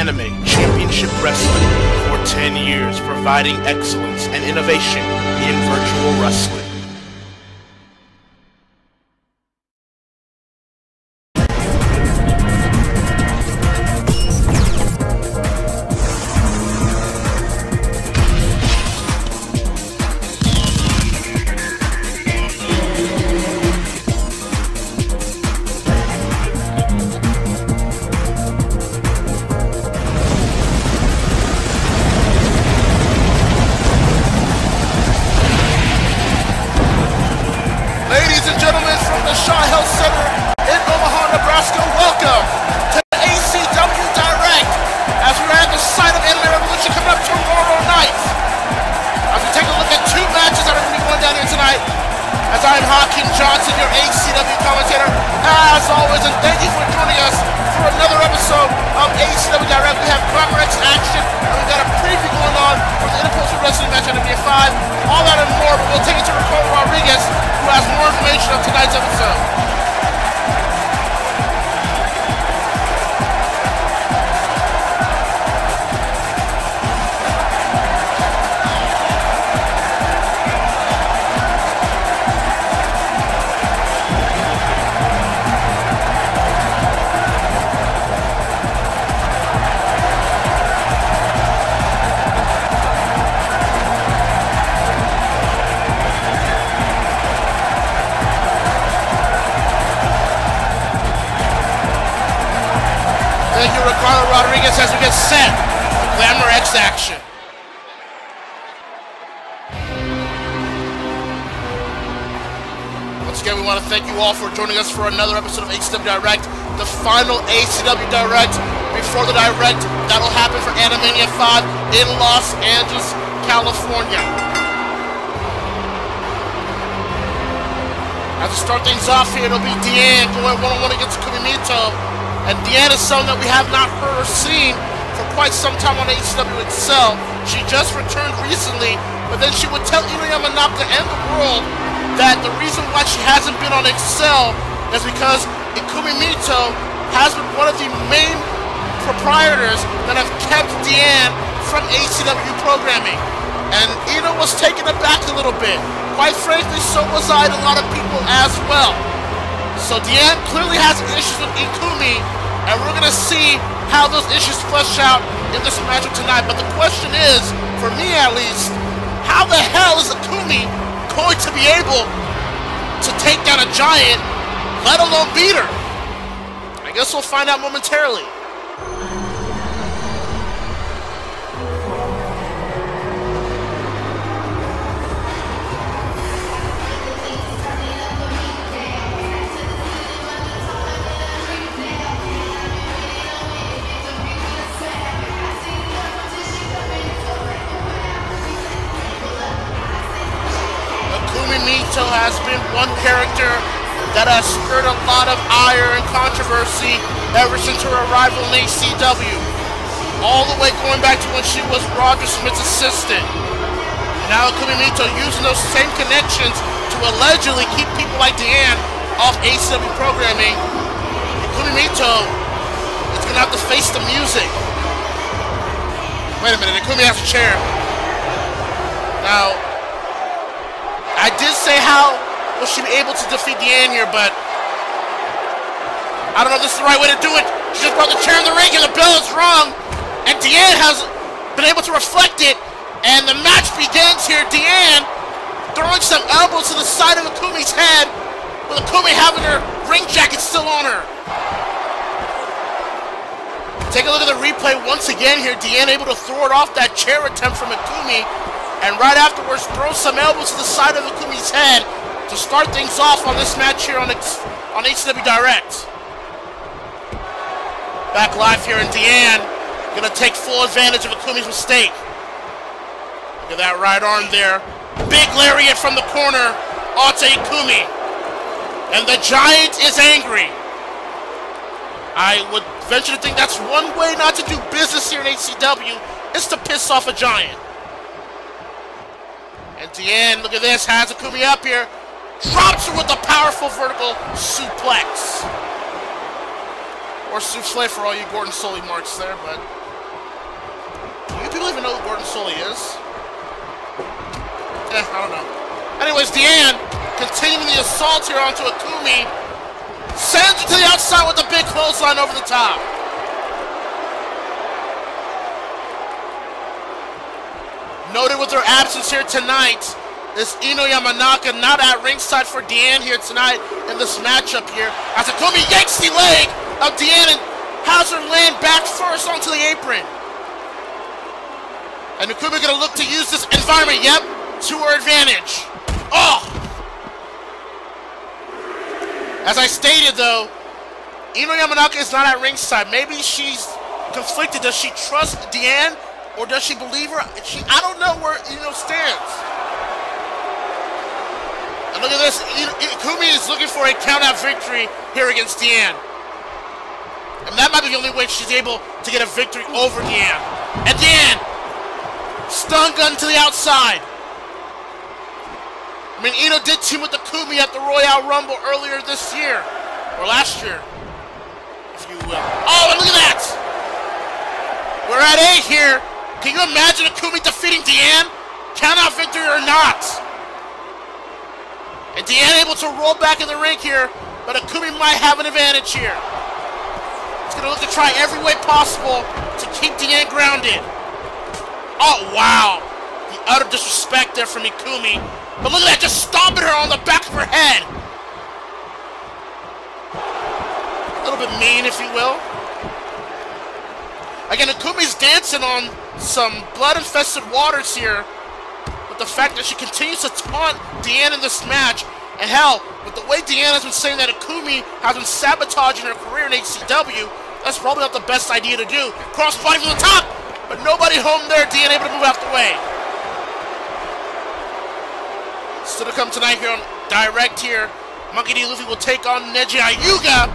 Anime Championship Wrestling for 10 years, providing excellence and innovation in virtual wrestling. Welcome to the ACW Direct as we're at the site of Anime Revolution coming up tomorrow night. As we take a look at two matches that are going to be going down here tonight. As I am Hakeem Johnson, your ACW commentator, as always, and thank you for joining us for another episode of ACW Direct. We have Glamour X action, and we've got a preview going on for the Interpostal Wrestling match on Animania V. All that and more, but we'll take it to Ricardo Rodriguez, who has more information on tonight's episode. Thank you, Ricardo Rodriguez, as we get set for Glamour X action. Once again, we want to thank you all for joining us for another episode of ACW Direct, the final ACW Direct before the Direct that'll happen for Animania V in Los Angeles, California. As we start things off here, it'll be Deanne going one-on-one against Kumimito. And Deanne is someone that we have not heard or seen for quite some time on ACW itself. She just returned recently, but then she would tell Ino Yamanaka and the world that the reason why she hasn't been on Excel is because Ikumi Mito has been one of the main proprietors that have kept Deanne from ACW programming. And Ino was taken aback a little bit. Quite frankly, so was I and a lot of people as well. So Deanne clearly has issues with Ikumi, and we're going to see how those issues flesh out in this matchup tonight. But the question is, for me at least, how the hell is Ikumi going to be able to take down a giant, let alone beat her? I guess we'll find out momentarily. Mito has been one character that has stirred a lot of ire and controversy ever since her arrival in ACW. All the way going back to when she was Roger Smith's assistant. And now Ikumi Mito using those same connections to allegedly keep people like Deanne off ACW programming. Ikumi Mito is going to have to face the music. Wait a minute, Ikumi has a chair. Now, I did say how will she be able to defeat Deanne here, but I don't know if this is the right way to do it. She just brought the chair in the ring and the bell is wrong, and Deanne has been able to reflect it, and the match begins here. Deanne throwing some elbows to the side of Ikumi's head, with Ikumi having her ring jacket still on her. Take a look at the replay once again here. Deanne able to throw it off that chair attempt from Ikumi, and right afterwards throw some elbows to the side of Ikumi's head to start things off on this match here on ACW Direct. Back live here, and Deanne gonna take full advantage of Ikumi's mistake. Look at that right arm there. Big lariat from the corner onto Ikumi. And the Giant is angry. I would venture to think that's one way not to do business here in ACW, is to piss off a Giant. And Deanne, look at this, has Ikumi up here, drops her with a powerful vertical suplex. Or souffle for all you Gordon Soley marks there, but even know who Gordon Soley is. I don't know. Anyways, Deanne, continuing the assault here onto Akumi, sends it to the outside with a big clothesline over the top. Noted with her absence here tonight is Ino Yamanaka, not at ringside for Deanne here tonight in this matchup here. As Akumi yanks the leg of Deanne and has her land back first onto the apron. And Akumi gonna look to use this environment, yep, to her advantage. Oh! As I stated though, Ino Yamanaka is not at ringside. Maybe she's conflicted. Does she trust Deanne or does she believe her? I don't know where Ino stands. And look at this, Akumi is looking for a count-out victory here against Deanne. And that might be the only way she's able to get a victory over Deanne. And Deanne, stun gun to the outside. I mean, Ino did team with Akumi at the Royal Rumble earlier this year. Or last year, if you will. Oh, and look at that! We're at 8 here. Can you imagine Akumi defeating Deanne? Count-out victory or not? And Deanne able to roll back in the ring here, but Akumi might have an advantage here. He's going to look to try every way possible to keep Deanne grounded. Oh, wow. The utter disrespect there from Akumi. But look at that, just stomping her on the back of her head. A little bit mean, if you will. Again, Akumi's dancing on some blood-infested waters here with the fact that she continues to taunt Deanne in this match. And hell, with the way Deanne has been saying that Akumi has been sabotaging her career in ACW, that's probably not the best idea to do. Crossbody from the top, but nobody home there. Deanne able to move out the way. Still to come tonight here on Direct here. Monkey D. Luffy will take on Neji Ayuga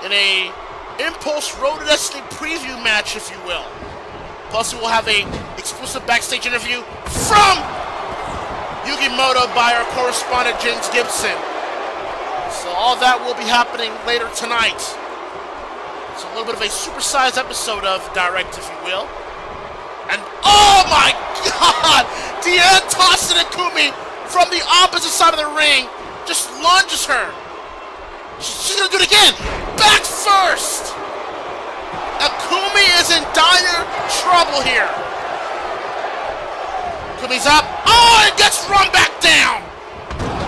in a Impulse Road to Destiny preview match, if you will. Plus, we will have a exclusive backstage interview from Yugimoto by our correspondent James Gibson. So all that will be happening later tonight. It's a little bit of a supersized episode of Direct, if you will. And oh my God! Deanne tossing Akumi from the opposite side of the ring. Just lunges her. She's gonna do it again. Back first. Akumi is in dire trouble here. Akumi's up. Oh, and gets run back down.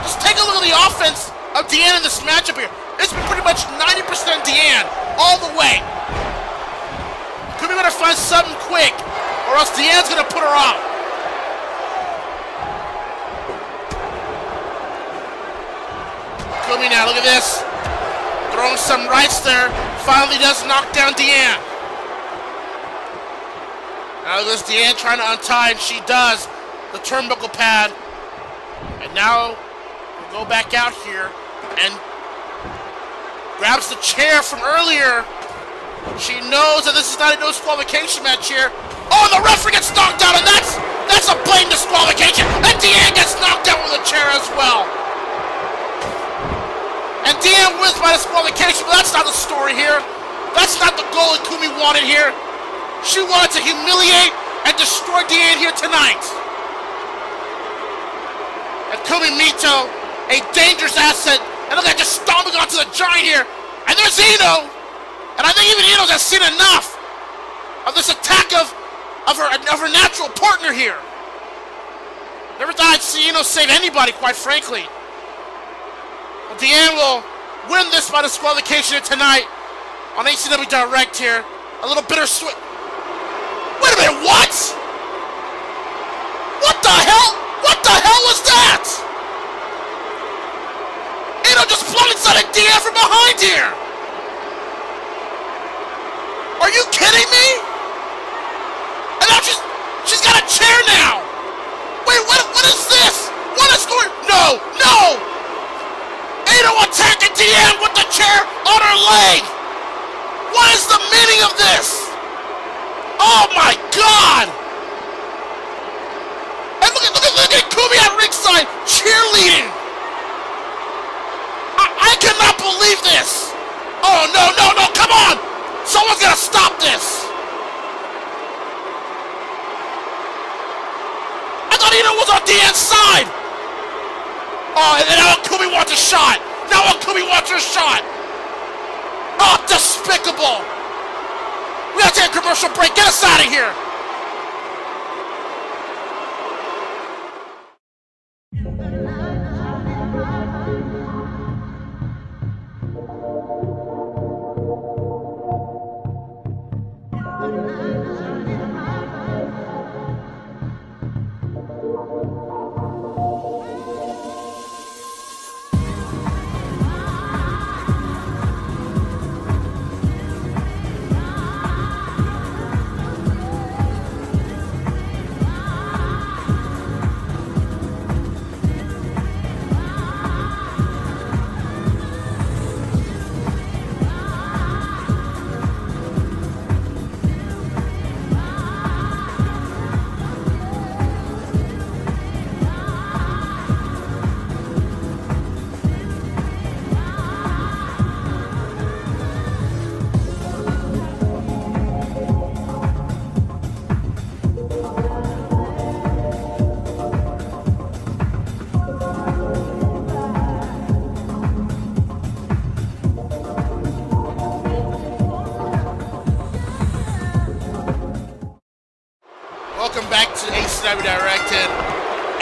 Just take a look at the offense of Deanne in this matchup here. It's been pretty much 90% Deanne all the way. Akumi better find something quick, or else Deanne's gonna put her out. Akumi now, look at this. Throwing some rights there. Finally does knock down Deanne. Now look at this, Deanne trying to untie, and she does. The turnbuckle pad. And now we'll go back out here and grabs the chair from earlier. She knows that this is not a no disqualification match here. Oh, the referee gets knocked out, and that's a blatant disqualification. And Deanne gets knocked out with a chair as well. And Deanne wins by disqualification, but that's not the story here. That's not the goal Akumi wanted here. She wanted to humiliate and destroy Deanne here tonight. And Akumi Mito, a dangerous asset. And look at just stomping onto the giant here. And there's Ino. And I think even Ino's has seen enough of this attack of her natural partner here. Never thought I'd see Ino save anybody, quite frankly. Well, Deanne will win this by disqualification tonight on ACW Direct here. A little bittersweet. Wait a minute, what? What the hell? What the hell was that? Ino just blindsided Deanne from behind here. Are you kidding me? And now she's got a chair now. Wait, what is this? What is going? No. Ino attacking Deanne with the chair on her leg. What is the meaning of this? Oh my God! And look at Akumi at ringside cheerleading. I cannot believe this. Oh no! Come on! Someone's gonna stop this. the inside! Oh, and now Akumi wants a shot! Now Akumi wants her shot! Oh, despicable! We gotta take a commercial break. Get us out of here! Welcome back to ACW Direct, and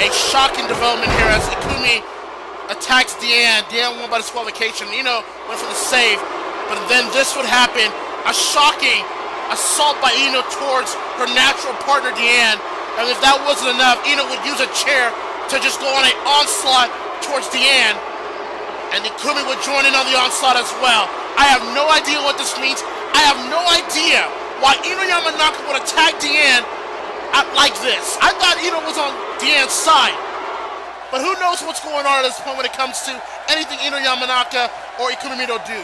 a shocking development here as Ikumi attacks Deanne. Deanne won by disqualification. Ino went for the save, but then this would happen. A shocking assault by Ino towards her natural partner Deanne, and if that wasn't enough, Ino would use a chair to just go on an onslaught towards Deanne, and Ikumi would join in on the onslaught as well. I have no idea what this means. I have no idea why Ino Yamanaka would attack Deanne like this. I thought Ino was on Deanne's side, but who knows what's going on at this point when it comes to anything Ino Yamanaka or Ikumi Mito do.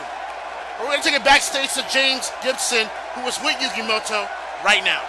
But we're going to take it backstage to James Gibson, who was with Yukimoto right now.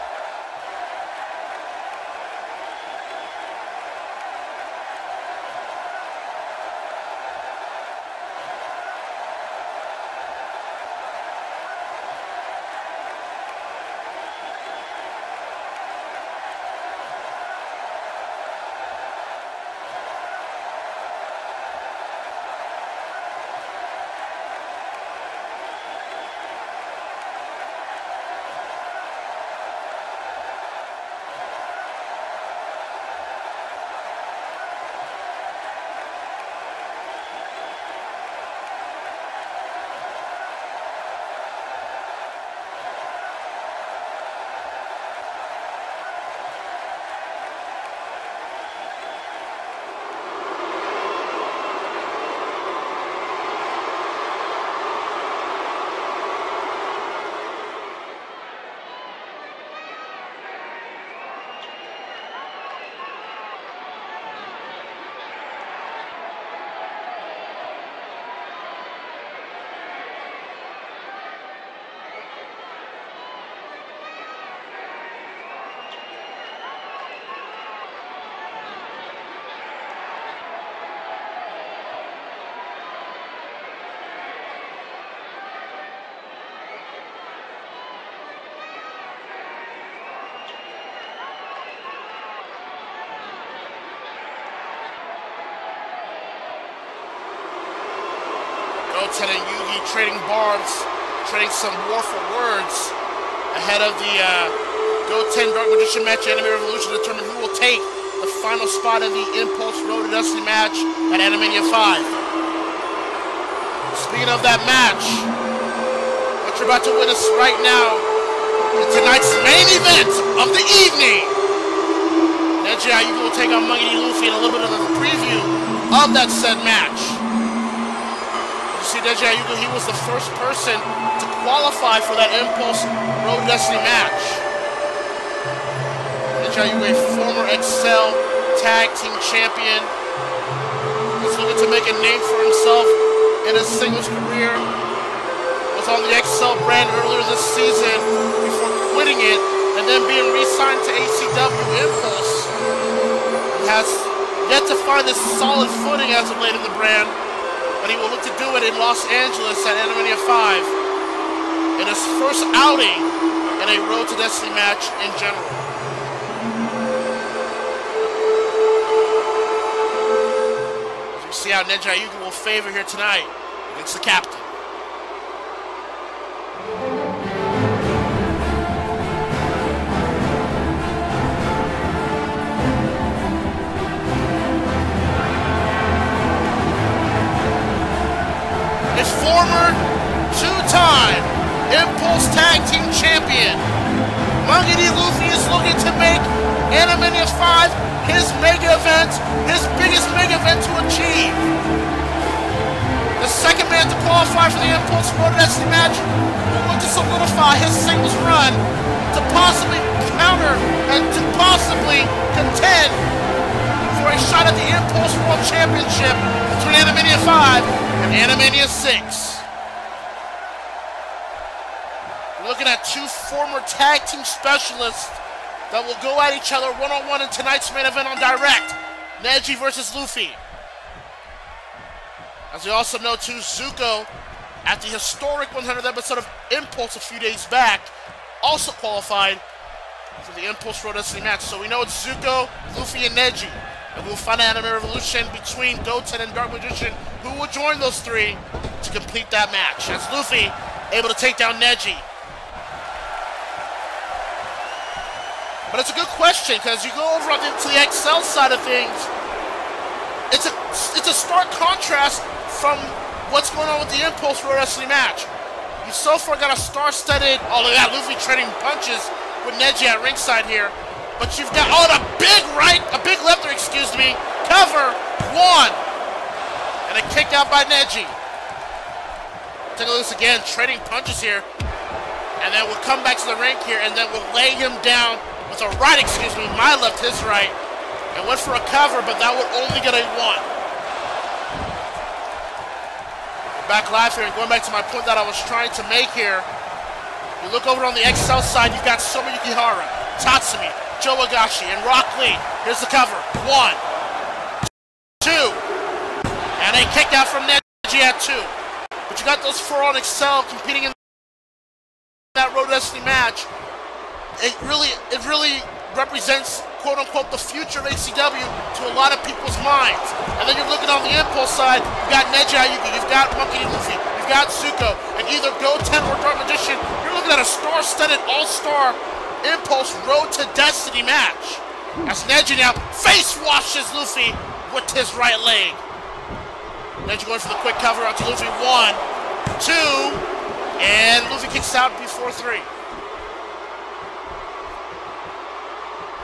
Goten and Yugi trading barbs, trading some war for words ahead of the Goten Dark Magician match at Anime Revolution to determine who will take the final spot in the Impulse Road to Destiny match at Animania V. Speaking of that match, what you're about to witness right now is tonight's main event of the evening. Neji Ayuko will take on Monkey D. Luffy in a little bit of a preview of that said match. See, Neji Ayuko, he was the first person to qualify for that Impulse Road to Destiny match. Neji Ayuko, a former Excel Tag Team Champion, was looking to make a name for himself in his singles career. Was on the Excel brand earlier this season before quitting it and then being re-signed to ACW Impulse. He has yet to find his solid footing as of late in the brand, but he will look to do it in Los Angeles at Animania V in his first outing in a Road to Destiny match in general. see how Neji Ayuki will favor here tonight against the captain. His former two-time Impulse Tag Team Champion, Monkey D. Luffy, is looking to make Animania V his mega event, his biggest mega event to achieve. The second man to qualify for the Impulse Road Wrestling match will look to solidify his singles run to possibly counter and to possibly contend for a shot at the Impulse World Championship between Animania V and Animania 6. We're looking at two former tag team specialists that will go at each other one-on-one in tonight's main event on Direct. Neji versus Luffy. As we also know too, Zuko, at the historic 100th episode of Impulse a few days back, also qualified for the Impulse Road Wrestling match. So we know it's Zuko, Luffy, and Neji. And we'll find out Anime Revolution between Goten and Dark Magician, who will join those three to complete that match. As Luffy able to take down Neji. But it's a good question, because you go over to the XL side of things, it's a stark contrast from what's going on with the Impulse Road Wrestling match. You so far got a star-studded, oh look at that, Luffy trading punches with Neji at ringside here. But you've got, oh, a big left, excuse me, cover, one, and a kick out by Neji. Take a look at this again, trading punches here, and then we'll come back to the ring here, and then we'll lay him down with a right, excuse me, my left, his right, and went for a cover, but that would only get a one. We're back live here, and going back to my point that I was trying to make here, you look over on the XL side, you've got Soma Yukihara, Tatsumi, Joe Agashi, and Rock Lee. Here's the cover. One, two, and a kick out from Neji at two. But you got those four on XL competing in that Road Wrestling match. It really represents, quote unquote, the future of ACW to a lot of people's minds. And then you're looking on the Impulse side, you've got Neji Ayuki, you've got Monkey D. Luffy, you've got Zuko, and either Goten or Dark Magician. You're looking at a star-studded all-star Impulse Road to Destiny match. As Neji now face washes Luffy with his right leg. Neji going for the quick cover out to Luffy. One, two, and Luffy kicks out before three.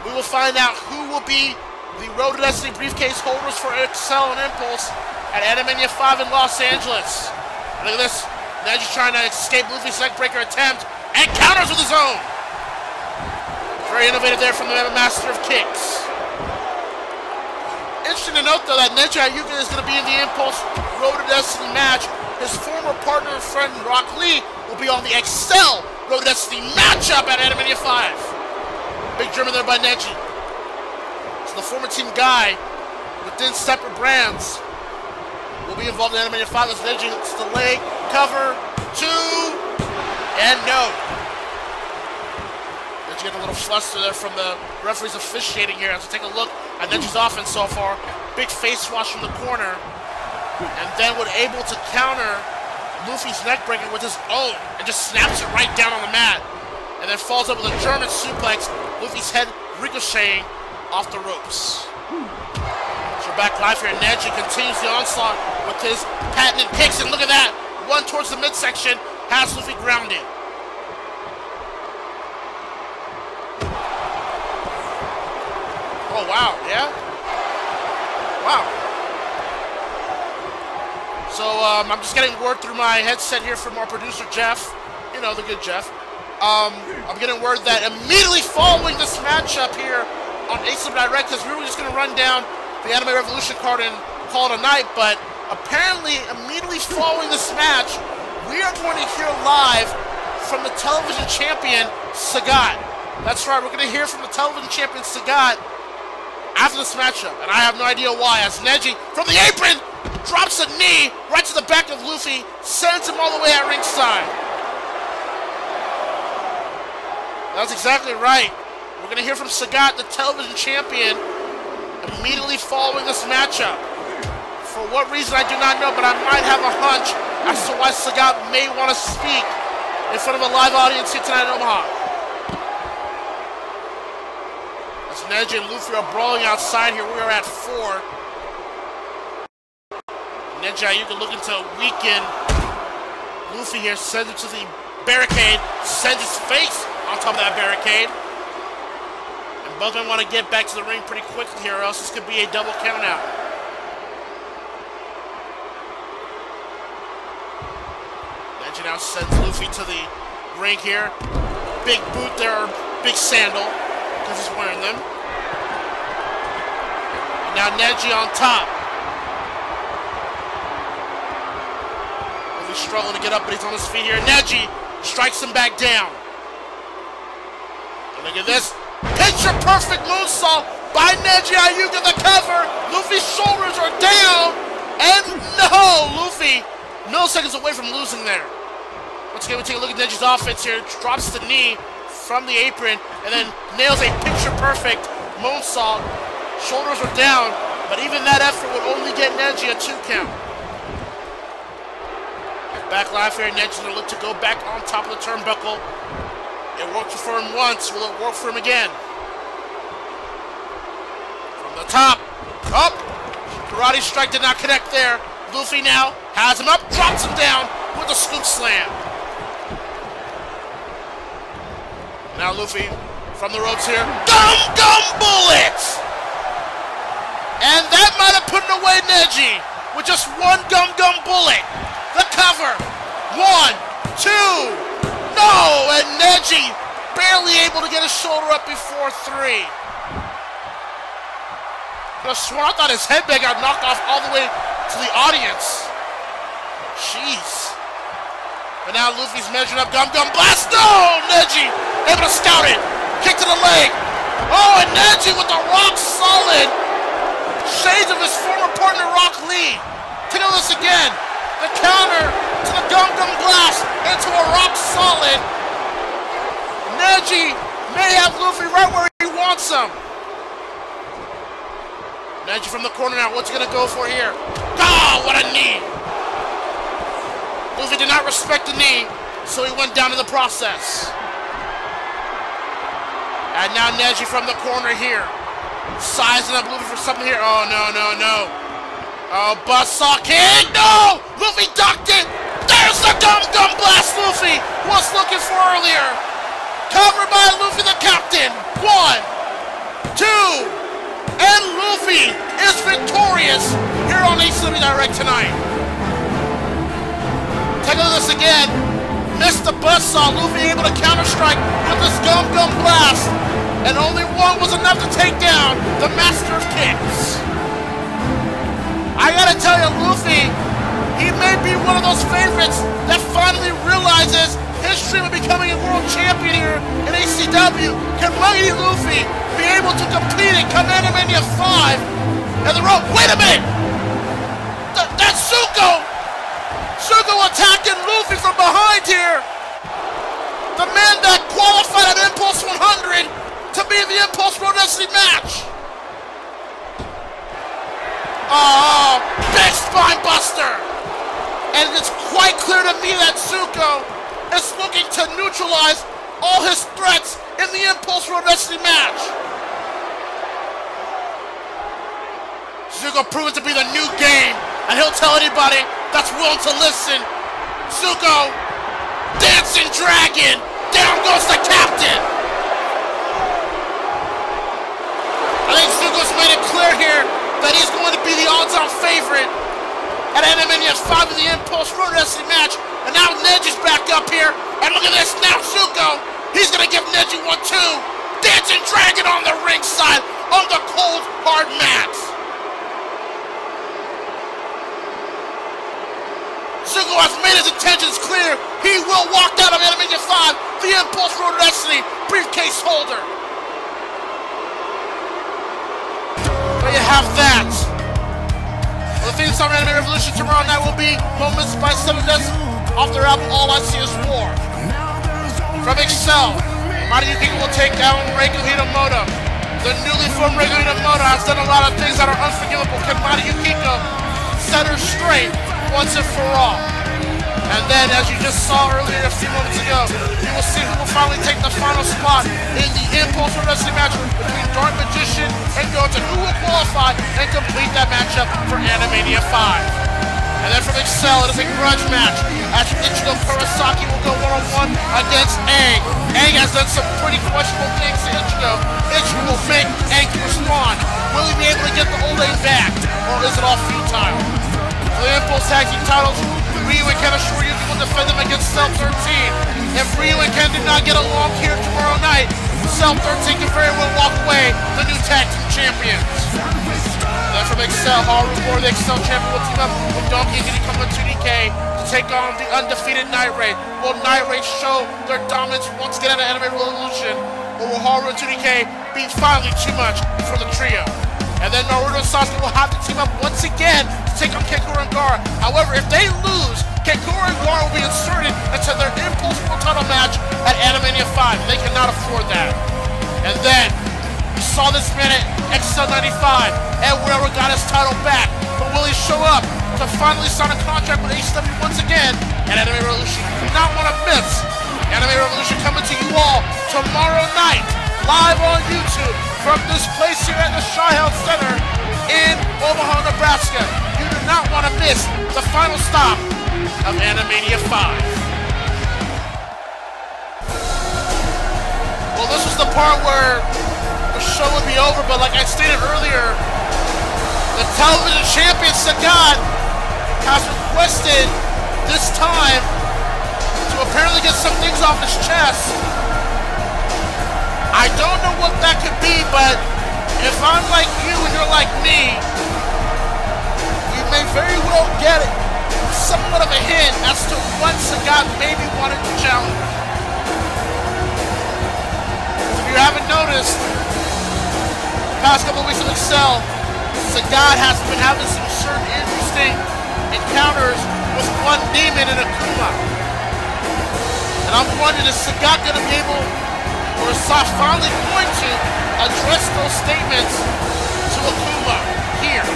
We will find out who will be the Road to Destiny briefcase holders for XL and Impulse at Animania 5 in Los Angeles. And look at this. Neji trying to escape Luffy's neckbreaker attempt and counters with his own. Very innovative there from the Master of Kicks. Interesting to note, though, that Neji Ayuki is going to be in the Impulse Road to Destiny match. His former partner and friend, Rock Lee, will be on the XL Road to Destiny matchup at Animania 5. Big German there by Neji. So the former team guy within separate brands will be involved in Animania 5 as Neji hits the leg, cover, two, and no. Neji getting a little fluster there from the referee's officiating here as we take a look at Neji's offense so far. Big face wash from the corner, and then was able to counter Luffy's neckbreaker with his own and just snaps it right down on the mat. And then falls up with a German suplex, Luffy's head ricocheting off the ropes. So we're back live here, and Neji continues the onslaught with his patented kicks, and look at that! One towards the midsection, has Luffy grounded. Oh wow, yeah? Wow. So I'm just getting word through my headset here from our producer Jeff. You know, the good Jeff. I'm getting word that immediately following this matchup here on ACW Direct, because we were just going to run down the Anime Revolution card and call it a night, but apparently immediately following this match, we are going to hear live from the television champion, Sagat. That's right, we're going to hear from the television champion, Sagat, after this matchup, and I have no idea why, as Neji, from the apron, drops a knee right to the back of Luffy, sends him all the way at ringside. That's exactly right. We're going to hear from Sagat, the television champion, immediately following this matchup. For what reason, I do not know, but I might have a hunch as to why Sagat may want to speak in front of a live audience here tonight in Omaha. As Neji and Luffy are brawling outside here, we are at 4. Neji Ayuga looking to weaken Luffy here, sends him to the barricade, sends his face on top of that barricade. And both men want to get back to the ring pretty quickly here, or else this could be a double count out. Neji now sends Luffy to the ring here. Big boot there, or big sandal, because he's wearing them. And now Neji on top. Luffy's struggling to get up, but he's on his feet here. Neji strikes him back down. And look at this. Picture perfect moonsault by Neji Ayuga, the cover. Luffy's shoulders are down. And no, Luffy milliseconds away from losing there. Once again, we take a look at Neji's offense here. Drops the knee from the apron and then nails a picture-perfect moonsault. Shoulders are down, but even that effort would only get Neji a 2 count. Back live here, Neji's going to look to go back on top of the turnbuckle. It worked for him once. Will it work for him again? From the top. Up. Karate strike did not connect there. Luffy now has him up, drops him down with a scoop slam. Now Luffy from the ropes here. Gum bullets! And that might have put away Neji with just one gum bullet. The cover. 1, 2. No! And Neji barely able to get his shoulder up before 3. I thought his headband got knocked off all the way to the audience. Jeez. But now Luffy's measuring up. Gum blast. No! Neji able to scout it. Kick to the leg. Oh, and Neji with the rock solid shades of his former partner Rock Lee. Take a look at this again. The counter to the gum blast into a rock solid. Neji may have Luffy right where he wants him. Neji from the corner now. What's he gonna go for here? Oh, what a knee! Luffy did not respect the knee, so he went down in the process. And now Neji from the corner here. Sizing up Luffy for something here. Oh, no. Oh, buzzsaw kick! No! Luffy ducked it! There's the gum blast Luffy was looking for earlier. Covered by Luffy the captain. 1, 2. And Luffy is victorious here on ACW Direct tonight. Take a look at this again. Missed the buzzsaw. Luffy able to counter-strike with this gum blast. And only one was enough to take down the master of kicks. I gotta tell you, Luffy, he may be one of those favorites that finally realizes his dream of becoming a world champion here in ACW. Can Mighty Luffy be able to compete and come Animania 5 and the rope? Wait a minute! That's Zuko! Zuko attacking Luffy from behind here! The man that qualified at Impulse 100 to be in the Impulse Pro Wrestling match! Oh, big spine buster! And it's quite clear to me that Zuko is looking to neutralize all his threats in the Impulse Pro Wrestling match. Zuko proven to be the new game, and he'll tell anybody that's willing to listen. Zuko, dancing dragon, down goes the captain. I think Zuko's made it clear here that he's going to be the odds-on favorite at Animania 5 in the Impulse Pro Wrestling match. And now Neji's back up here. And look at this now, Zuko. He's going to give Neji 1-2. Dancing Dragon on the ringside on the cold, hard mat. Zuko has made his intentions clear. He will walk out of Animania 5, the Impulse Pro Wrestling briefcase holder. There you have that. Well, the theme song of Anime Revolution tomorrow night will be Moments by 7 Deaths off their album All I See Is War. From Excel, Mighty Yukiko will take down Reiko Hinamoto. The newly formed Reiko Hinamoto has done a lot of things that are unforgivable. Can Mighty Yukiko set her straight once and for all. And then, as you just saw earlier a few moments ago, you will see who will finally take the final spot in the Impulse Wrestling match between Dark Magician and Gota, who will qualify and complete that matchup for Animania 5. And then from Excel, it is a grudge match, as Ichigo Kurosaki will go one-on-one against Aang. Aang has done some pretty questionable things to Ichigo. Ichigo will make Aang respond. Will he be able to get the old Aang back, or is it all futile? For the Impulse Tag Team titles, Ryu and Ken Ashura-yuki will defend them against Cell 13. If Ryu and Ken did not get along here tomorrow night, Cell 13 can very well walk away the new tag team champions. Then from Excel, Haru or the Excel champion will team up with Donkey and Kama 2DK to take on the undefeated Night Raid. Will Night Raid show their dominance once again at Anime Revolution, or will Haru and 2DK be finally too much for the trio? And then Naruto and Sasuke will have to team up once again to take on Kenkuro and Gaara. However, if they lose, Kenkuro and Gaara will be inserted into their Impulse World title match at Animania 5. They cannot afford that. And then, we saw this minute, XL 95, Ed Guerrero got his title back, but will he show up to finally sign a contract with ACW once again? And Anime Revolution, you do not want to miss Anime Revolution coming to you all tomorrow night, live on YouTube, from this place here at the Shaw Health Center in Omaha, Nebraska. You do not want to miss the final stop of Animania 5. Well, this was the part where the show would be over, but like I stated earlier, the television champion Sagat has requested this time to apparently get some things off his chest. I don't know what that could be, but if I'm like you and you're like me, we may very well get it. Somewhat of a hint as to what Sagat maybe wanted to challenge. If you haven't noticed, the past couple of weeks of Excel, Sagat has been having some certain interesting encounters with one demon and Akuma. And I'm wondering, is Sagat going to be able, or is Sasha finally going to address those statements to Akuma here?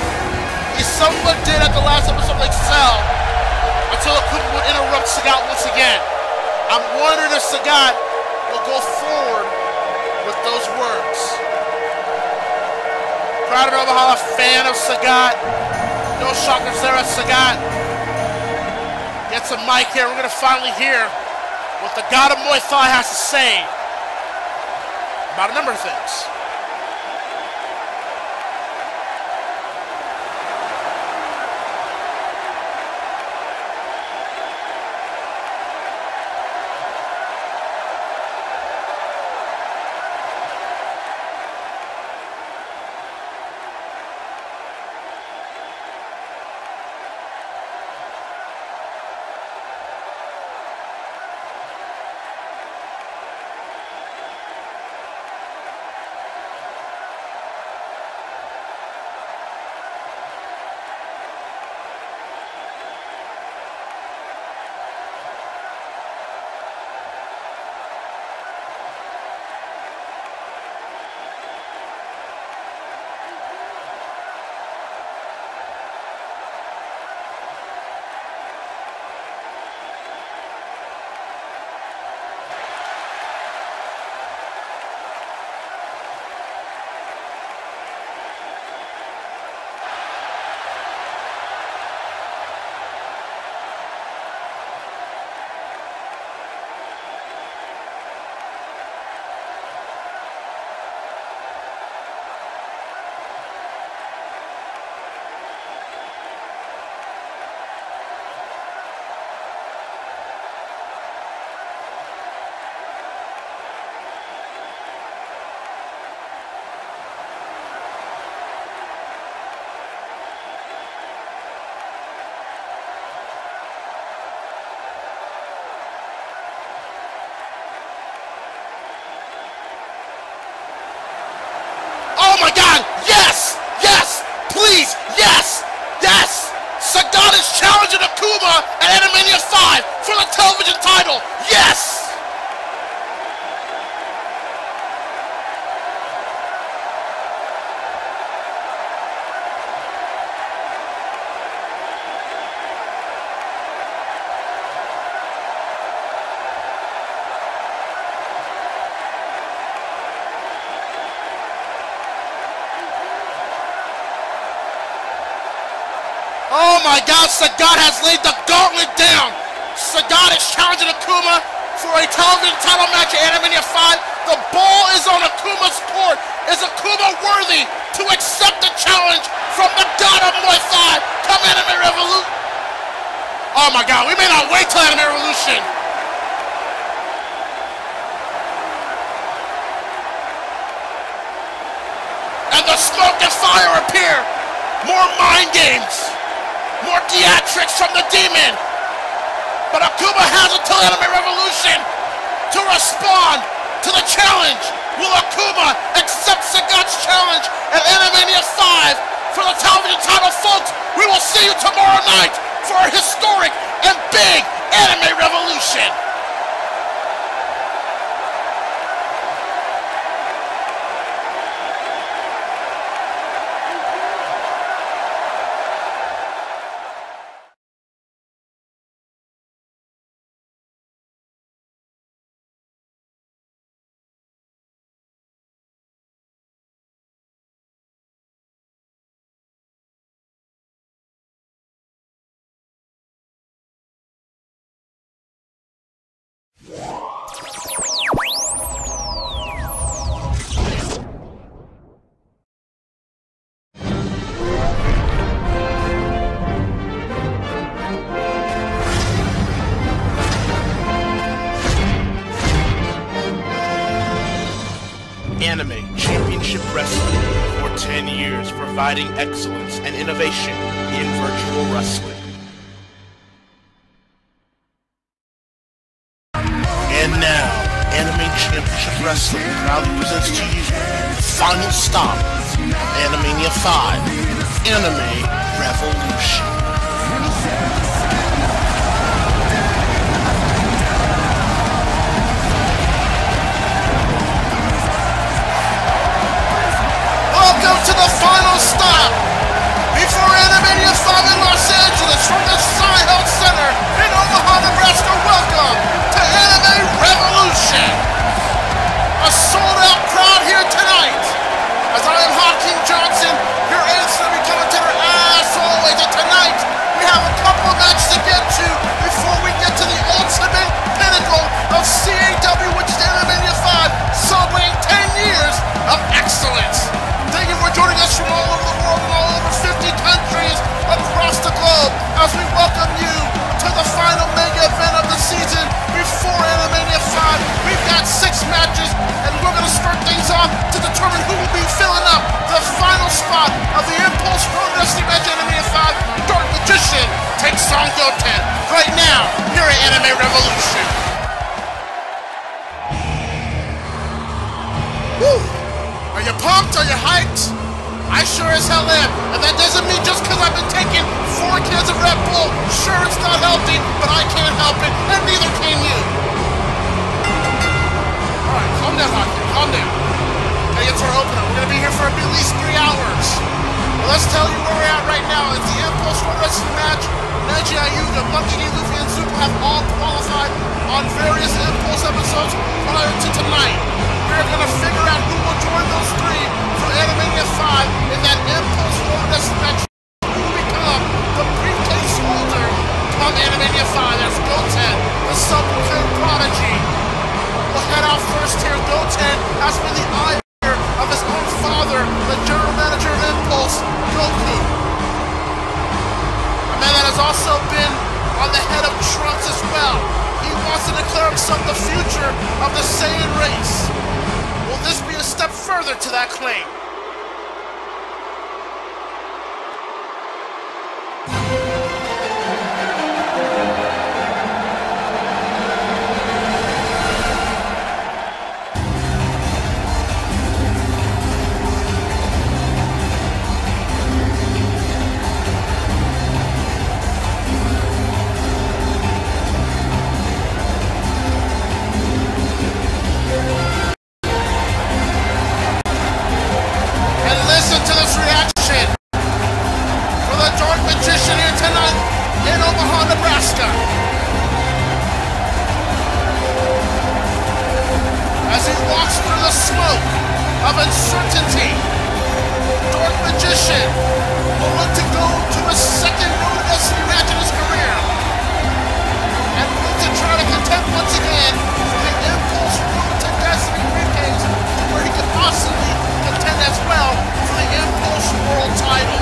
He somewhat did at the last episode of Excel, until Akuma would interrupt Sagat once again. I'm wondering if Sagat will go forward with those words. Proud of Omaha, a fan of Sagat. No shockers there at Sagat. Gets a mic here. We're going to finally hear what the God of Muay Thai has to say about a number of things. Oh my God! Yes! Yes! Please! Yes! Yes! Sagat is challenging Akuma at Animania 5 for the television title! Yes! my God, Sagat has laid the gauntlet down. Sagat is challenging Akuma for a television title match at Animania 5. The ball is on Akuma's court. Is Akuma worthy to accept the challenge from the god of Muay Thai? Come Anime Revolution. Oh my God, we may not wait till Anime Revolution. And the smoke and fire appear. More mind games. More theatrics from the demon. But Akuma has until Anime Revolution to respond to the challenge. Will Akuma accept Sagat's challenge at Animania 5 for the television title, folks? We will see you tomorrow night for a historic and big Anime Revolution. Anime Championship Wrestling for 10 years, providing excellence and innovation in virtual wrestling. And now, Anime Championship Wrestling proudly presents to you the final stop of Animania 5, Anime Revolution. Welcome to the final stop before Animania 5 in Los Angeles from the Sci-Health Center in Omaha, Nebraska. Welcome to Anime Revolution. A sold-out crowd here tonight. As I am Hakeem Johnson, your ACW commentator as always. And tonight we have a couple of matches to get to before we get to the ultimate pinnacle of CAW, which is Animania 5, celebrating 10 years of excellence. Thank you for joining us from all over the world and all over 50 countries across the globe as we welcome you to the final mega event of the season before Animania 5. We've got 6 matches and we're going to start things off to determine who will be filling up the final spot of the Impulse Pro Wrestling match Animania 5. Dark Magician takes on Goten right now here at Anime Revolution. Woo! Are you pumped? Are you hyped? I sure as hell am. And that doesn't mean just because I've been taking 4 cans of Red Bull. Sure, it's not healthy, but I can't help it, and neither can you. Alright, calm down, Hockey. Calm down. Gotta get to our opener. We're gonna be here for at least 3 hours. Well, let's tell you where we're at right now. It's the Impulse Pro Wrestling match. Neji Ayuga, Monkey D. Luffy, and Zuko have all qualified on various Impulse episodes prior to tonight. We're going to figure out who will join those 3 for Animania 5 in that Impulse Pro Wrestling match. Who will become the briefcase holder come Animania 5? That's Goten, the Supreme Prodigy. We'll head out first here. Goten has been the eye of his own father, the general manager of Impulse, Goku. A man that has also been on the head of Trunks as well. He wants to declare himself the future of the Saiyan race. Will this be a step further to that claim? Of uncertainty, Dark Magician will look to go to his second Road to Destiny match in his career. And look to try to contend once again for the Impulse Road to Destiny briefcase, where he could possibly contend as well for the Impulse World title.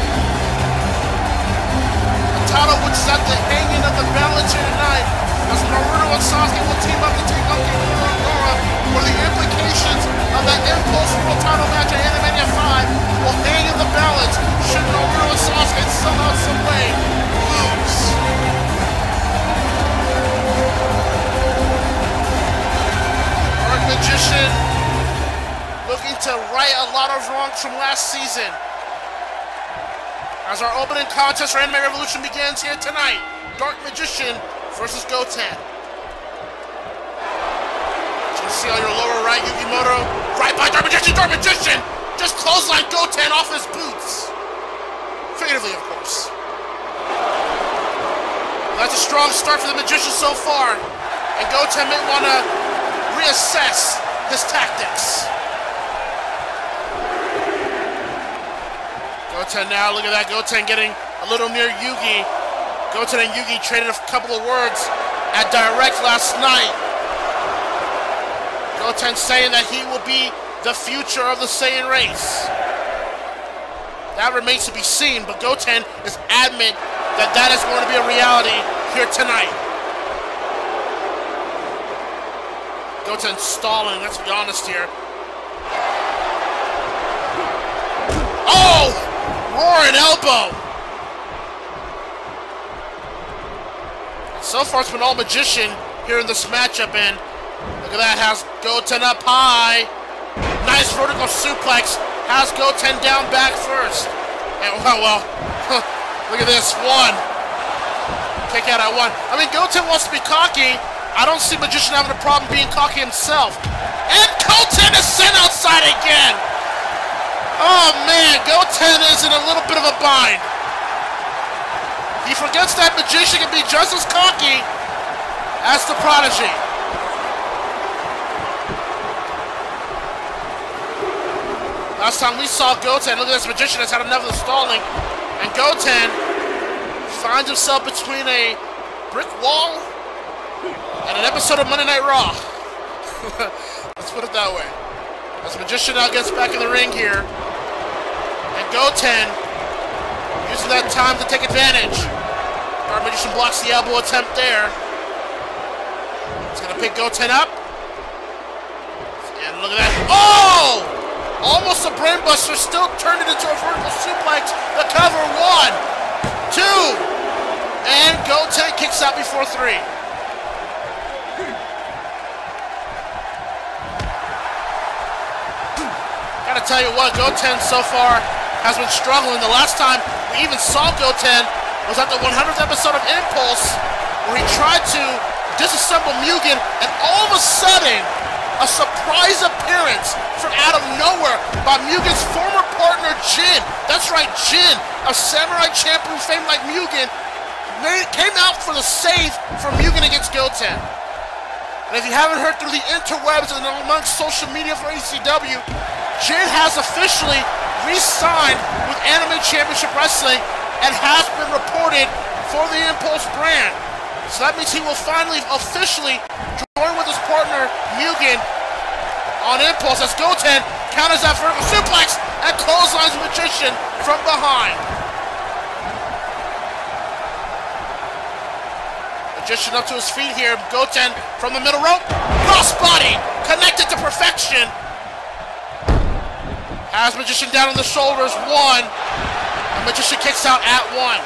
A title which is at the hanging of the balance here tonight, as Naruto and Sasuke will team up to take on Kimura, where the implications of that Impulse World title match at Animania V will hang in the balance should Naruto and Sasuke somehow, some way lose. Our Magician looking to right a lot of wrongs from last season. As our opening contest for Anime Revolution begins here tonight, Dark Magician versus Goten. As you can see on your lower right, Yukimoto, right by Dark Magician, just clothesline Goten off his boots. Figuratively, of course. That's a strong start for the Magician so far, and Goten may want to reassess his tactics. Goten now, look at that, Goten getting a little near Yugi. Goten and Yugi traded a couple of words at Direct last night. Goten saying that he will be the future of the Saiyan race. That remains to be seen, but Goten is adamant that that is going to be a reality here tonight. Goten's stalling, let's be honest here. Oh! Roaring elbow! So far it's been all Magician here in this matchup, and look at that, has Goten up high. Nice vertical suplex, has Goten down back first. And well, look at this, one. Kick out at one. I mean, Goten wants to be cocky. I don't see Magician having a problem being cocky himself. And Goten is sent outside again. Oh man, Goten is in a little bit of a bind. He forgets that Magician can be just as cocky as the Prodigy. Last time we saw Goten, look at this, Magician has had enough of the stalling, and Goten finds himself between a brick wall and an episode of Monday Night Raw. Let's put it that way. As Magician now gets back in the ring here, and Goten using that time to take advantage. Our Magician blocks the elbow attempt there. He's gonna pick Goten up. And look at that. Oh! Almost a brainbuster, still turned it into a vertical suplex. The cover, 1, 2, and Goten kicks out before 3. Gotta tell you what, Goten so far has been struggling. The last time we even saw Goten was at the 100th episode of Impulse, where he tried to disassemble Mugen, and all of a sudden, a surprise appearance from out of nowhere by Mugen's former partner, Jin. That's right, Jin, a samurai champion famed like Mugen, came out for the save for Mugen against Goten. And if you haven't heard through the interwebs and amongst social media for ACW, Jin has officially re-signed with Anime Championship Wrestling and has been reported for the Impulse brand. So that means he will finally officially join with his partner Mugen on Impulse as Goten counters that vertical suplex and clotheslines Magician from behind. Magician up to his feet here. Goten from the middle rope. Crossbody connected to perfection. Has Magician down on the shoulders. 1. And Magician kicks out at 1.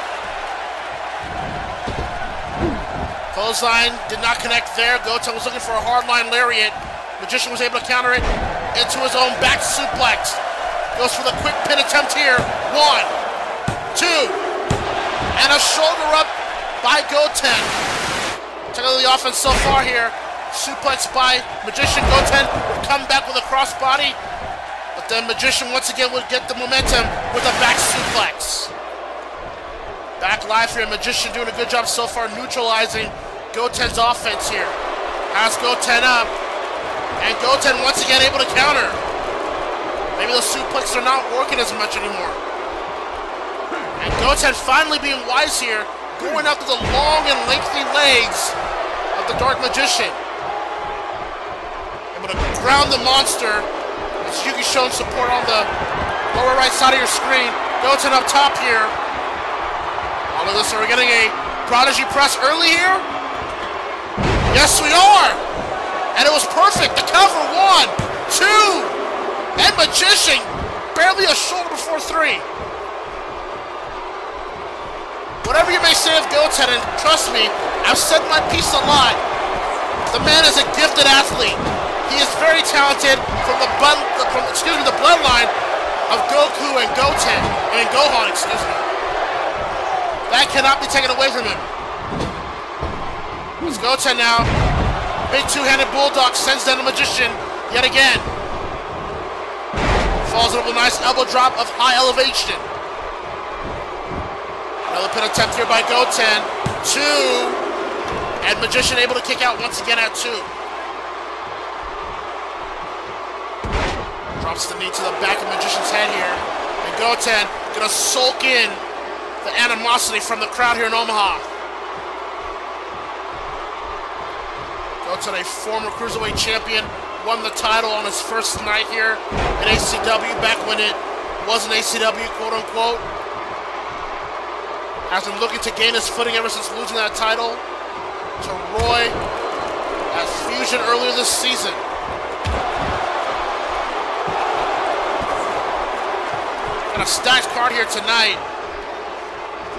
Clothesline did not connect there. Goten was looking for a hardline lariat. Magician was able to counter it into his own back suplex. Goes for the quick pin attempt here. 1, 2, and a shoulder up by Goten. Check out the offense so far here. Suplex by Magician. Goten would come back with a crossbody, but then Magician once again would get the momentum with a back suplex. Back live here, Magician doing a good job so far neutralizing Goten's offense here. Has Goten up, and Goten once again able to counter. Maybe the suplexes are not working as much anymore. And Goten finally being wise here, going after the long and lengthy legs of the Dark Magician. Able to ground the monster. As Yugi showing support on the lower right side of your screen. Goten up top here. All of this, are we getting a Prodigy press early here? Yes, we are! And it was perfect. The cover, 1, 2, and Magician barely a shoulder before 3. Whatever you may say of Goten, and trust me, I've said my piece a lot. The man is a gifted athlete. He is very talented from the bloodline of Goku and Gohan, excuse me. That cannot be taken away from him. It's Goten now. Big two-handed bulldog sends down the Magician yet again. Falls over a nice elbow drop of high elevation. Another pin attempt here by Goten. 2. And Magician able to kick out once again at 2. Drops the knee to the back of Magician's head here. And Goten gonna soak in the animosity from the crowd here in Omaha. Goten, a former Cruiserweight champion, won the title on his first night here at ACW, back when it was an ACW, quote-unquote. Has been looking to gain his footing ever since losing that title to Roy at Fusion earlier this season. Got a stacked card here tonight.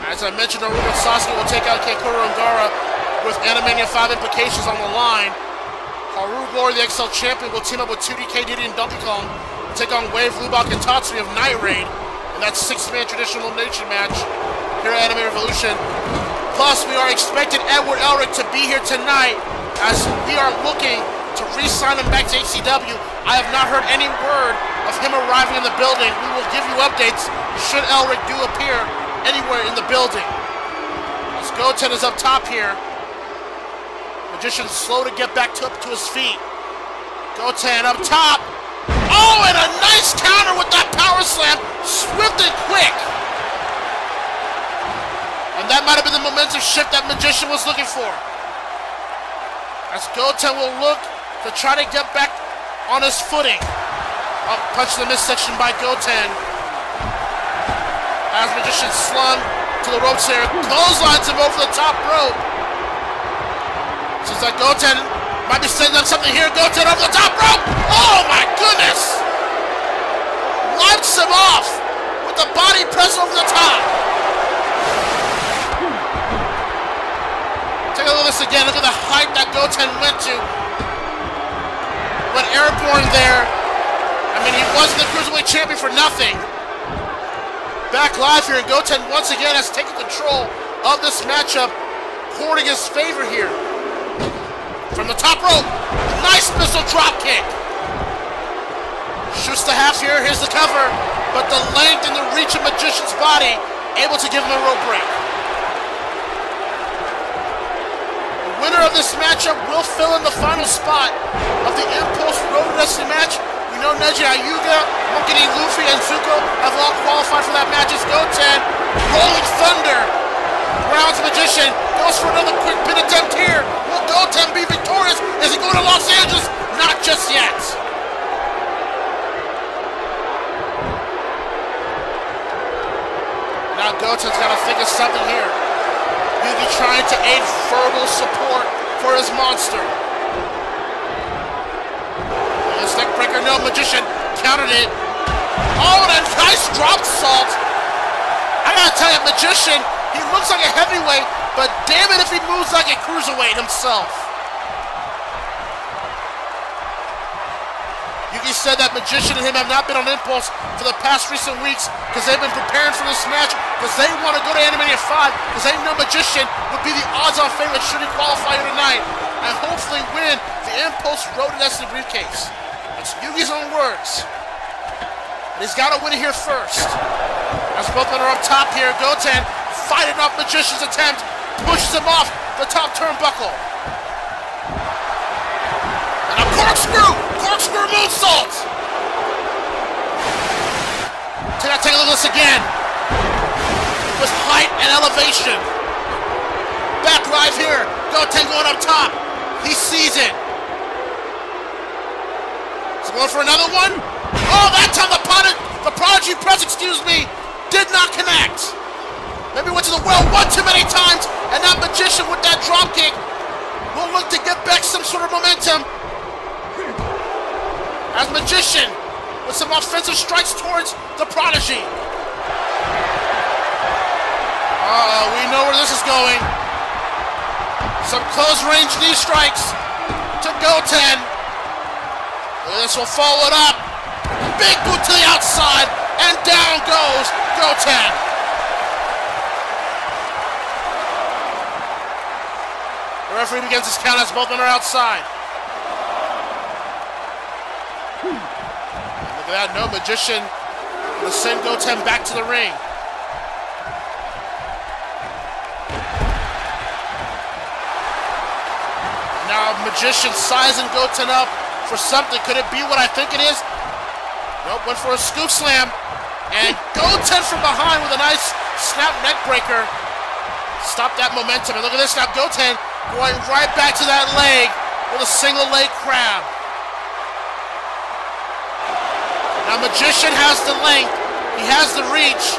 As I mentioned, Naruto Sasuke will take out Keikoro Ungara with Animania 5 implications on the line. Haru Glory, the XL champion, will team up with 2DK, Diddy, and Donkey Kong to take on Wave, Lubak, and Tatsumi of Night Raid in that 6-man traditional elimination match here at Anime Revolution. Plus, we are expecting Edward Elric to be here tonight as we are looking to re-sign him back to ACW. I have not heard any word of him arriving in the building. We will give you updates should Elric do appear anywhere in the building. As Goten is up top here. Magician slow to get back up to his feet. Goten up top. Oh, and a nice counter with that power slam. Swift and quick. And that might have been the momentum shift that Magician was looking for. As Goten will look to try to get back on his footing. Oh, punch in the midsection by Goten. As Magician slung to the ropes here. Clotheslines him over the top rope. Seems like Goten might be setting up something here. Goten over the top rope. Oh my goodness. Wipes him off with the body press over the top. Take a look at this again. Look at the height that Goten went to. Went airborne there. I mean, he wasn't the Cruiserweight champion for nothing. Back live here, and Goten once again has taken control of this matchup, hoarding his favor here. From the top rope, nice missile drop kick. Shoots the half here, here's the cover, but the length and the reach of Magician's body able to give him a rope break. The winner of this matchup will fill in the final spot of the Impulse Road to Destiny match. We know Neji Ayuga, Mokini Luffy, and Zuko have all qualified for that match. It's Goten, Rolling Thunder, grounds Magician, goes for another quick pin attempt here. Will Goten be victorious? Is he going to Los Angeles? Not just yet. Now Goten's got to think of something here. Yugi trying to aid verbal support for his monster. Neck breaker, no, Magician countered it. Oh, and a nice drop salt. I gotta tell you, Magician, he looks like a heavyweight, but damn it if he moves like a cruiserweight himself. Yugi said that Magician and him have not been on Impulse for the past recent weeks because they've been preparing for this match because they want to go to Animania 5 because they know Magician would be the odds-on favorite should he qualify here tonight and hopefully win the Impulse Road to Destiny briefcase. It's Yugi's own words. But he's got to win it here first. As both men are up top here, Goten fighting off Magician's attempt, pushes him off the top turnbuckle. And a corkscrew moonsault. Take a look at this again. with height and elevation. Back live here. Goten going up top. He sees it. He's going for another one. Oh, that time the Prodigy press, did not connect. Maybe went to the well one too many times, and that Magician with that drop kick will look to get back some sort of momentum. As Magician with some offensive strikes towards the Prodigy. We know where this is going. Some close-range knee strikes to Goten. This will follow it up. Big boot to the outside, and down goes Goten. The referee begins his count as both men are outside. Look at that, no Magician will send Goten back to the ring. Now Magician sizing Goten up for something. Could it be what I think it is? Nope, went for a scoop slam. And Goten from behind with a nice snap neck breaker. Stop that momentum. And look at this now, Goten going right back to that leg with a single leg crab. Now Magician has the length. He has the reach.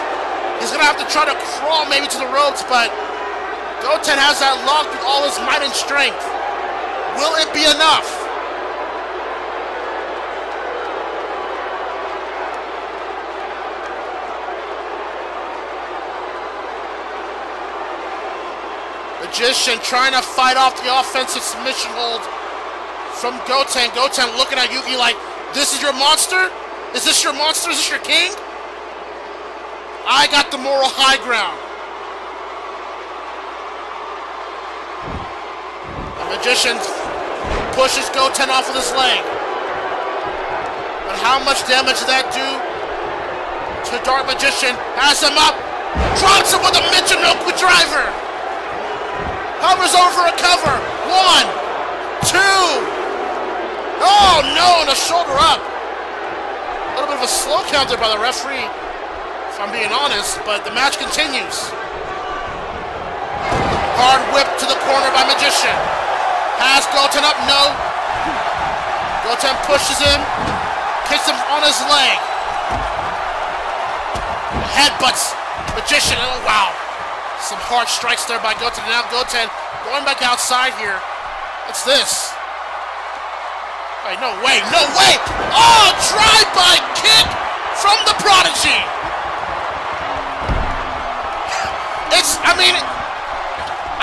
He's going to have to try to crawl maybe to the ropes, but Goten has that lock with all his might and strength. Will it be enough? Magician trying to fight off the offensive submission hold from Goten. Goten looking at Yuki like, this is your monster? Is this your monster? Is this your king? I got the moral high ground. The Magician pushes Goten off of his leg. But how much damage did that do to Dark Magician? Has him up, drops him with a Michinoku driver. Hovers over for a cover. 1, 2. Oh no, and a shoulder up. A little bit of a slow counter by the referee, if I'm being honest, but the match continues. Hard whip to the corner by Magician. Has Goten up? No. Goten pushes him, kicks him on his leg. Headbutts Magician. Oh wow. Some hard strikes there by Goten. Now Goten going back outside here. What's this? Wait, no way, no way! Oh, drive-by kick from the Prodigy!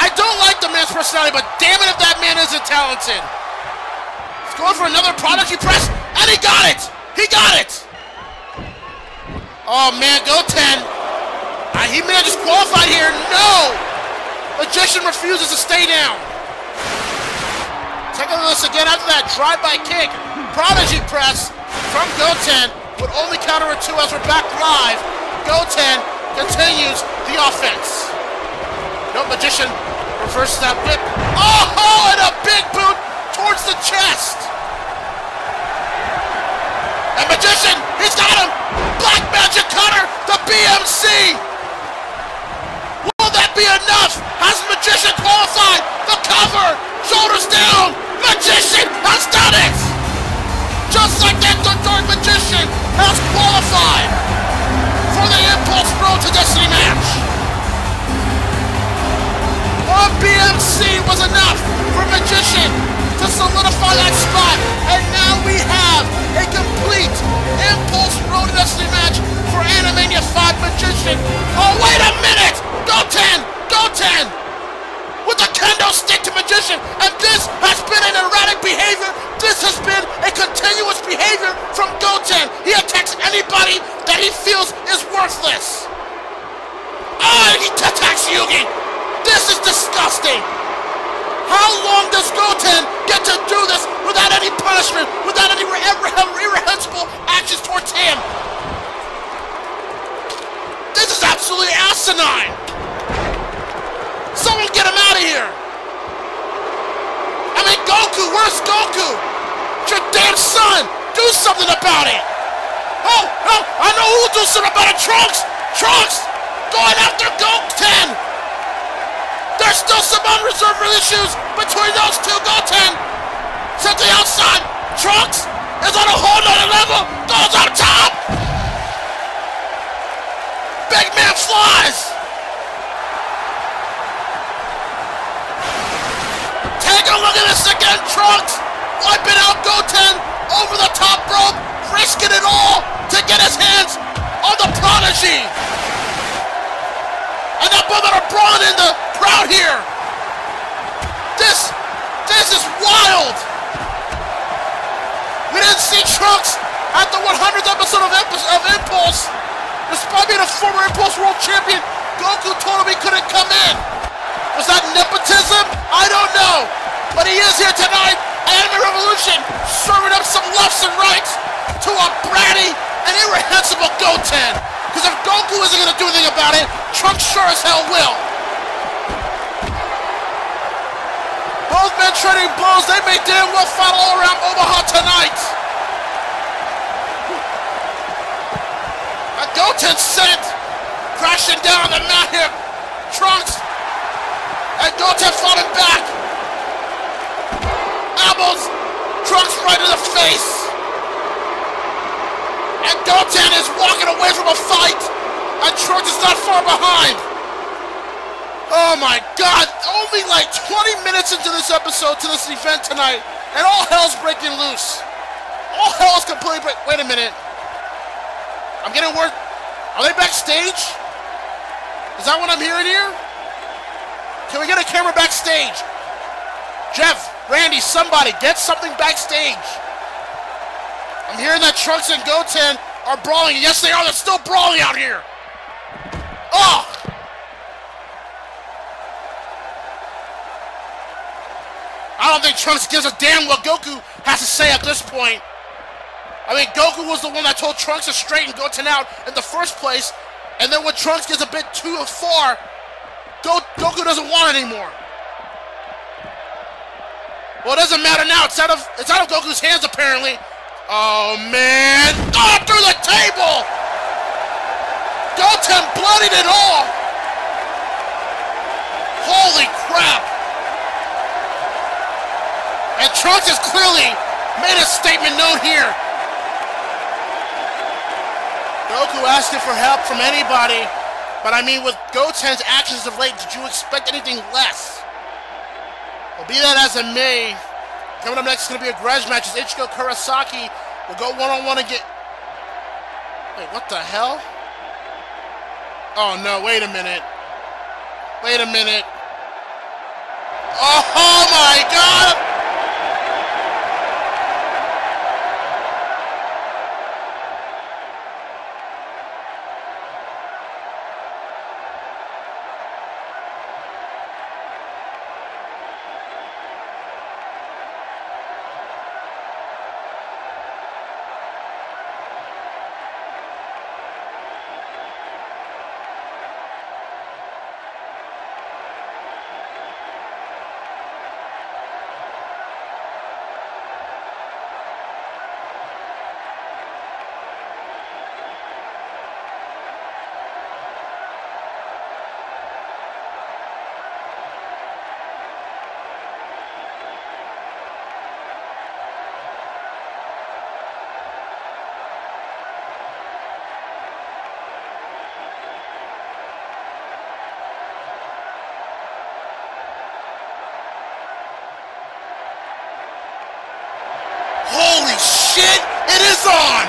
I don't like the man's personality, but damn it if that man isn't talented. He's going for another Prodigy press, and he got it! He got it! Oh man, Goten. He may have disqualified here. No! Magician refuses to stay down. Take a look at this again after that drive-by kick. Prodigy press from Goten would only counter a 2 as we're back live. Goten continues the offense. No, Magician reverses that whip. Oh, and a big boot towards the chest. And Magician, he's got him. Black Magic Cutter, the BMC. Will that be enough? Has Magician qualified? The cover, shoulders down. Magician has done it. Just like that, the Dark Magician has qualified for the Impulse Road to Destiny match. One BMC was enough for Magician to solidify that spot, and now we have a complete Impulse Road to Destiny match for Animania V Magician. Oh, wait a minute! Goten! Goten! With the kendo stick to Magician, and this has been an erratic behavior. This has been a continuous behavior from Goten. He attacks anybody that he feels is worthless. Oh, he attacks Yugi. This is disgusting. How long does Goten get to do this without any punishment, without any irreprehensible actions towards him? This is absolutely asinine. Someone get him out of here. I mean, Goku, where's Goku? It's your damn son. Do something about it. Oh, I know who will do something about it. Trunks. Trunks. going after Goten. There's still some unresolved issues between those two. Goten to the outside. Trunks is on a whole nother level. Goes up top. Big man flies. Take a look at this again. Trunks wiping out Goten over the top rope, risking it all to get his hands on the Prodigy. And that both are brawling in the crowd here. This is wild. We didn't see Trunks at the 100th episode of Impulse. Despite being a former Impulse World Champion, Goku told him he couldn't come in. Was that nepotism? I don't know. But he is here tonight at Anime Revolution, serving up some lefts and rights to a bratty and irrehensible Goten. Because if Goku isn't going to do anything about it, Trunks sure as hell will. Both men trading blows. They may damn well fight all around Omaha tonight. A Goten sent crashing down on the mat here. Trunks and Goten fought him back. Elbows. Trunks right in the face. And Goten is walking away from a fight. And Trunks is not far behind. Oh my God, only like 20 minutes into this episode, to this event tonight, and all hell's breaking loose. All hell is completely wait a minute. I'm getting word. Are they backstage? Is that what I'm hearing here? Can we get a camera backstage? Jeff, Randy, somebody, get something backstage. I'm hearing that Trunks and Goten are brawling. Yes, they are. They're still brawling out here. Oh! I don't think Trunks gives a damn what Goku has to say at this point. I mean, Goku was the one that told Trunks to straighten Goten out in the first place, and then when Trunks gets a bit too far, Goku doesn't want it anymore. Well, it doesn't matter now. It's out of Goku's hands, apparently. Oh, man. Oh, through the table! Goten bloodied it all! Holy crap! And Trunks has clearly made a statement known here. Goku asking for help from anybody. But I mean, with Goten's actions of late, did you expect anything less? Well, be that as it may, coming up next is going to be a grudge match as Ichigo Kurosaki will go one-on-one and get... Wait, what the hell? Oh, no, wait a minute. Wait a minute. Oh my God! Holy shit, it is on!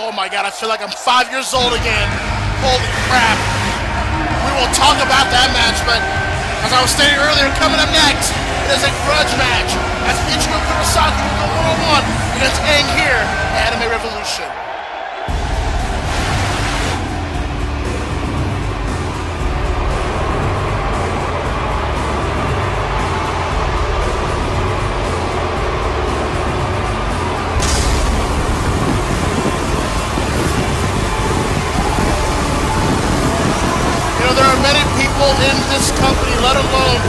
Oh my God, I feel like I'm 5 years old again. Holy crap. We will talk about that match, but as I was stating earlier, coming up next, it is a grudge match as Ichigo Kurosaki will go one-on-one against Aang here at Anime Revolution. this company, let alone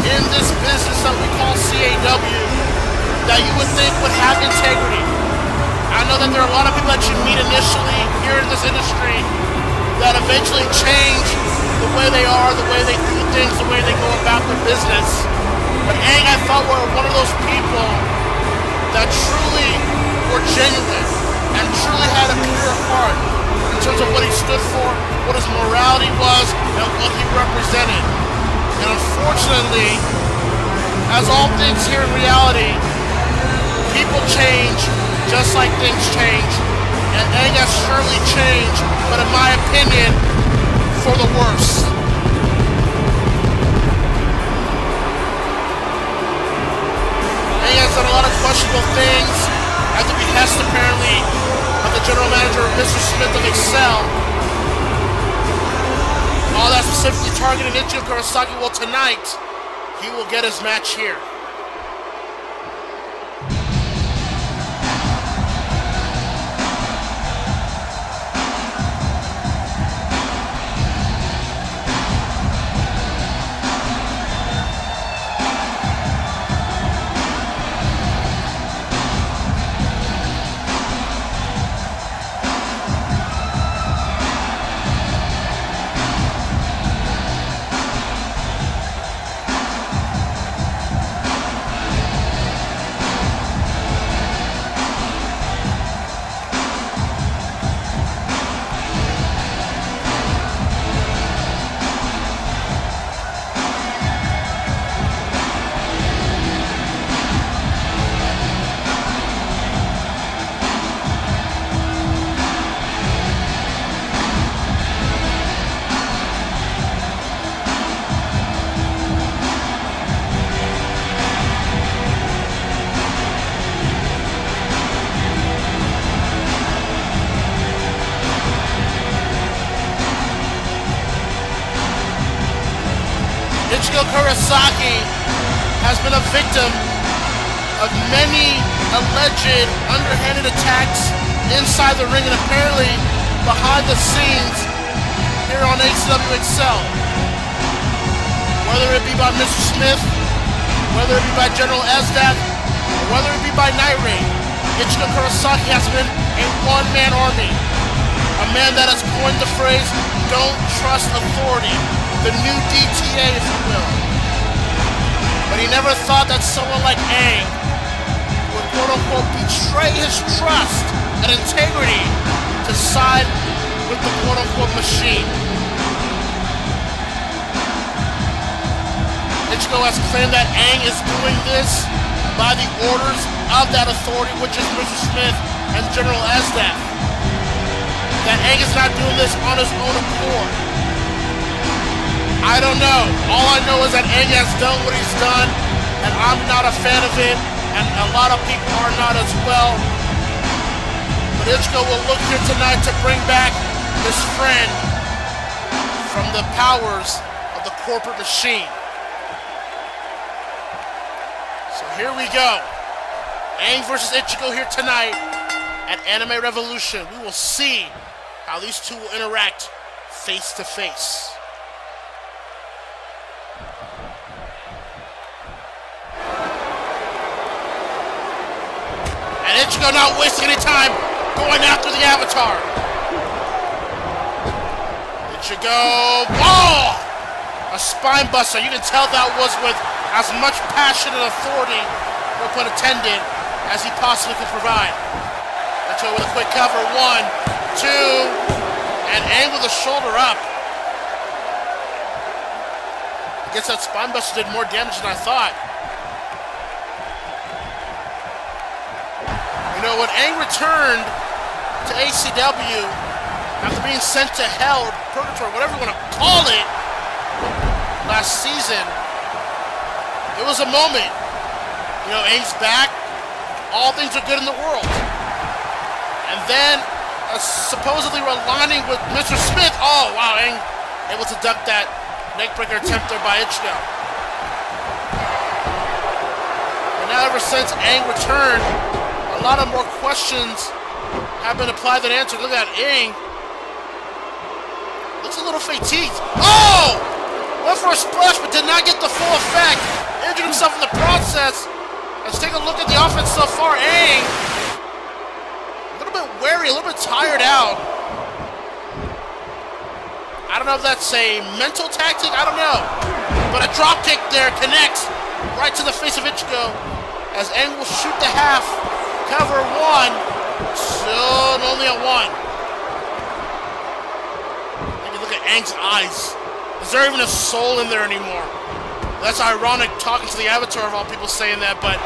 in this business that we call CAW, that you would think would have integrity. I know that there are a lot of people that you meet initially here in this industry that eventually change the way they are, the way they do things, the way they go about their business. But Aang, I thought, were one of those people that truly were genuine and truly had a pure heart in terms of what he stood for, what his morality was, and what he represented. And unfortunately, as all things here in reality, people change just like things change. And Aang has surely changed, but in my opinion, for the worse. Aang has done a lot of questionable things at the behest, apparently, of the general manager, Mr. Smith of Excel. All that specifically targeting Ichigo Kurosaki. Well, tonight, he will get his match here. Ichigo Kurosaki has been a victim of many alleged underhanded attacks inside the ring and apparently behind the scenes here on ACW Excel. Whether it be by Mr. Smith, whether it be by General Esdat, or whether it be by Night Raid, Ichigo Kurosaki has been a one-man army. A man that has coined the phrase, "Don't trust authority," the new DTA, if you will. But he never thought that someone like Aang would quote-unquote betray his trust and integrity to side with the quote-unquote machine. Ichigo has claimed that Aang is doing this by the orders of that authority, which is Mr. Smith and General Esdat. That Aang is not doing this on his own accord. I don't know. All I know is that Aang has done what he's done, and I'm not a fan of it, and a lot of people are not as well. But Ichigo will look here tonight to bring back his friend from the powers of the corporate machine. So here we go. Aang versus Ichigo here tonight at Anime Revolution. We will see how these two will interact face to face. And Ichigo not wasting any time going after the Avatar. Ichigo, oh! A spine buster. You can tell that was with as much passion and authority, no pun intended, as he possibly could provide. Ichigo with a quick cover. 1, 2, and Aang with the shoulder up. I guess that spine buster did more damage than I thought. You know, when Aang returned to ACW after being sent to hell or purgatory, whatever you want to call it, last season, it was a moment. You know, Aang's back. All things are good in the world. And then, supposedly aligning with Mr. Smith. Oh, wow, Aang able to duck that neckbreaker attempt there by Ichigo. And now ever since Aang returned, a lot of more questions have been applied than answered. Look at Aang. Looks a little fatigued. Oh! Went for a not get the full effect. Injured himself in the process. Let's take a look at the offense so far. Aang, a little bit wary, a little bit tired out. I don't know if that's a mental tactic, I don't know. But a drop kick there connects right to the face of Ichigo as Aang will shoot the half. Cover one. So only a one. Take a look at Aang's eyes. Is there even a soul in there anymore? That's ironic talking to the Avatar of all people saying that, but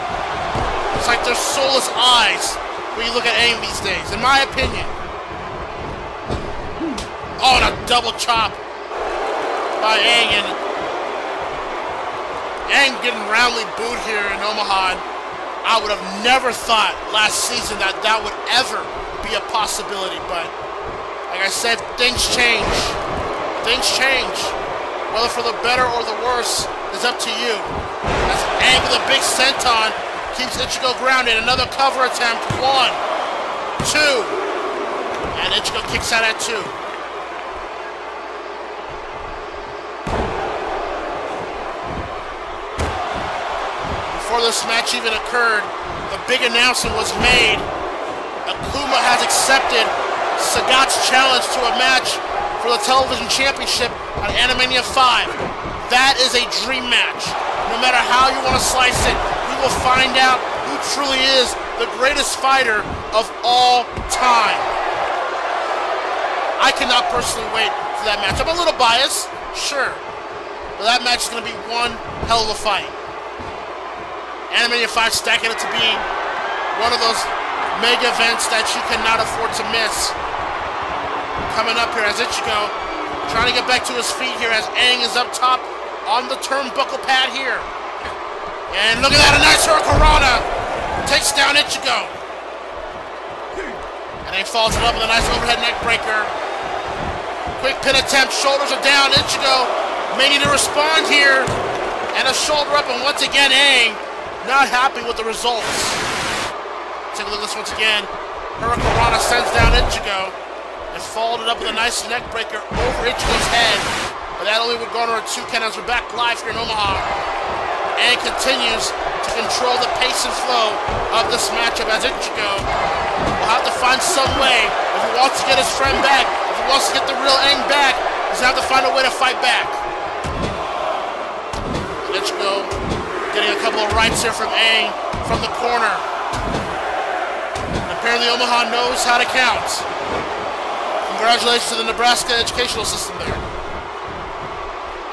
it's like there's soulless eyes when you look at Aang these days, in my opinion. Oh, and a double chop by Aang, and Aang getting roundly booed here in Omaha. I would have never thought last season that that would ever be a possibility, but like I said, things change. Things change. Whether for the better or the worse is up to you. As Aang with a big senton keeps Ichigo grounded. Another cover attempt. 1, 2. And Ichigo kicks out at 2. Before this match even occurred, the big announcement was made. Akuma has accepted Sagat's challenge to a match for the television championship on Animania V. That is a dream match. No matter how you want to slice it, we will find out who truly is the greatest fighter of all time. I cannot personally wait for that match. I'm a little biased, sure, but that match is going to be one hell of a fight. Animania V stacking it to be one of those mega events that you cannot afford to miss. Coming up here as Ichigo trying to get back to his feet here as Aang is up top on the turnbuckle pad here. And look at that, a nice hurricanrana takes down Ichigo. And Aang follows it up with a nice overhead neck breaker. Quick pin attempt, shoulders are down. Ichigo may need to respond here. And a shoulder up, and once again Aang not happy with the results. Take a look at this once again. Hurricanrana sends down Ichigo. And followed it up with a nice neck breaker over Ichigo's head. But that only would garner a 2 count as we're back live here in Omaha. And continues to control the pace and flow of this matchup as Ichigo will have to find some way, if he wants to get his friend back, if he wants to get the real Aang back, he's going to have to find a way to fight back. Ichigo getting a couple of rights here from Aang from the corner. And apparently Omaha knows how to count. Congratulations to the Nebraska educational system there.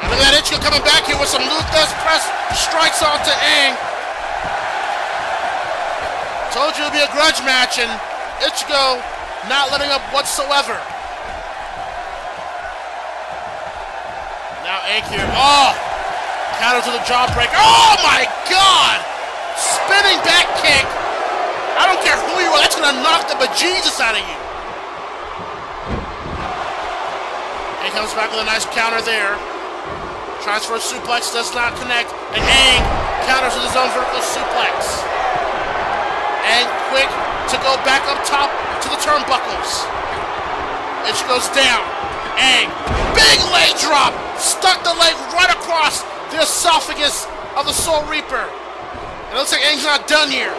And look at that, Ichigo coming back here with some Luthes press strikes onto Aang. Told you it would be a grudge match, and Ichigo not letting up whatsoever. Now Aang here. Oh! Counter to the jawbreaker. Oh my God! Spinning back kick. I don't care who you are, that's gonna knock the bejesus out of you. Aang comes back with a nice counter there. Transfer suplex does not connect, and Aang counters with his own vertical suplex. Aang quick to go back up top to the turnbuckles. Ichigo's down. Aang, big leg drop, stuck the leg right across the esophagus of the Soul Reaper. It looks like Aang's not done here.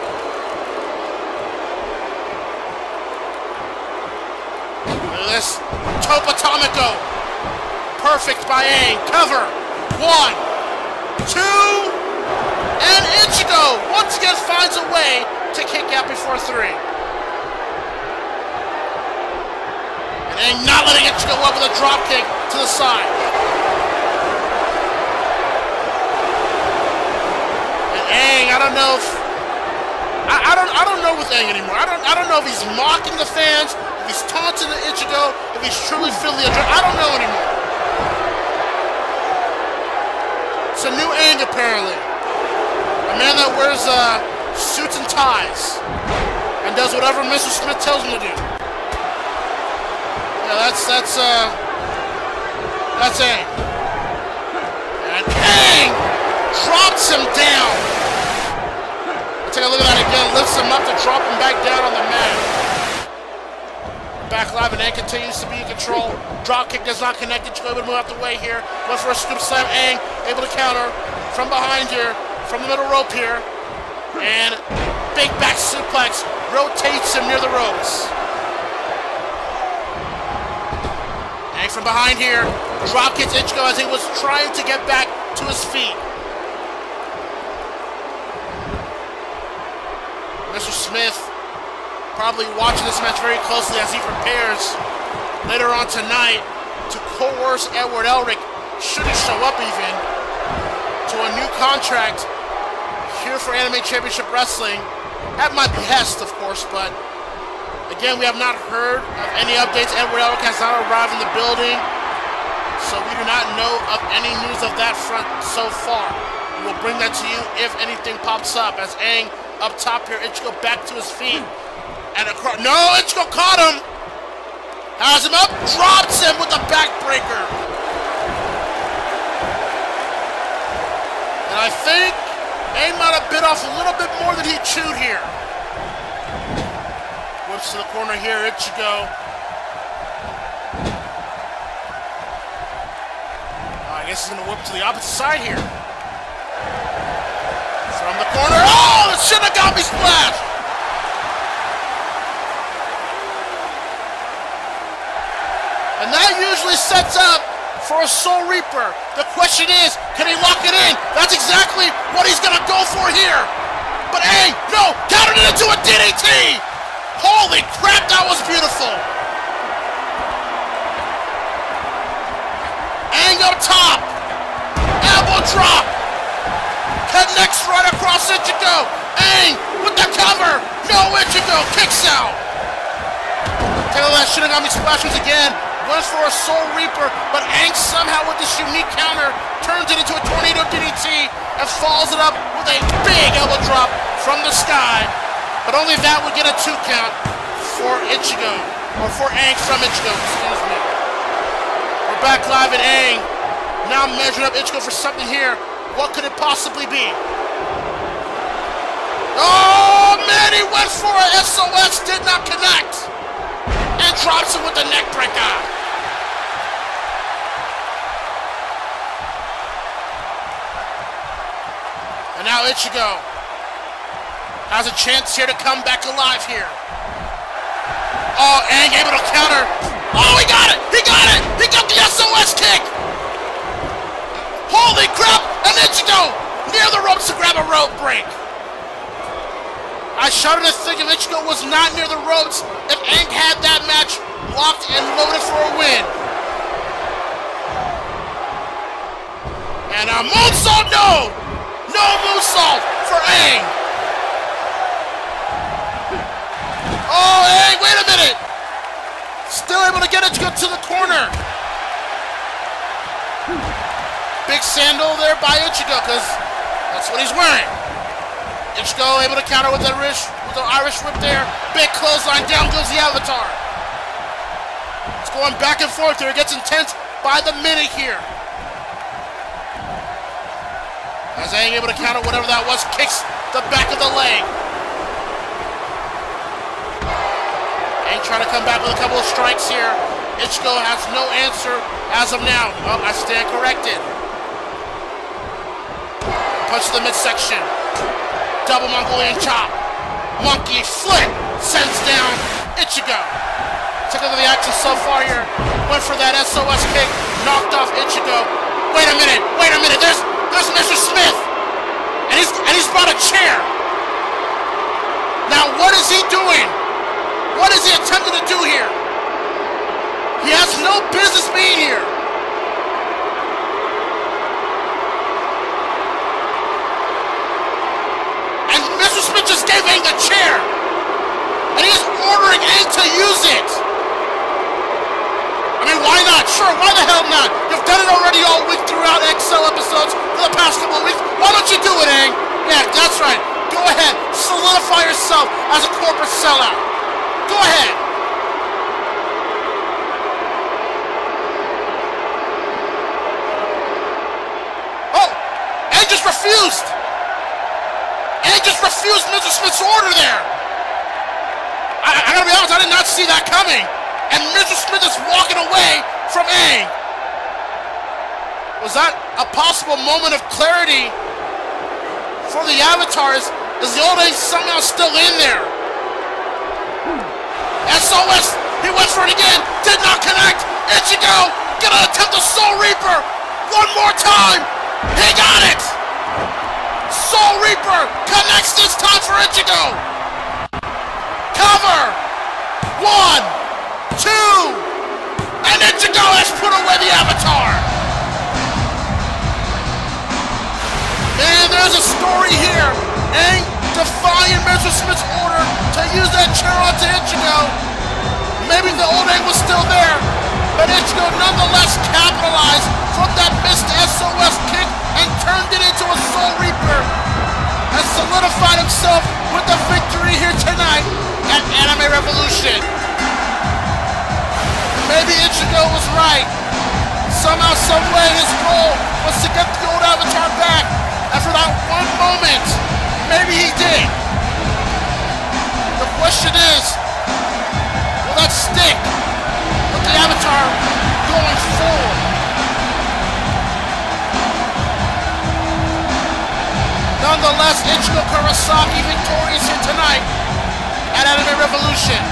Look at this, Tope Atomico. Perfect by Aang. Cover. 1, 2, and Ichigo once again finds a way to kick out before 3. And Aang not letting Ichigo up with a drop kick to the side. And Aang, I don't know if I don't know with Aang anymore. I don't know if he's mocking the fans, if he's taunting the Ichigo, if he's truly feeling the adrenaline. I don't know anymore. It's a new Aang, apparently. A man that wears suits and ties and does whatever Mr. Smith tells him to do. Yeah, that's Aang. And Aang drops him down. Take a look at that again. Lifts him up to drop him back down on the mat. Back live, and Aang continues to be in control. Drop kick does not connect. Ichigo able to move out the way here. Went for a scoop slam. Aang able to counter from behind here, from the middle rope here. And big back suplex rotates him near the ropes. Aang from behind here. Drop kicks Ichigo as he was trying to get back to his feet. Mr. Smith probably watching this match very closely as he prepares later on tonight to coerce Edward Elric, should he show up even, to a new contract here for Anime Championship Wrestling. At my behest, of course, but again, we have not heard of any updates. Edward Elric has not arrived in the building, so we do not know of any news of that front so far. We will bring that to you if anything pops up. As Aang up top here, Ichigo back to his feet. And across. No, Ichigo caught him! Has him up, drops him with a backbreaker. And I think Aang might have bit off a little bit more than he chewed here. Whips to the corner here, Ichigo. I guess he's going to whip to the opposite side here. From the corner. Oh, the Shinigami splash! And that usually sets up for a Soul Reaper. The question is, can he lock it in? That's exactly what he's going to go for here. But hey, no, countered it into a DDT! Holy crap, that was beautiful! Aang up top! Elbow drop! Connects right across Ichigo! Aang with the cover! No, Ichigo kicks out! Tail that Shinigami splashes again. Went for a Soul Reaper, but Aang somehow with this unique counter turns it into a Tornado DDT and follows it up with a big elbow drop from the sky. But only that would get a 2 count for Ichigo, or for Aang from Ichigo, excuse me. We're back live at Aang. Now measuring up Ichigo for something here. What could it possibly be? Oh man, he went for it. SOS did not connect. And drops him with the neck breaker. And now Ichigo has a chance here to come back alive here. Oh, Aang able to counter. Oh, he got it! He got it! He got the SOS kick! Holy crap! And Ichigo near the ropes to grab a rope break. I shudder to think if Ichigo was not near the ropes, if Aang had that match locked and loaded for a win. And a moonsault, no! No moonsault for Aang. Oh, Aang, wait a minute! Still able to get Ichigo to the corner. Big sandal there by Ichigo, because that's what he's wearing. Ichigo able to counter with the Irish whip there. Big clothesline, down goes the Avatar. It's going back and forth here. It gets intense by the minute here. As Aang able to counter whatever that was, kicks the back of the leg. Aang trying to come back with a couple of strikes here. Ichigo has no answer as of now. Oh, I stand corrected. Punch to the midsection. Double Mongolian chop. Monkey flip. Sends down Ichigo. Took over the action so far here. Went for that SOS kick. Knocked off Ichigo. Wait a minute. Wait a minute. There's Mr. Smith. And he's brought a chair. Now what is he doing? What is he attempting to do here? He has no business being here. And Mr. Smith just gave Aang the chair. And he's ordering Aang to use it. I mean, why not? Sure, why the hell not? You've done it already all week throughout XL episodes for the past couple of weeks. Why don't you do it, Aang? Yeah, that's right. Go ahead. Solidify yourself as a corporate sellout. Go ahead. Oh, Aang just refused. Aang just refused Mr. Smith's order there. I gotta be honest, I did not see that coming. And Mr. Smith is walking away from Aang. Was that a possible moment of clarity for the Avatars? Is the old Aang somehow still in there? SOS, he went for it again, did not connect. Ichigo gonna attempt the Soul Reaper one more time. He got it. Soul Reaper connects this time for Ichigo. Cover. 1, 2, and Ichigo has put away the Avatar. And there's a story here. Aang defying Mr. Smith's order to use that chair onto Ichigo. Maybe the old Aang was still there, but Ichigo nonetheless capitalized from that missed SOS kick and turned it into a Soul Reaper and solidified himself with the victory here tonight at Anime Revolution. Maybe Ichigo was right. Somehow, someway, his goal was to get the old Avatar back, and for that one moment, maybe he did. The question is, will that stick with the Avatar going forward? Nonetheless, Ichigo Kurosaki victorious here tonight at Anime Revolution.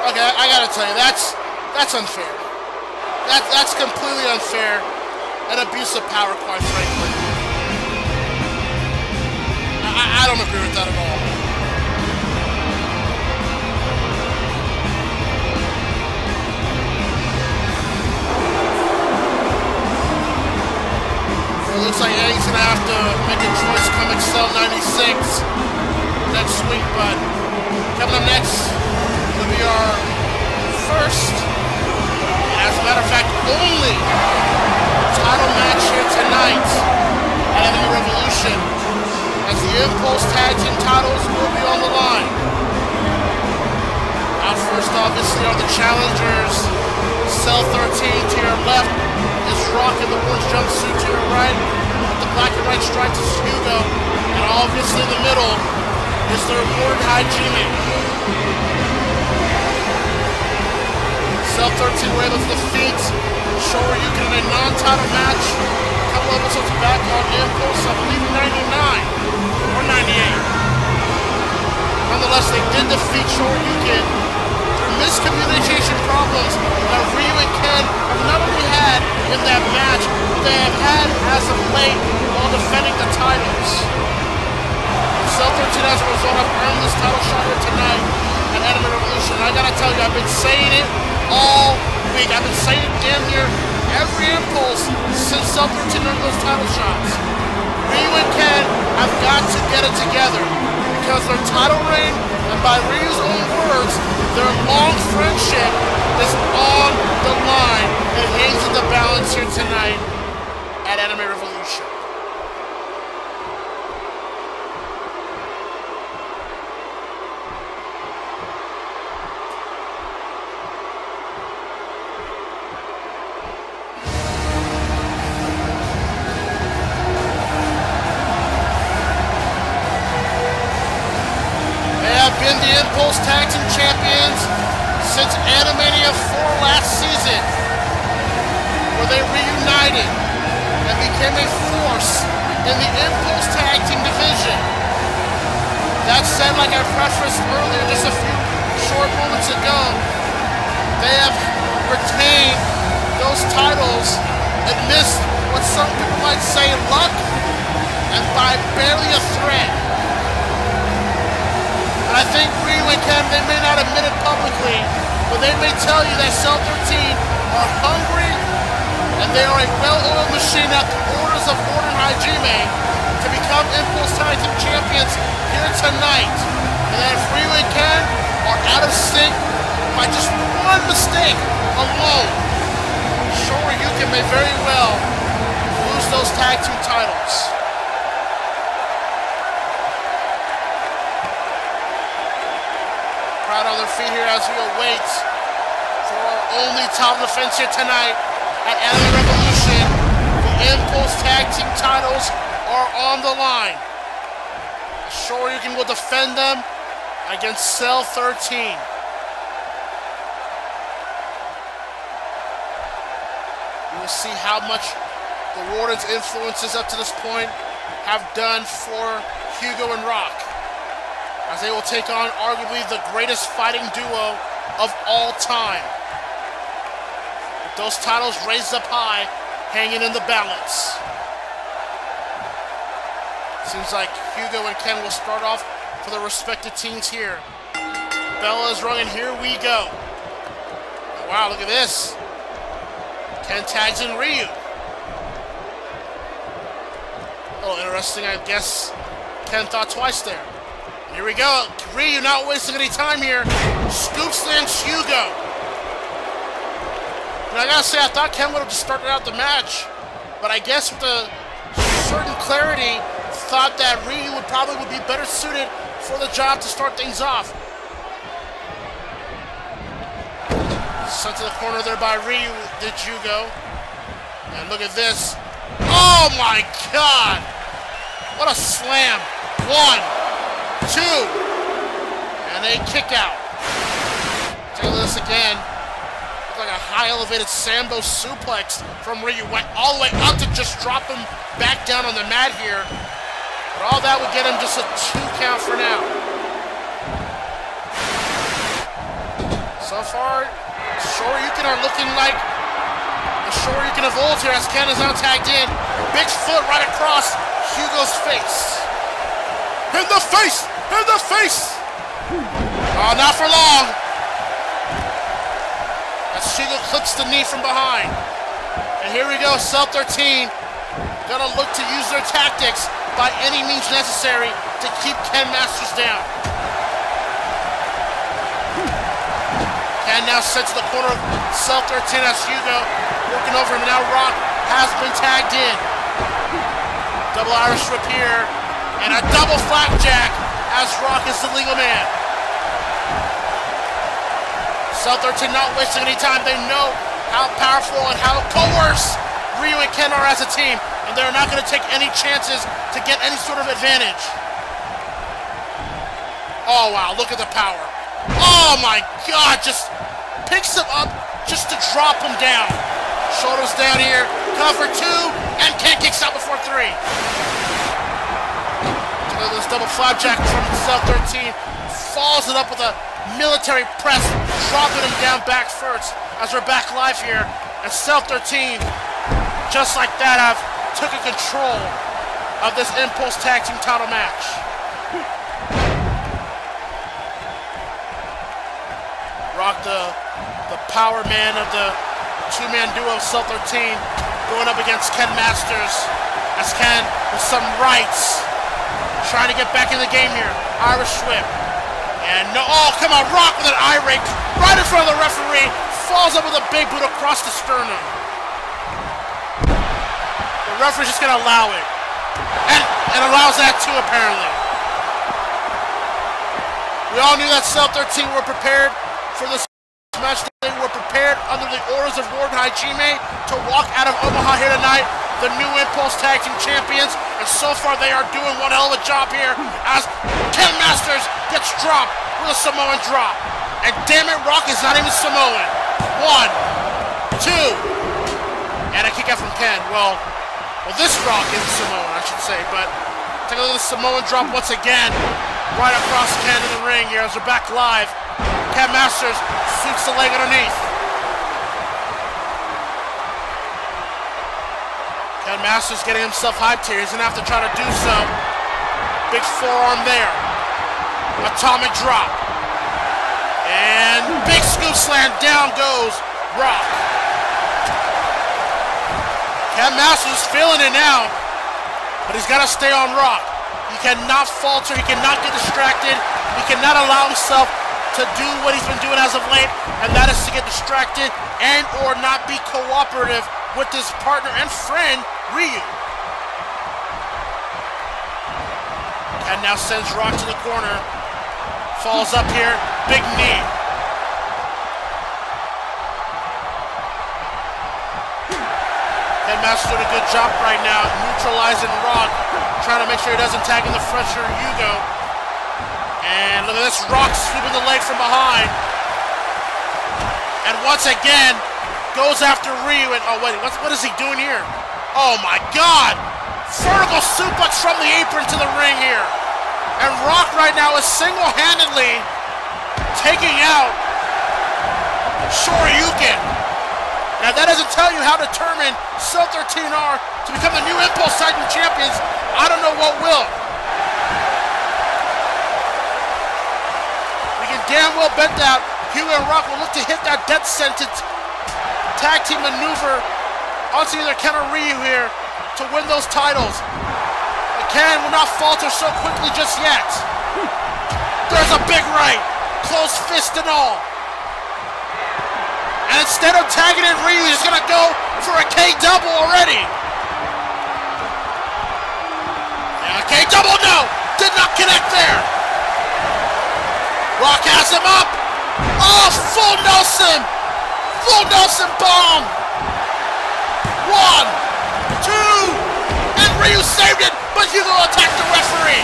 Okay, I gotta tell you, that's unfair. That's completely unfair and abuse of power, quite frankly. I don't agree with that at all. It looks like Aang's gonna have to make a choice come Excel 96 next week, but coming up next will be our first, and as a matter of fact, only title match here tonight at Anime Revolution, as the Impulse Tag Team titles will be on the line. Out first, obviously, are the challengers. Cell 13 to your left is rocking the orange jumpsuit to your right. The black and white stripes is Hugo, and obviously in the middle is their Lord Hajime. Cell 13 were able to defeat Shoryuken in a non-title match a couple episodes back on Impulse, I believe 99 or 98. Nonetheless, they did defeat Shoryuken through miscommunication problems that Ryu and Ken have not only had in that match, but they have had as of late while defending the titles. Cell 13 as a result have earned this title shot here tonight at Anime Revolution. I gotta tell you, I've been saying it all week. I've been saying it damn near every Impulse since Cell 13 earned those title shots. Ryu and Ken have got to get it together because their title reign, and by Ryu's own words, their long friendship is on the line and hangs in the balance here tonight at Anime Revolution. been the Impulse Tag Team Champions since Animania V last season, where they reunited and became a force in the Impulse Tag Team division. That said, like I prefaced earlier just a few short moments ago, they have retained those titles amidst what some people might say luck and by barely a thread. And I think Ryu and Ken, they may not admit it publicly, but they may tell you that Cell 13 are hungry and they are a well-oiled machine at the orders of Gordon Hajime to become Impulse Tag Team Champions here tonight. And that if Ryu and Ken are out of sync by just one mistake alone, Shoryuken may very well lose those tag team titles. Crowd on their feet here as we await for our only title defense here tonight at Anime Revolution. The Impulse Tag Team titles are on the line. Shoryuken will defend them against Cell 13. We will see how much the Warden's influences up to this point have done for Hugo and Rock, as they will take on arguably the greatest fighting duo of all time. With those titles raised up high, hanging in the balance. Seems like Hugo and Ken will start off for their respective teams here. Bella is rung, and here we go. Wow, look at this. Ken tags in Ryu. Oh, interesting, I guess Ken thought twice there. Here we go. Ryu not wasting any time here. Scoop slams Hugo. And I gotta say, I thought Ken would have just started out the match, but I guess with a certain clarity, thought that Ryu would probably be better suited for the job to start things off. Sent to the corner there by Ryu, did Hugo. And look at this. Oh my God! What a slam. 1, 2, and a kick out. Take a look at this again. Looked like a high elevated Sambo suplex from Ryu. Went all the way up to just drop him back down on the mat here. But all that would get him just a 2 count for now. So far, Shoryuken are looking like the Shoryuken of old here as Ken is now tagged in. Big foot right across Hugo's face. In the face! In the face! Oh, not for long. As Hugo clips the knee from behind. And here we go, Cell 13 gonna look to use their tactics by any means necessary to keep Ken Masters down. Ken now sent to the corner of Cell 13 as Hugo working over him. Now Rock has been tagged in. Double Irish whip here. And a double flapjack as Rock is the legal man. Cell 13 not wasting any time. They know how powerful and how coerced Ryu and Ken are as a team, and they're not going to take any chances to get any sort of advantage. Oh wow, look at the power. Oh my God, just picks him up just to drop him down. Shoulders down here, cover 2, and Ken kicks out before 3. This double flapjack from Cell 13, follows it up with a military press, dropping him down back first as we're back live here. And Cell 13, just like that, have taken control of this Impulse Tag Team title match. Rock, the power man of the 2-man duo of Cell 13, going up against Ken Masters, as Ken with some rights, trying to get back in the game here. Irish whip. And no, oh, come on, Rock with an eye rake right in front of the referee. Falls up with a big boot across the sternum. The referee's just gonna allow it. And allows that too, apparently. We all knew that Cell 13 were prepared for this match. They were prepared under the orders of Gordon Hajime to walk out of Omaha here tonight, the new Impulse Tag Team Champions, and so far they are doing one hell of a job here as Ken Masters gets dropped with a Samoan drop. And damn it, Rock is not even Samoan. 1, 2. And a kick out from Ken. Well, this Rock isn't Samoan, I should say. But take a look at the Samoan drop once again. Right across Ken in the ring here as we're back live. Ken Masters sweeps the leg underneath. Ken Masters getting himself hyped here. He's going to have to try to do so. Big forearm there. Atomic drop. And big scoop slam. Down goes Rock. Ken Masters is feeling it now. But he's got to stay on Rock. He cannot falter. He cannot get distracted. He cannot allow himself to do what he's been doing as of late. And that is to get distracted and or not be cooperative with his partner and friend, Ryu. And now sends Rock to the corner. Falls up here. Big knee. Ken Masters doing a good job right now neutralizing Rock. Trying to make sure he doesn't tag in the fresher Hugo. And look at this. Rock sweeping the leg from behind. And once again goes after Ryu. And oh wait, what is he doing here? Oh my God! Vertical suplex from the apron to the ring here. And Rock right now is single-handedly taking out Shoryuken. Now that doesn't tell you how determined Cell 13 are to become the new Impulse Tag Team Champions. I don't know what will. We can damn well bet that Hugo and Rock will look to hit that death sentence tag team maneuver onto either Ken or Ryu here to win those titles. But Ken will not falter so quickly just yet. There's a big right, closed fist and all. And instead of tagging in Ryu, he's gonna go for a K-double already. And a K-double, no! Did not connect there. Rock has him up. Oh, full Nelson! Full Nelson bomb! 1, 2, and Ryu saved it, but Hugo attacked the referee.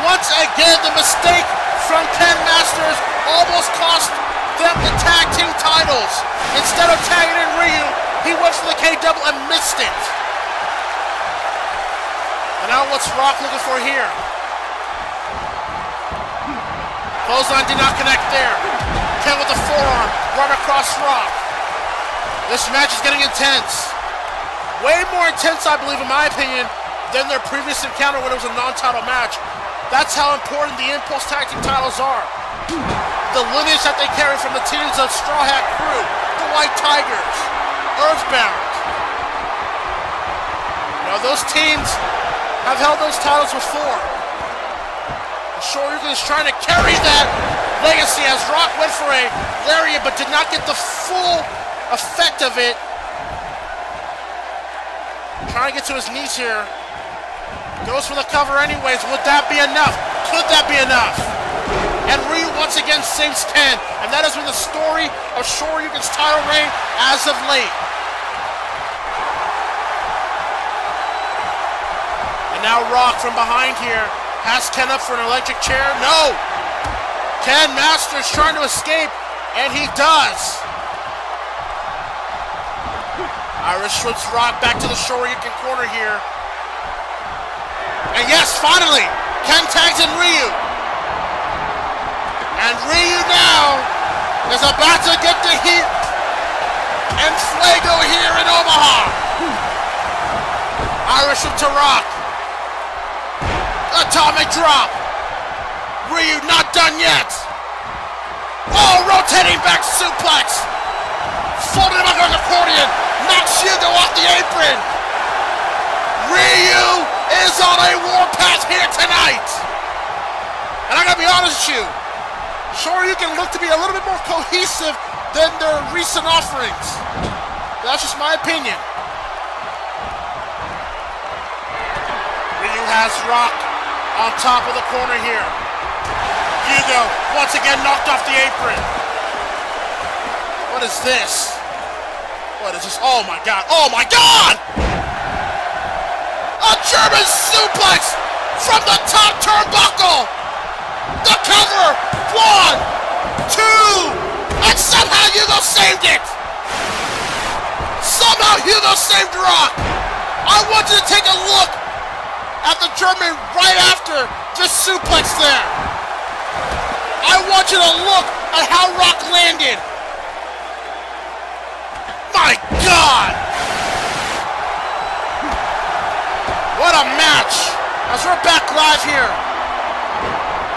Once again, the mistake from Ken Masters almost cost them the tag team titles. Instead of tagging in Ryu, he went for the K-double and missed it. And now what's Rock looking for here? Clothesline did not connect there. Ken with the forearm, right across Rock. This match is getting intense. Way more intense, I believe, in my opinion, than their previous encounter when it was a non-title match. That's how important the Impulse Tag Team titles are. The lineage that they carry from the teams of Straw Hat Crew, the White Tigers, Earthbound. You know, those teams have held those titles before. Shoryuken is trying to carry that legacy as Rock went for a lariat but did not get the full effect of it. Trying to get to his knees here. Goes for the cover anyways. Would that be enough? Could that be enough? And Ryu once again saves Ken. And that has been the story of Shoryuken's title reign as of late. And now Rock from behind here has Ken up for an electric chair. No! Ken Masters trying to escape, and he does. Irish whips Rock back to the Shoryuken corner here. And yes, finally, Ken tags in Ryu. And Ryu now is about to get the heat and Fuego here in Omaha. Irish whip to Rock. Atomic drop. Ryu not done yet. Oh, rotating back suplex. Folded him up on the accordion. Knocks Hugo off the apron. Ryu is on a warpath here tonight. And I gotta be honest with you, Shoryuken look to be a little bit more cohesive than their recent offerings. That's just my opinion. Ryu has Rock on top of the corner here. Hugo once again knocked off the apron. What is this? What is this? Oh my God! Oh my God! A German suplex from the top turnbuckle! The cover! 1, 2, and somehow Hugo saved it! Somehow Hugo saved Rock! I want you to take a look at the German right after this suplex there. I want you to look at how Rock landed. My God! What a match! As we're back live here.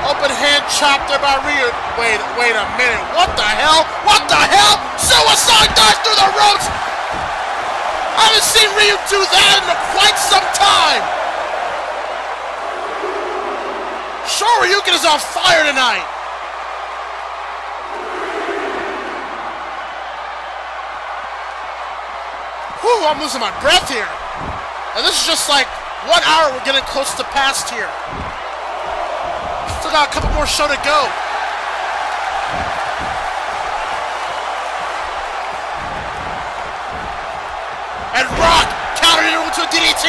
Open hand chop there by Ryu. Wait a minute. What the hell? What the hell? Suicide dive through the ropes! I haven't seen Ryu do that in quite some time. Shoryuken is on fire tonight. Whew, I'm losing my breath here. And this is just like 1 hour we're getting close to past here. Still got a couple more show to go. And Rock countered it into a DDT.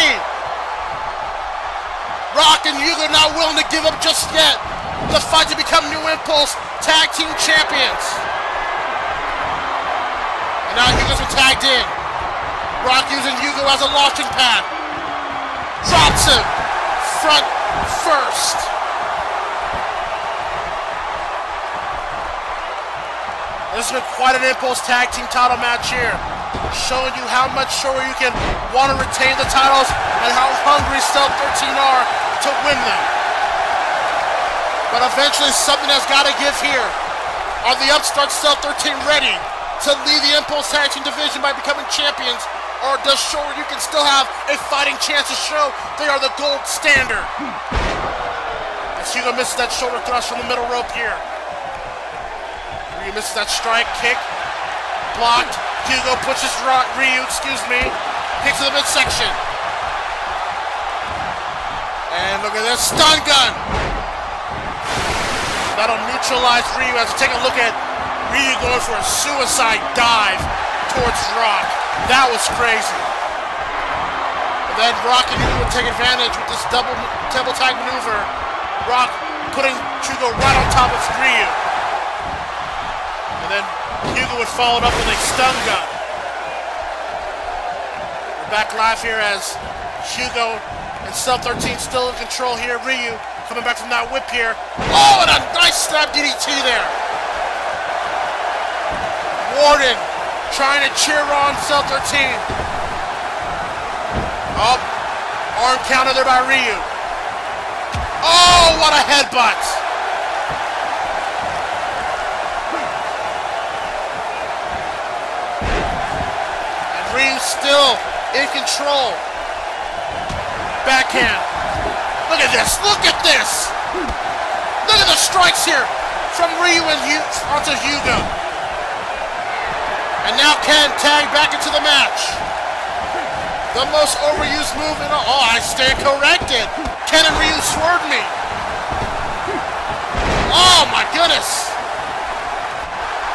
Rock and Hugo not willing to give up just yet. The fight to become New Impulse Tag Team Champions. And now Hugo's been tagged in. Rock using Hugo as a launching pad. Drops him. Front first. This has been quite an Impulse Tag Team title match here. Showing you how much Shoryuken want to retain the titles and how hungry Stealth 13 are to win them. But eventually something has got to give here. Are the upstart Stealth 13 ready to lead the Impulse Tag Team division by becoming champions? Or does Shoryuken still have a fighting chance to show they are the gold standard? As Hugo misses that shoulder thrust from the middle rope here. Ryu misses that strike kick. Blocked. Hugo pushes Ryu, kicks to the midsection. And look at this stun gun. That'll neutralize Ryu as we take a look at Ryu going for a suicide dive towards Rock. That was crazy. And then Rock and Hugo would take advantage with this double tag maneuver. Rock putting Hugo right on top of Ryu. And then Hugo would follow it up with a stun gun. We're back live here as Hugo and Stealth 13 still in control here. Ryu coming back from that whip here. Oh, and a nice snap DDT there. Warden trying to cheer on Stealth 13. Oh, arm counter there by Ryu. Oh, what a headbutt. Ryu still in control. Backhand. Look at this. Look at this. Look at the strikes here from Ryu and onto Hugo. And now Ken tagged back into the match. The most overused move in all. Oh, I stand corrected. Ken and Ryu swerved me. Oh my goodness.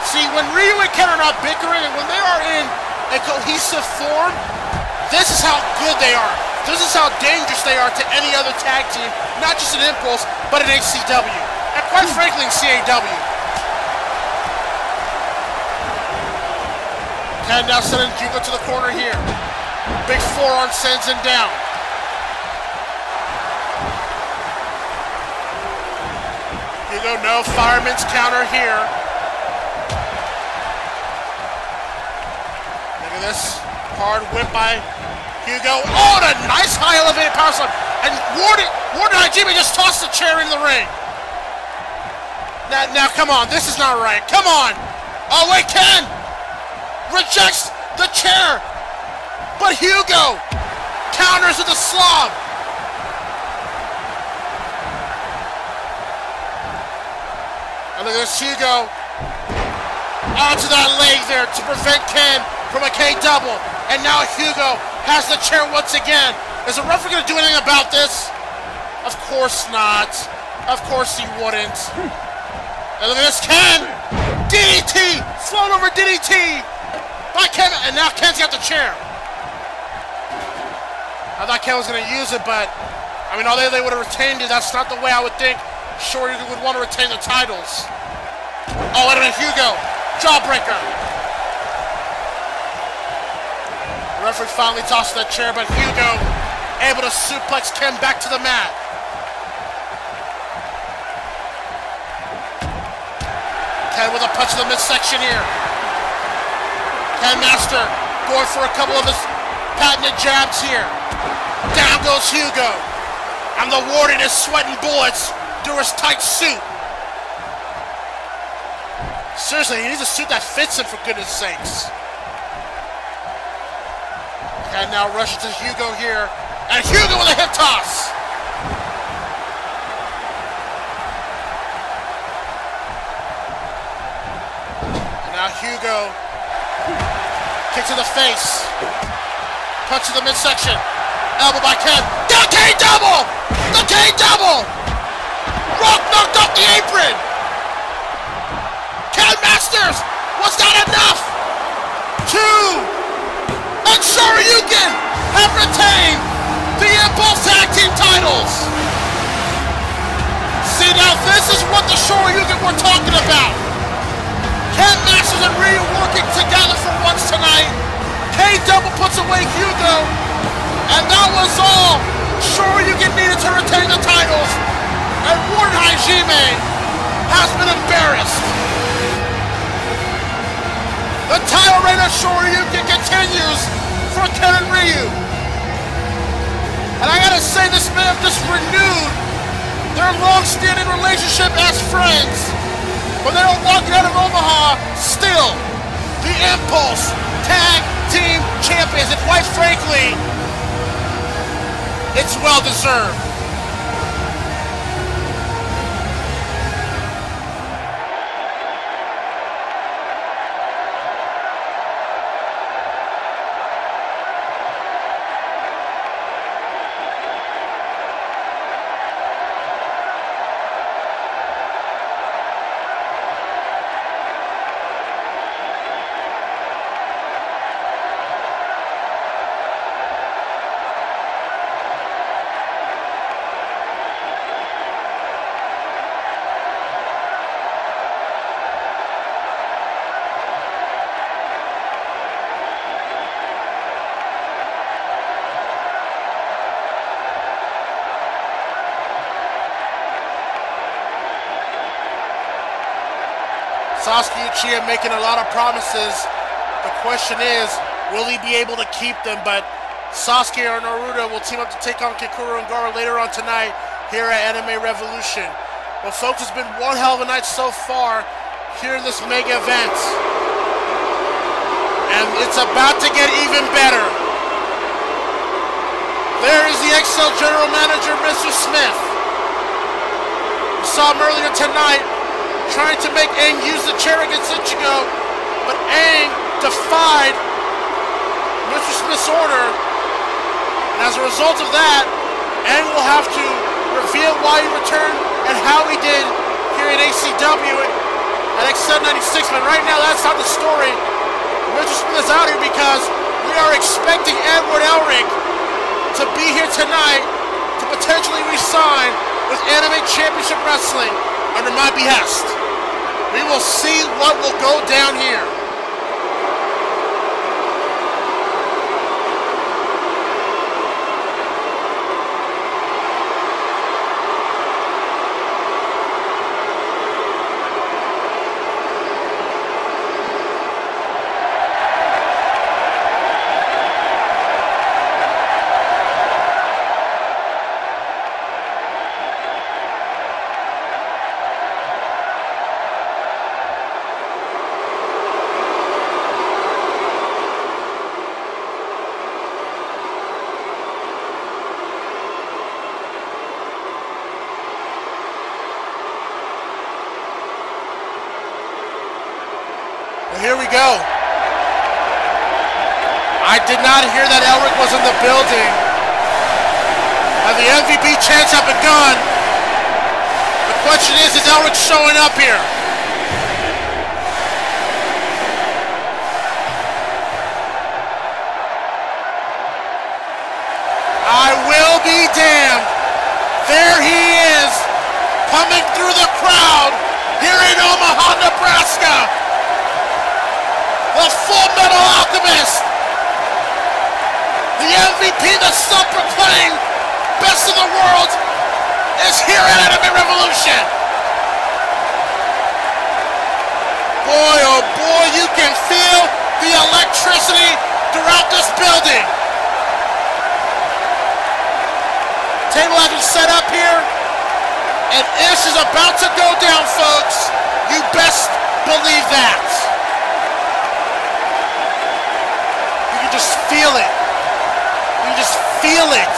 See, when Ryu and Ken are not bickering and when they are in a cohesive form, this is how good they are. This is how dangerous they are to any other tag team, not just in Impulse, but in ACW. And quite frankly in CAW. Ken now sending Hugo to the corner here. Big forearm sends him down. Hugo, no fireman's counter here. This hard whip by Hugo. Oh, and a nice high elevated power slam. And Warden Hajime just tossed the chair in the ring. Now, come on. This is not right. Come on. Oh, wait, Ken rejects the chair. But Hugo counters with a slob. And look at this, Hugo onto that leg there to prevent Ken from a K double. And now Hugo has the chair once again. Is the referee going to do anything about this? Of course not. Of course he wouldn't. And look at this, Ken! DDT! Flown over DDT! By Ken, and now Ken's got the chair. I thought Ken was going to use it, but I mean, although they would have retained it, that's not the way I would think Shoryuken would want to retain the titles. Oh, and then Hugo. Jawbreaker. The referee finally tosses that chair, but Hugo able to suplex Ken back to the mat. Ken with a punch in the midsection here. Ken Master going for a couple of his patented jabs here. Down goes Hugo. And the Warden is sweating bullets through his tight suit. Seriously, he needs a suit that fits him, for goodness sakes. And now rushes to Hugo here. And Hugo with a hip toss. And now Hugo. Kick to the face. Punch to the midsection. Elbow by Ken. The K-double! The K-double! Rock knocked off the apron! Ken Masters! Was that enough? 2! And Shoryuken have retained the Impulse Tag Team titles! See, now this is what the Shoryuken we're talking about! Ken Masters and Ryu working together for once tonight. K-double puts away Hugo. And that was all Shoryuken needed to retain the titles. And Warden Hajime has been embarrassed. The title reign of Shoryuken continues for Ken and Ryu. And I gotta say, this may have just renewed their long-standing relationship as friends. But they don't walk out of Omaha still the Impulse Tag Team Champions. And quite frankly, it's well deserved. Sasuke Uchiha making a lot of promises. The question is, will he be able to keep them? But Sasuke or Naruto will team up to take on Kikuru and Gara later on tonight here at Anime Revolution. Well, folks, it's been one hell of a night so far here in this mega event. And it's about to get even better. There is the XL General Manager, Mr. Smith. We saw him earlier tonight trying to make Aang use the chair against Ichigo, but Aang defied Mr. Smith's order, and as a result of that, Aang will have to reveal why he returned and how he did here in ACW at XL96, but right now that's not the story. Mr. Smith is out here because we are expecting Edward Elric to be here tonight to potentially re-sign with Anime Championship Wrestling under my behest. We will see what will go down here. Here we go. I did not hear that Elric was in the building. And the MVP chants have begun. The question is Elric showing up here? I will be damned. There he is. coming through the crowd here in Omaha, Nebraska. The Full Metal Alchemist, the MVP, the self-proclaimed best in the world, is here at Anime Revolution. Boy, oh boy, you can feel the electricity throughout this building. Table has been set up here, and Ish is about to go down, folks. You best believe that. You can just feel it. You can just feel it.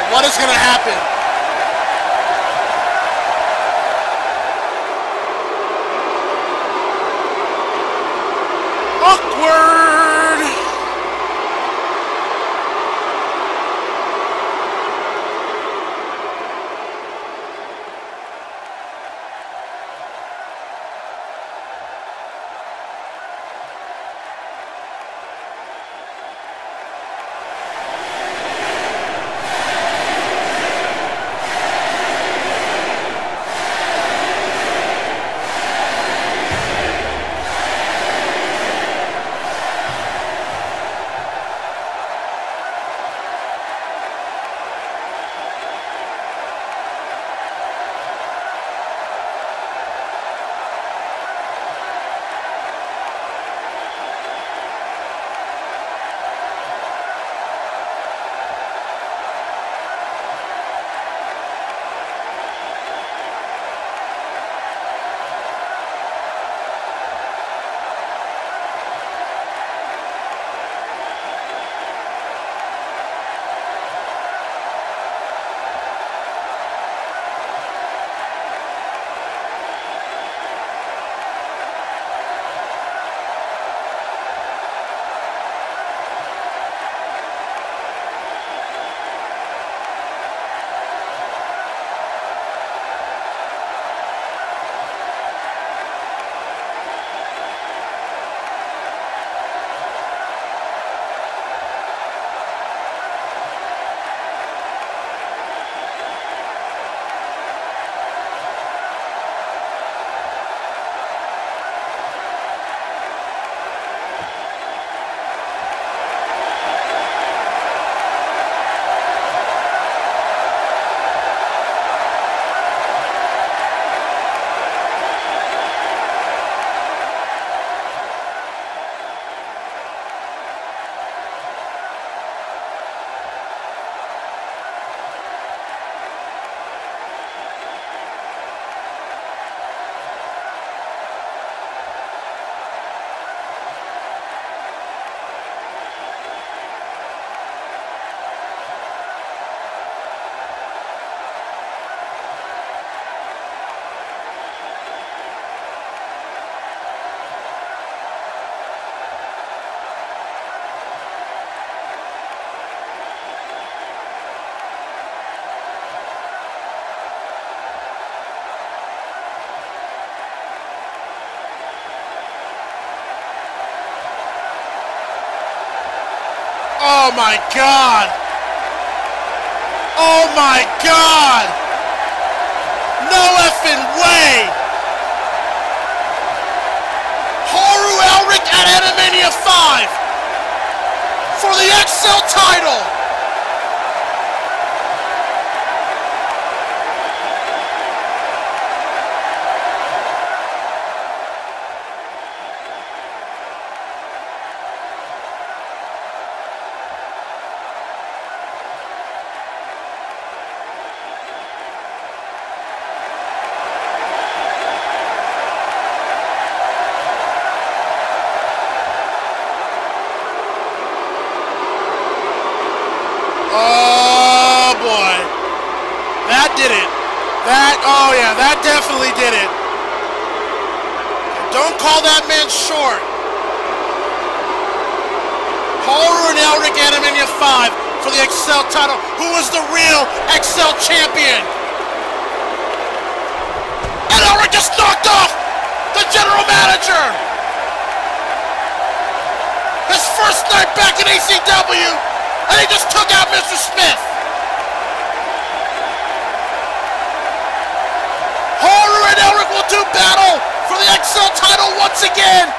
What is going to happen? Awkward. Oh my God! Oh my God! No effing way! Haru Elric at Animania V for the XL title! Oh yeah, that definitely did it. Don't call that man short. Haru and Elric Animania V for the XL title. Who is the real XL champion? And Elric just knocked off the general manager. His first night back in ACW, and he just took out Mr. Smith. will do battle for the XL title once again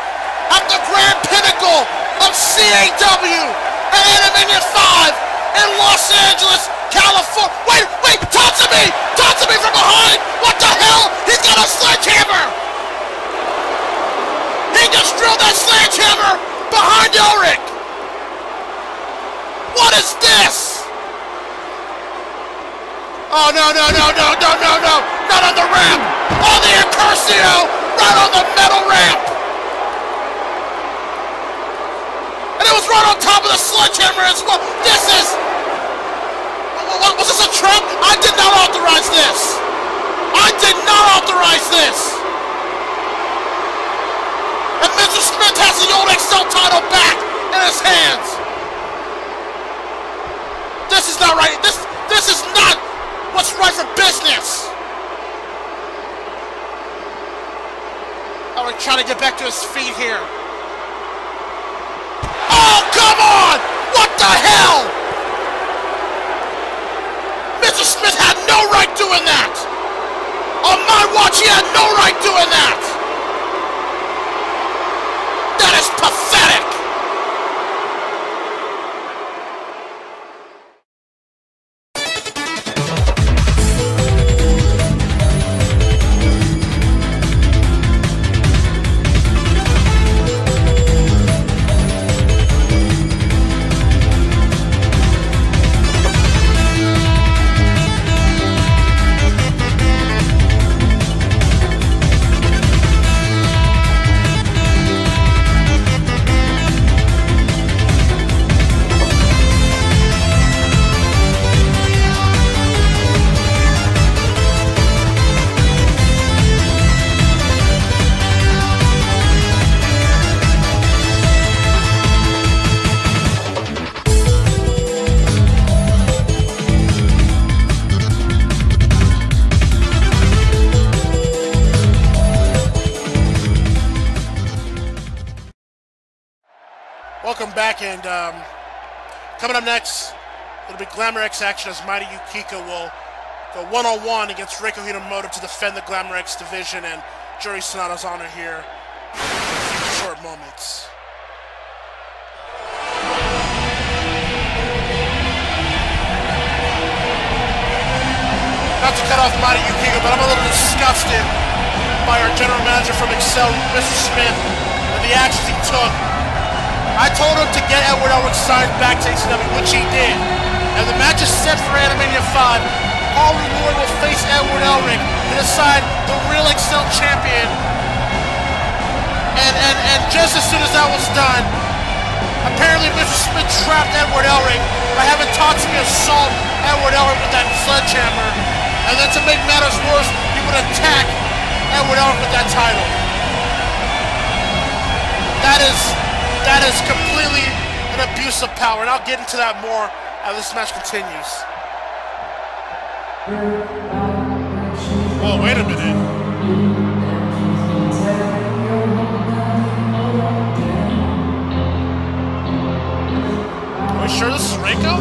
at the grand pinnacle of CAW and Animania V in Los Angeles, California. Wait, Tatsumi from behind. What the hell? He's got a sledgehammer. He just drilled that sledgehammer behind Elric. What is this? Oh, no. Not on the ramp. On the Incursio. Right on the metal ramp. And it was right on top of the sledgehammer as well. This is... Was this a trap? I did not authorize this. And Mr. Smith has the old XL title back in his hands. This is not right. This is not what's right for business. We're trying to get back to his feet here. Oh, come on! What the hell? Mr. Smith had no right doing that. On my watch, he had no right doing that. That is pathetic. Welcome back, and coming up next, it'll be Glamour X action as Mighty Yukiko will go one-on-one against Reiko Hinomoto to defend the Glamour X division and Juri Sanada's honor here in a few short moments. Not to cut off Mighty Yukiko, but I'm a little disgusted by our general manager from Excel, Mr. Smith, and the actions he took. I told him to get Edward Elric signed back to ACW, which he did. And the match is set for Animania V. Paul Reward will face Edward Elric to decide the real Excel champion. And just as soon as that was done, apparently Mr. Smith trapped Edward Elric by having Tatsumi assault Edward Elric with that sledgehammer. And then to make matters worse, he would attack Edward Elric with that title. That is completely an abuse of power, and I'll get into that more as this match continues. Oh, wait a minute. Are we sure this is Reiko?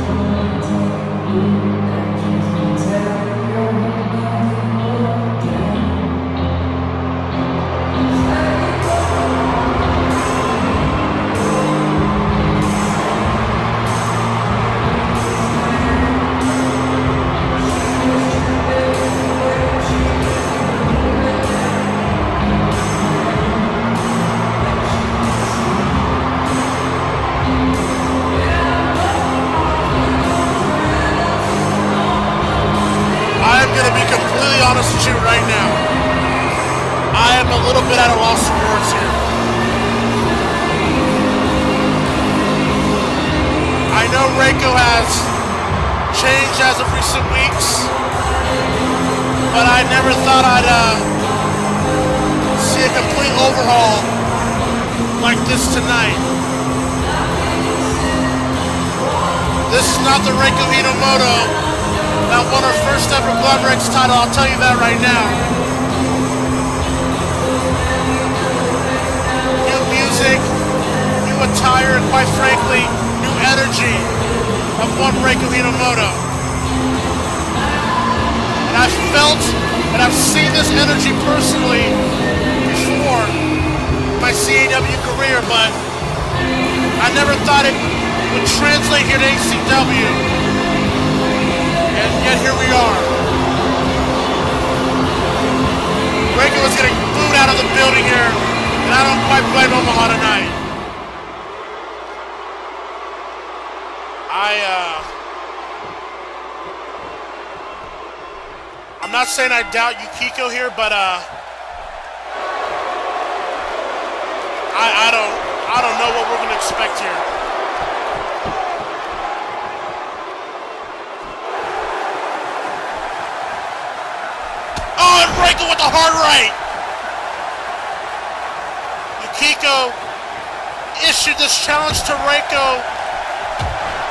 Honest with you right now, I am a little bit at a loss for words here. I know Reiko has changed as of recent weeks, but I never thought I'd see a complete overhaul like this tonight. This is not the Reiko Hinomoto that won her first ever Glamour X title, I'll tell you that right now. New music, new attire, and quite frankly, new energy of one Reiko Hinomoto. And I felt And I've seen this energy personally before in my CAW career, but I never thought it would translate here to ACW. And yet here we are. Reiko is getting booed out of the building here, and I don't quite blame Omaha tonight. I'm not saying I doubt Yukiko here, but I don't know what we're gonna expect here. Oh, and Reiko with the hard right. Yukiko issued this challenge to Reiko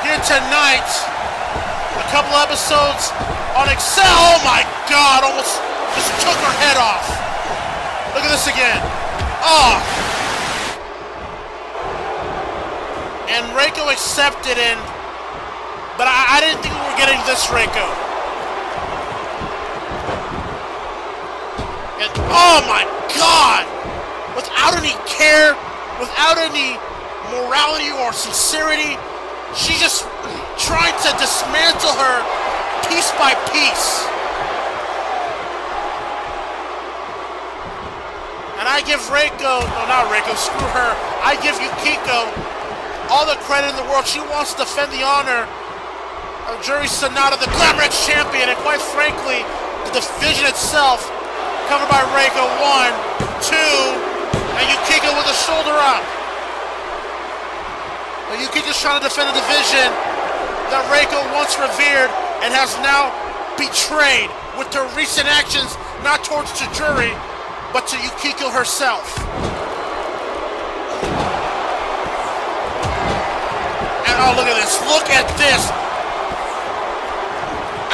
here tonight. A couple episodes on Excel. Oh my God, almost just took her head off. Look at this again. Oh. And Reiko accepted it, but I didn't think we were getting this Reiko. And oh my God, without any care, without any morality or sincerity, she just tried to dismantle her piece by piece. And I give Reiko, no, not Reiko, screw her. I give Yukiko all the credit in the world. She wants to defend the honor of Juri Sanada, the Glamrex champion, and quite frankly, the division itself, covered by Reiko. 1, 2, and Yukiko with a shoulder up. But Yukiko's trying to defend a division that Reiko once revered and has now betrayed with her recent actions, not towards Tajiri, but to Yukiko herself. And oh, look at this, look at this.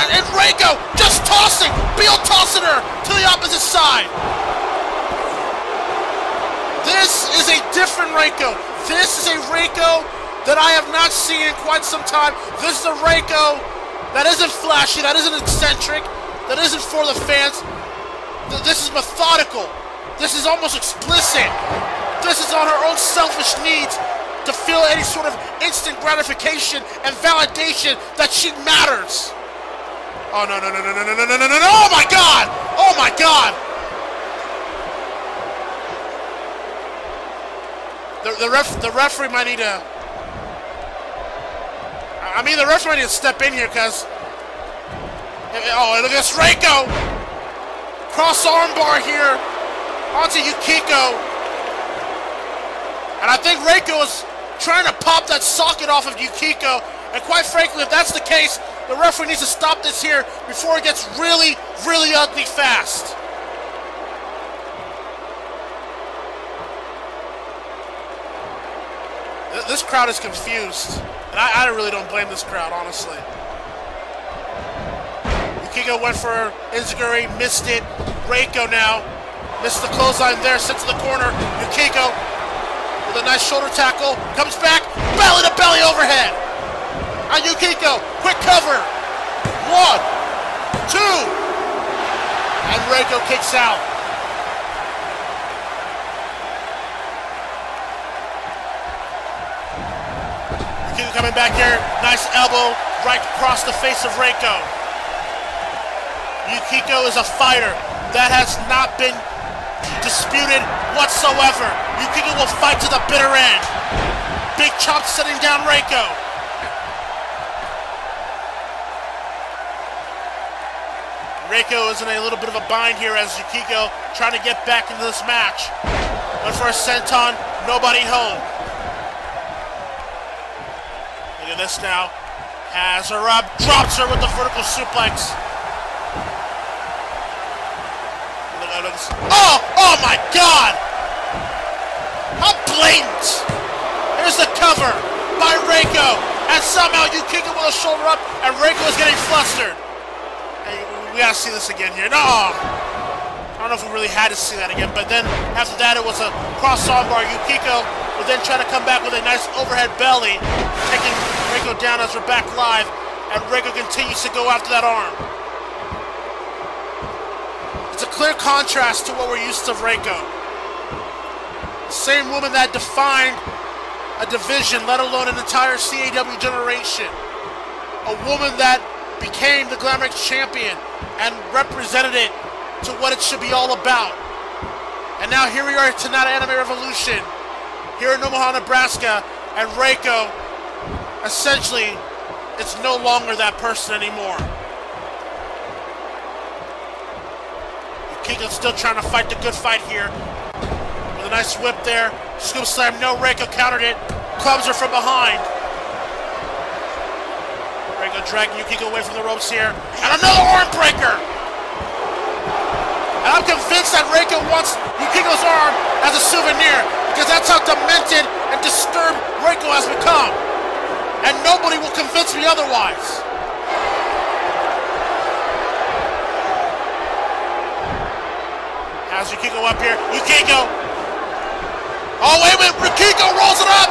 And Reiko just tossing, Beal tossing her to the opposite side. This is a different Reiko. This is a Reiko that I have not seen in quite some time. This is a Reiko that isn't flashy, that isn't eccentric, that isn't for the fans. This is methodical. This is almost explicit. This is on her own selfish needs to feel any sort of instant gratification and validation that she matters. Oh, no, no, no, no, no, no, no, no, no, no, oh my God! Oh my God! The referee might need to... the referee might need to step in here, because... Oh, look at this, Reiko! Cross armbar here onto Yukiko. And I think Reiko is trying to pop that socket off of Yukiko. And quite frankly, if that's the case, the referee needs to stop this here before it gets really, really ugly fast. This crowd is confused. And I really don't blame this crowd, honestly. Yukiko went for Enziguri, missed it. Reiko now missed the clothesline there, sent to the corner. Yukiko with a nice shoulder tackle, comes back, belly to belly overhead. And Yukiko, quick cover. 1, 2, and Reiko kicks out. Yukiko coming back here, nice elbow right across the face of Reiko. Yukiko is a fighter. That has not been disputed whatsoever. Yukiko will fight to the bitter end. Big chop setting down Reiko. Reiko is in a little bit of a bind here as Yukiko trying to get back into this match. Went for a senton, nobody home. Look at this now. Has her up, drops her with the vertical suplex. Oh my God! How blatant! Here's the cover by Reiko, and somehow Yukiko with a shoulder up, and Reiko is getting flustered. Hey, we gotta see this again here. No! I don't know if we really had to see that again, but then after that it was a cross armbar. Yukiko will then try to come back with a nice overhead belly, taking Reiko down as we're back live, and Reiko continues to go after that arm. It's a clear contrast to what we're used to of Reiko. Same woman that defined a division, let alone an entire CAW generation. A woman that became the Glamrex champion and represented it to what it should be all about. And now here we are tonight at Anime Revolution, here in Omaha, Nebraska, and Reiko, essentially, it's no longer that person anymore. Yukiko's still trying to fight the good fight here. With a nice whip there. Scoop slam, no, Reiko countered it. Clubs her from behind. Reiko dragging Yukiko away from the ropes here. And another arm breaker! And I'm convinced that Reiko wants Yukiko's arm as a souvenir, because that's how demented and disturbed Reiko has become. And nobody will convince me otherwise. Has Yukiko up here. Yukiko. Oh, wait a minute. Yukiko rolls it up.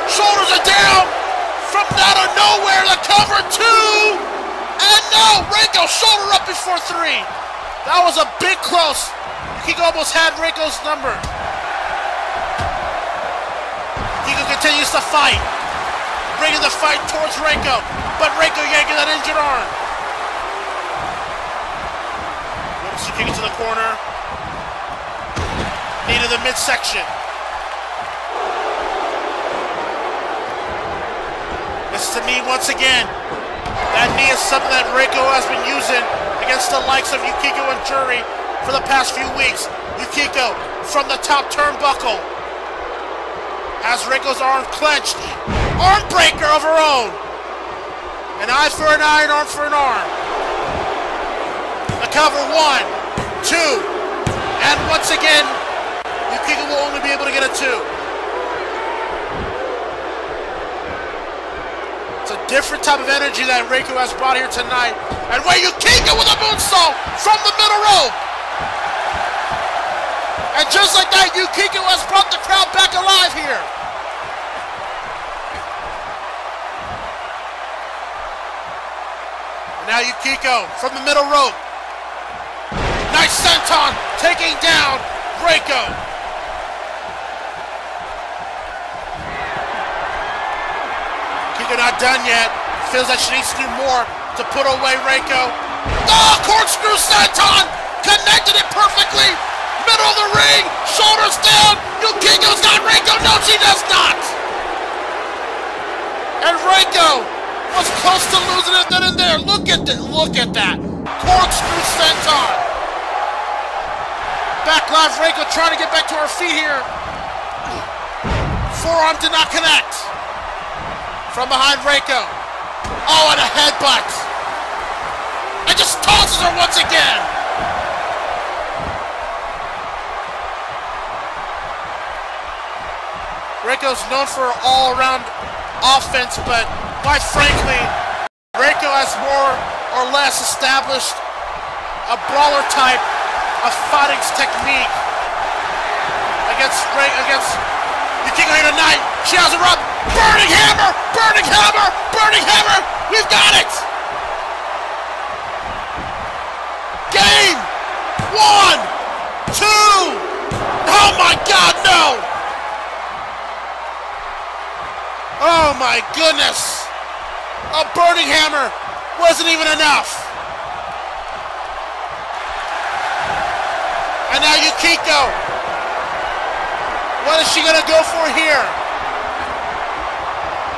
Shoulders are down. From out of nowhere, the cover two. And no, Reiko shoulder up before three. That was a big close. Yukiko almost had Reiko's number. Yukiko continues to fight. Bringing the fight towards Reiko. But Reiko yanking that injured arm. Whips Yukiko to the corner. Knee to the midsection. This to me once again. That knee is something that Reiko has been using against the likes of Yukiko and Juri for the past few weeks. Yukiko from the top turnbuckle has Reiko's arm clenched. Arm breaker of her own. An eye for an eye, an arm for an arm. The cover, 1, 2, and once again, Yukiko will only be able to get a 2. It's a different type of energy that Reiko has brought here tonight. And where Yukiko with a moonsault from the middle rope. And just like that, Yukiko has brought the crowd back alive here. And now Yukiko from the middle rope. Nice senton taking down Reiko. Yukiko not done yet. Feels like she needs to do more to put away Reiko. Oh, corkscrew senton! Connected it perfectly! Middle of the ring! Shoulders down! Yukiko's got Reiko! No, she does not! And Reiko was close to losing it then and there. Look at that! Look at that! Corkscrew senton! Back live, Reiko trying to get back to her feet here. Forearm did not connect. From behind Reiko. Oh, and a headbutt. And just tosses her once again. Reiko's known for all-around offense, but quite frankly, Reiko has more or less established a brawler type of fighting technique against Yukiko here tonight. She has her up. Burning hammer! Burning hammer! Burning hammer! We've got it! Game! 1, 2! Oh my God, no! Oh my goodness! A burning hammer wasn't even enough. And now Yukiko. What is she gonna go for here?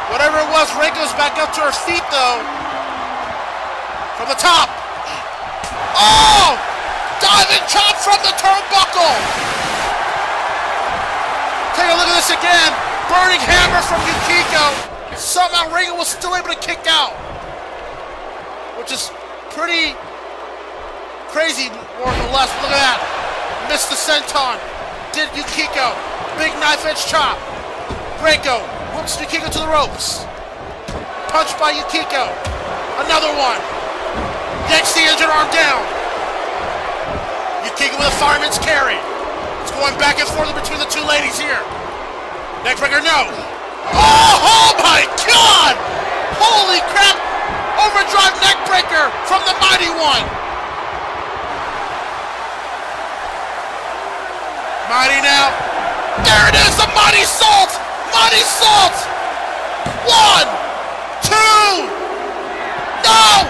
Whatever it was, Reiko's back up to her feet though. From the top. Oh! Diving chop from the turnbuckle. Take a look at this again. Burning hammer from Yukiko. Somehow Reiko was still able to kick out. Which is pretty crazy, more or less. Look at that. Missed the senton. Did Yukiko. Big knife edge chop. Reiko whoops Yukiko to the ropes. Punch by Yukiko. Another one. Yanks the injured arm down. Yukiko with a fireman's carry. It's going back and forth between the two ladies here. Neckbreaker, no. Oh my God! Holy crap! Overdrive neckbreaker from the Mighty One. Mighty now. There it is, the Mighty Salt! Mighty Salt! 1, 2. No!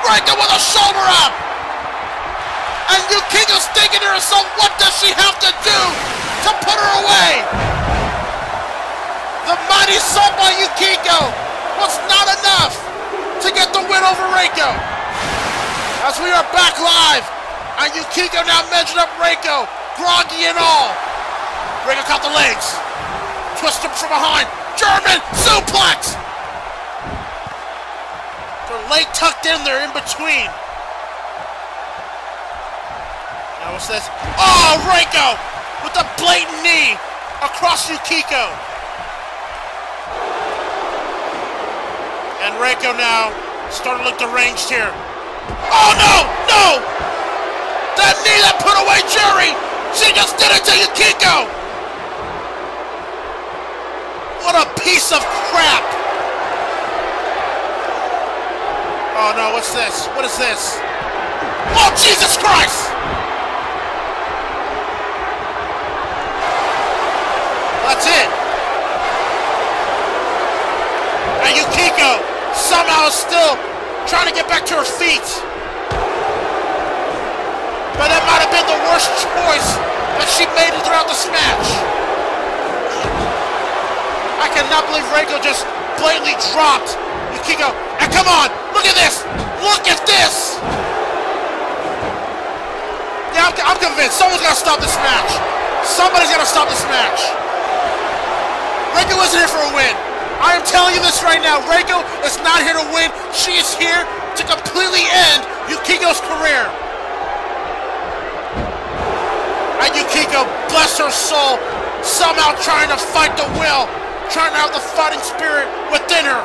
Reiko with a shoulder up. And Yukiko's thinking to herself, what does she have to do to put her away? The Mighty Salt by Yukiko was not enough to get the win over Reiko. As we are back live, and Yukiko now measured up Reiko, groggy and all. Reiko caught the legs. Twist him from behind. German suplex! Her leg tucked in there in between. Now what's this? Oh, Reiko with the blatant knee across Yukiko. And Reiko now starting to look deranged here. Oh no! No! That knee that put away Jerry! She just did it to Yukiko! What a piece of crap! Oh no, what's this? What is this? Oh Jesus Christ! That's it! And Yukiko somehow is still trying to get back to her feet. But that might have been the worst choice that she made throughout this match. I cannot believe Reiko just blatantly dropped Yukiko. And come on, look at this! Look at this! Yeah, I'm convinced someone's gotta stop this match. Somebody's gotta stop this match. Reiko isn't here for a win. I am telling you this right now. Reiko is not here to win. She is here to completely end Yukiko's career. And Yukiko, bless her soul, somehow trying to fight the will, trying to have the fighting spirit within her.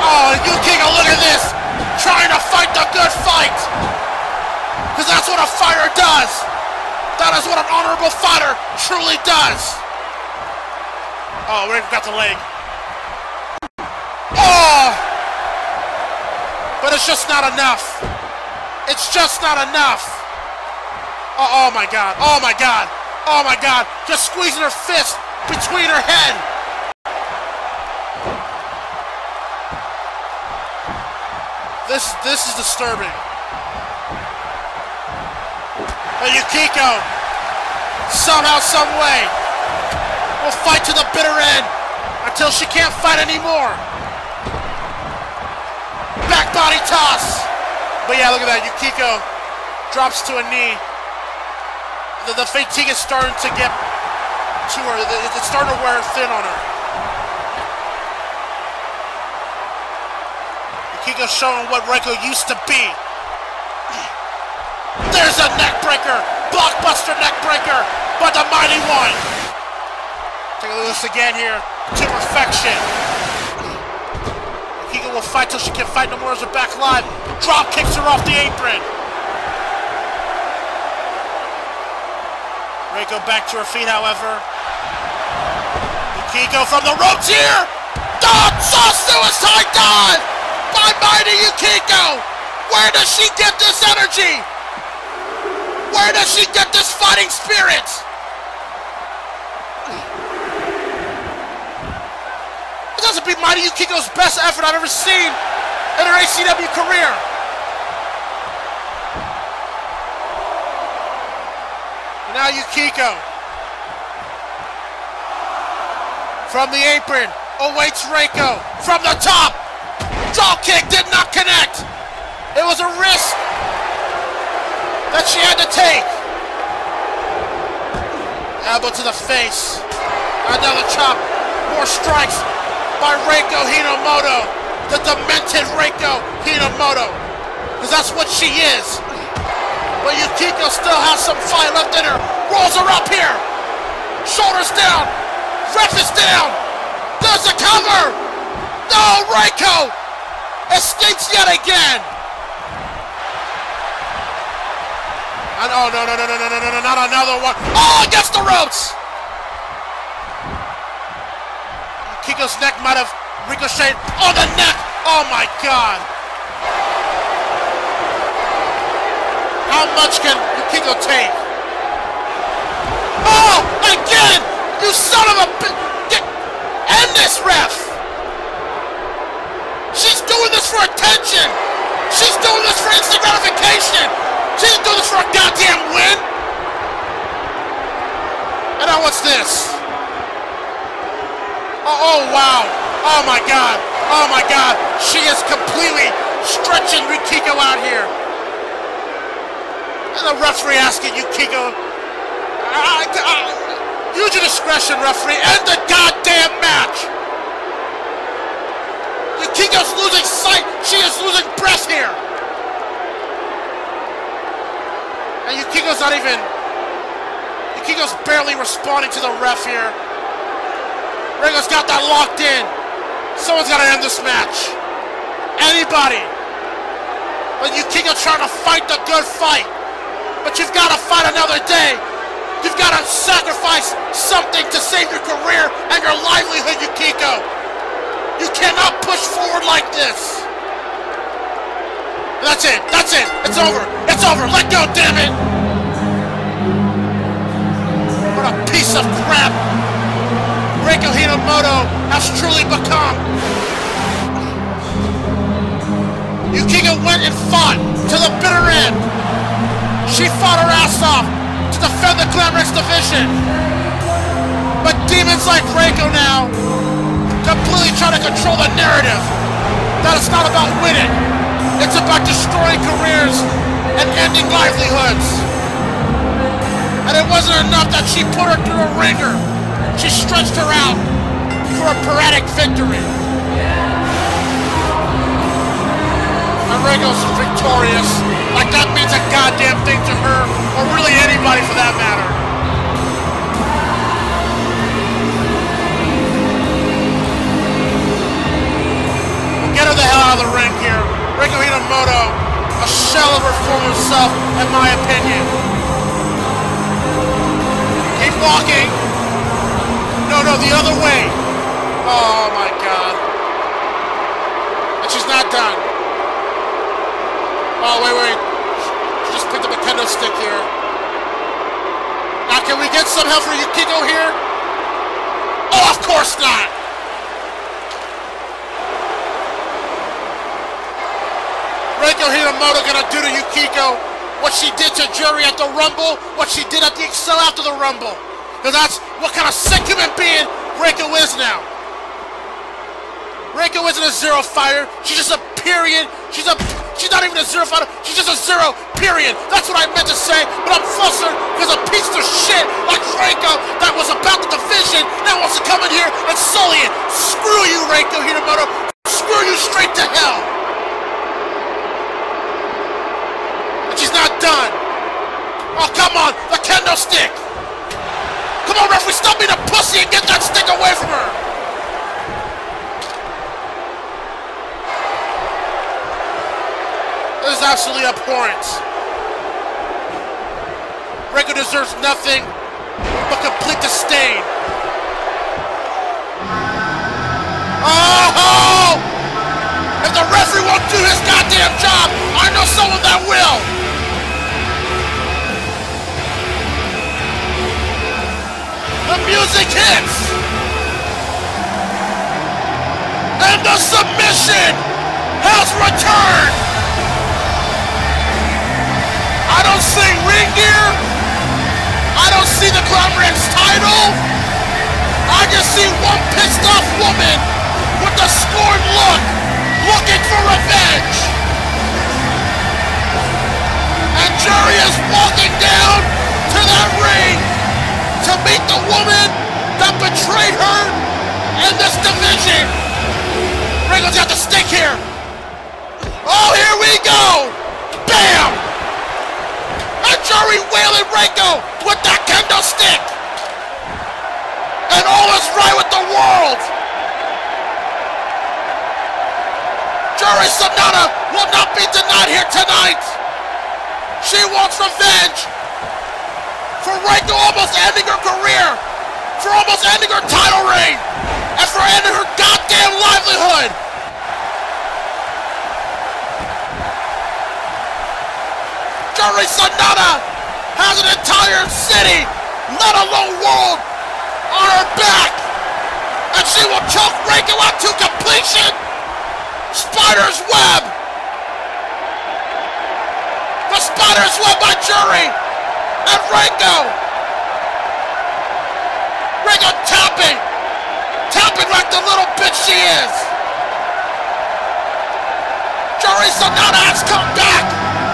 Oh, Yukiko, look at this! Trying to fight the good fight! Because that's what a fighter does! That is what an honorable fighter truly does! Oh, Reiko got the leg. Oh! But it's just not enough. It's just not enough. Oh my God, oh my God, oh my God. Just squeezing her fist between her head. This is disturbing. And Yukiko, somehow, some way, will fight to the bitter end until she can't fight anymore. Back body toss. But yeah, look at that. Yukiko drops to a knee. The fatigue is starting to get to her. It's starting to wear thin on her. Yukiko's showing what Reiko used to be. There's a neck breaker. Blockbuster neck breaker by the Mighty One. Take a look at this again here. To perfection. Yukiko will fight till she can't fight no more as her back live. Drop kicks her off the apron. Reiko back to her feet, however. Yukiko from the ropes here. Saw suicide dive by Mighty Yukiko. Where does she get this energy? Where does she get this fighting spirit? This has to be Mighty Yukiko's best effort I've ever seen in her ACW career. And now Yukiko, from the apron, awaits Reiko from the top. Jaw kick did not connect. It was a risk that she had to take. Elbow to the face. Another chop. More strikes by Reiko Hinomoto. The demented Reiko Hinomoto. Because that's what she is. But Yukiko still has some fight left in her. Rolls her up here. Shoulders down. Ref is down. There's a cover. No, Reiko escapes yet again. And oh, no, not another one. Oh, against the ropes. Yukiko's neck might have ricocheted on the neck. Oh my God. How much can Yukiko tape. Oh, again! You son of a end this, ref! She's doing this for attention! She's doing this for instant gratification! She's doing this for a goddamn win! And now what's this? Oh, wow. Oh my god. Oh my god. She is completely stretching Yukiko out here. And the referee asking Yukiko, use your discretion, referee. End the goddamn match. Yukiko's losing sight. She is losing breath here. And Yukiko's not even... Yukiko's barely responding to the ref here. Rego's got that locked in. Someone's got to end this match. Anybody. But Yukiko's trying to fight the good fight. But you've got to fight another day. You've got to sacrifice something to save your career and your livelihood, Yukiko. You cannot push forward like this. That's it. That's it. It's over. It's over. Let go, damn it. What a piece of crap Reiko Hinomoto has truly become. Yukiko went and fought to the bitter end. She fought her ass off to defend the Glamour X division. But demons like Reiko now completely try to control the narrative. That it's not about winning. It's about destroying careers and ending livelihoods. And it wasn't enough that she put her through a ringer. She stretched her out for a pathetic victory. And Rego's victorious. Like that means a goddamn thing to her, or really anybody for that matter. Get her the hell out of the ring here. Reiko Hinomoto, a shell of her former self, in my opinion. Keep walking. No, the other way. Oh my god. And she's not done. Oh, wait. She just picked up a kendo stick here. Now, can we get some help for Yukiko here? Oh, of course not. Reiko Hinomoto gonna do to Yukiko what she did to Jury at the Rumble, what she did at the Excel after the Rumble. Because that's what kind of sick human being Reiko is now. Reiko isn't a zero fighter. She's just a period. She's not even a zero fighter. She's just a zero, period. That's what I meant to say, but I'm flustered because a piece of shit like Reiko that was about the division now wants to come in here and sully it. Screw you, Reiko Hinomoto. Screw you straight to hell. And she's not done. Oh, come on, the kendo stick. Come on, referee, stop being a pussy and get that stick away from her! This is absolutely abhorrent. Reiko deserves nothing but complete disdain. Oh! If the referee won't do his goddamn job, I know someone that will! The music hits! And the submission has returned! I don't see ring gear. I don't see the Glamour X title. I just see one pissed off woman with a scorned look, looking for revenge. And Jury is walking down to that ring to meet the woman that betrayed her in this division. Reiko's got the stick here. Oh, here we go. Bam! And Jury wailing Reiko with that kendo stick. And all is right with the world. Jury Sonata will not be denied here tonight. She wants revenge for Reiko almost ending her career, for almost ending her title reign, and for ending her goddamn livelihood. Jury Sonata entire city, let alone world, on her back. And she will choke Reiko out to completion. Spider's web. The spider's web by Jury. And Reiko. Reiko tapping. Tapping like the little bitch she is. Jury Sonata has come back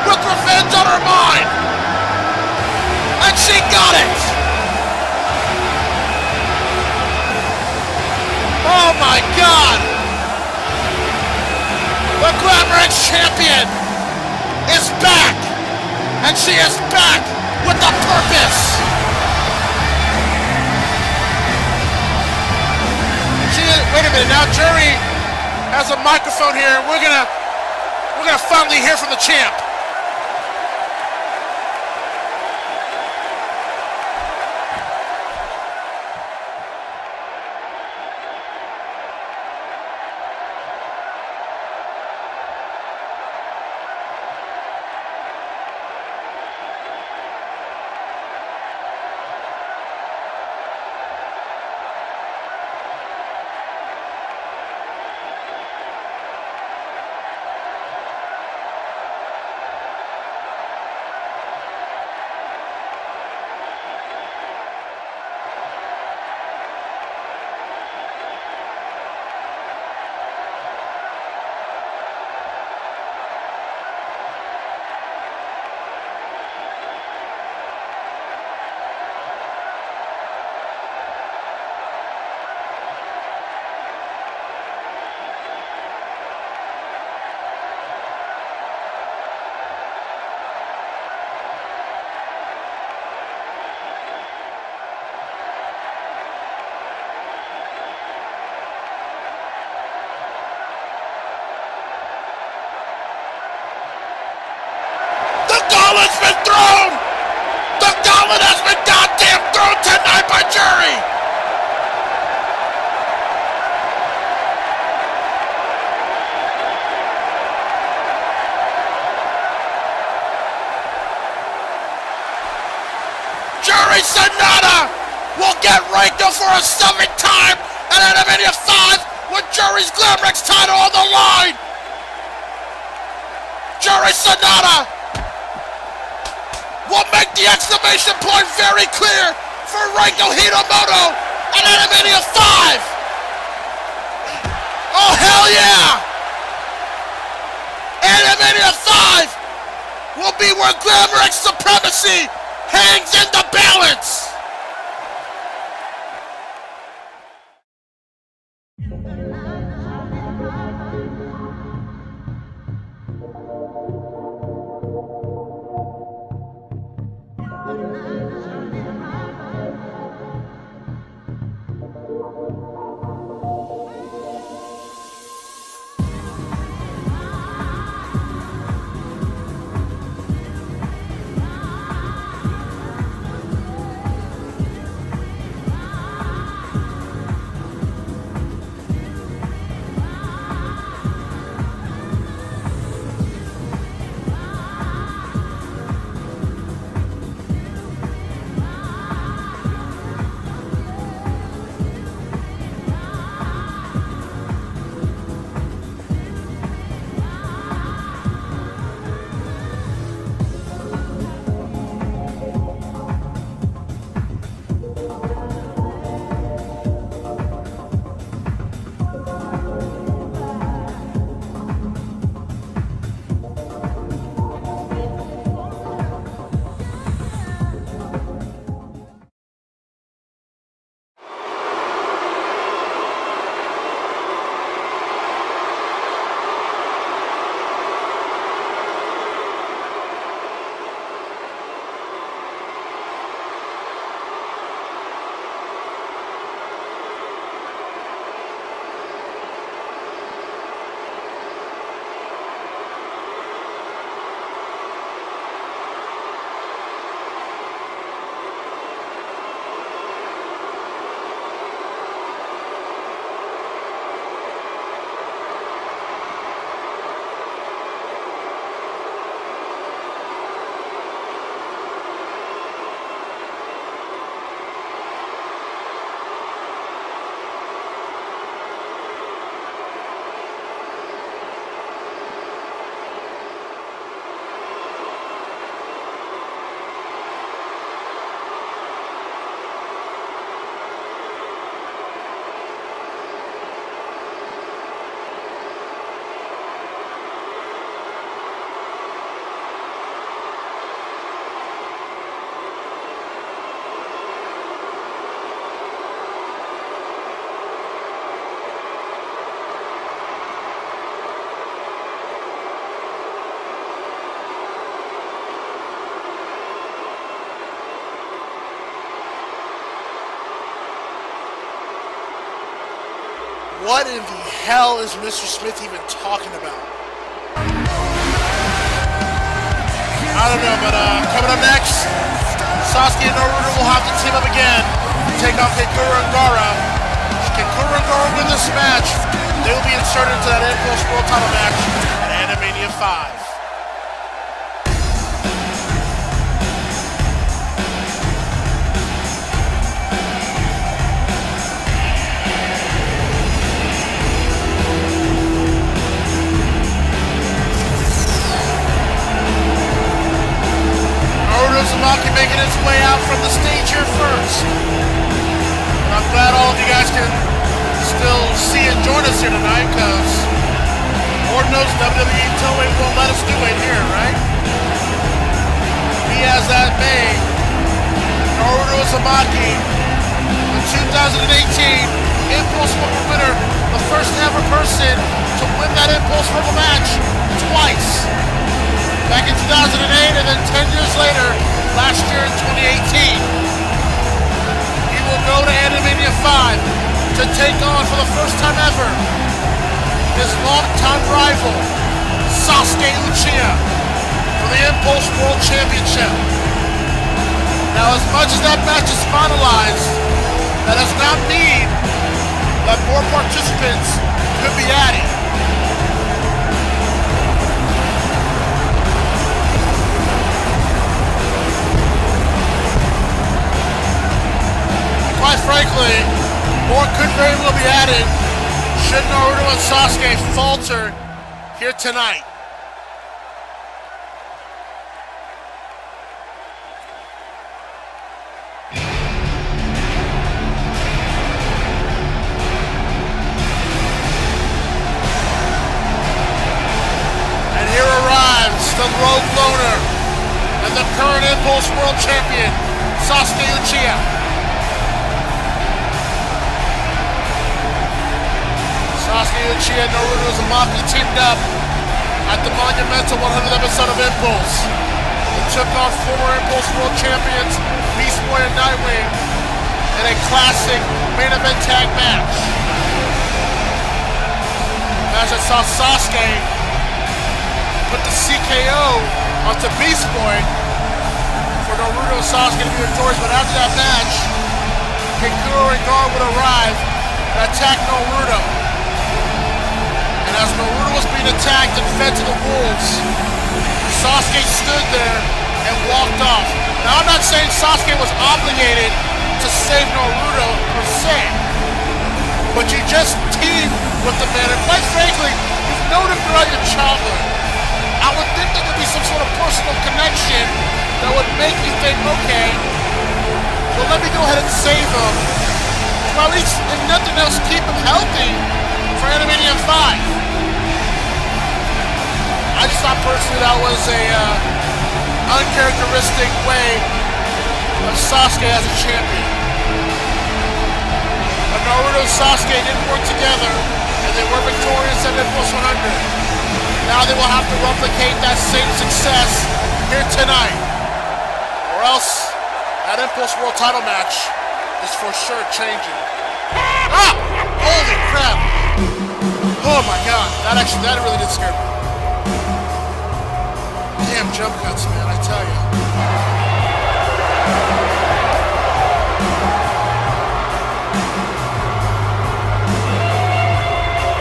with revenge on her mind. And she got it. Oh my God. The Glamour X champion is back. And she is back with a purpose. Wait a minute, now Jury has a microphone here. We're gonna finally hear from the champ. Gauntlet's been thrown! The gauntlet has been goddamn thrown tonight by Jury! Jury Sonata will get Reiko for a 7th time at Animania 5 with Jury's Glamour X title on the line! Jury Sonata will make the exclamation point very clear for Reiko Hinomoto at Animania 5! Oh hell yeah! Animania 5 will be where Glamour X supremacy hangs in the balance! What in the hell is Mr. Smith even talking about? I don't know, but coming up next, Sasuke and Naruto will have to team up again to take on Kankuro and Gaara. If Kankuro and Gaara win this match, they will be inserted into that Impulse World Title match at Animania V. Uzumaki making its way out from the stage here first. And I'm glad all of you guys can still see and join us here tonight, because Lord knows WWE Toei won't let us do it here, right? Be as that may, Naruto Uzumaki, the 2018 Impulse World winner, the first ever person to win that Impulse World match twice. Back in 2008, and then 10 years later, last year in 2018. He will go to Animania V to take on, for the first time ever, his longtime rival, Sasuke Uchiha, for the Impulse World Championship. Now, as much as that match is finalized, that does not mean that more participants could be added. Quite frankly, more could very well be added should Naruto and Sasuke falter here tonight. And here arrives the Rogue Loner and the current Impulse World Champion, Sasuke Uchiha. Sasuke Uchiha and Naruto Uzumaki teamed up at the monumental 100th episode of Impulse. They took on former Impulse World Champions Beast Boy and Nightwing in a classic main event tag match. As I saw Sasuke put the CKO onto Beast Boy for Naruto and Sasuke to be victorious, but after that match, Kankuro and Gaara would arrive and attack Naruto. And as Naruto was being attacked and fed to the wolves, Sasuke stood there and walked off. Now, I'm not saying Sasuke was obligated to save Naruto per se, but you just teamed with the man, and quite frankly, you've known him throughout your childhood. I would think there could be some sort of personal connection that would make you think, okay, well, let me go ahead and save him, or at least, if nothing else, keep him healthy for Animania V. I just thought personally that was a uncharacteristic way of Sasuke as a champion. But Naruto and Sasuke didn't work together, and they were victorious at Impulse 100. Now they will have to replicate that same success here tonight, or else that Impulse World Title match is for sure changing. Ah! Holy crap! Oh my god, that really did scare me. Damn jump cuts, man, I tell you.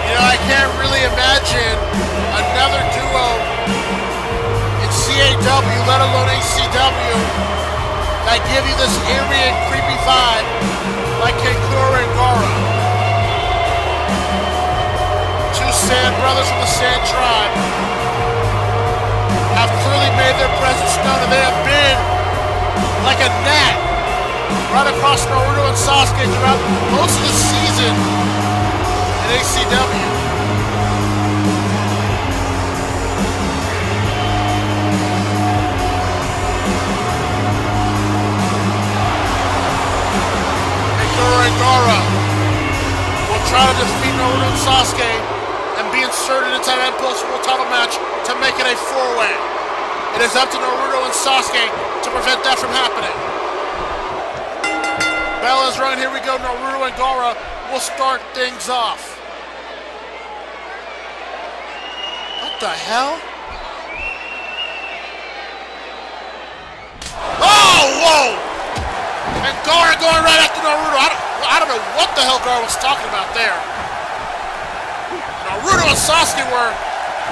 You know, I can't really imagine another duo in CAW, let alone ACW, that give you this eerie and creepy vibe like Kankuro and Gaara. Two Sand brothers from the Sand tribe have clearly made their presence known, and they have been like a gnat right across Naruto and Sasuke throughout most of the season in ACW. Kankuro and Gaara will try to defeat Naruto and Sasuke and be inserted into an Impulse World Title match to make it a four-way. It is up to Naruto and Sasuke to prevent that from happening. Bell is running. Here we go. Naruto and Gaara will start things off. the hell? Oh, whoa! And Gara going right after Naruto. I don't know what the hell Gara was talking about there. Naruto and Sasuke were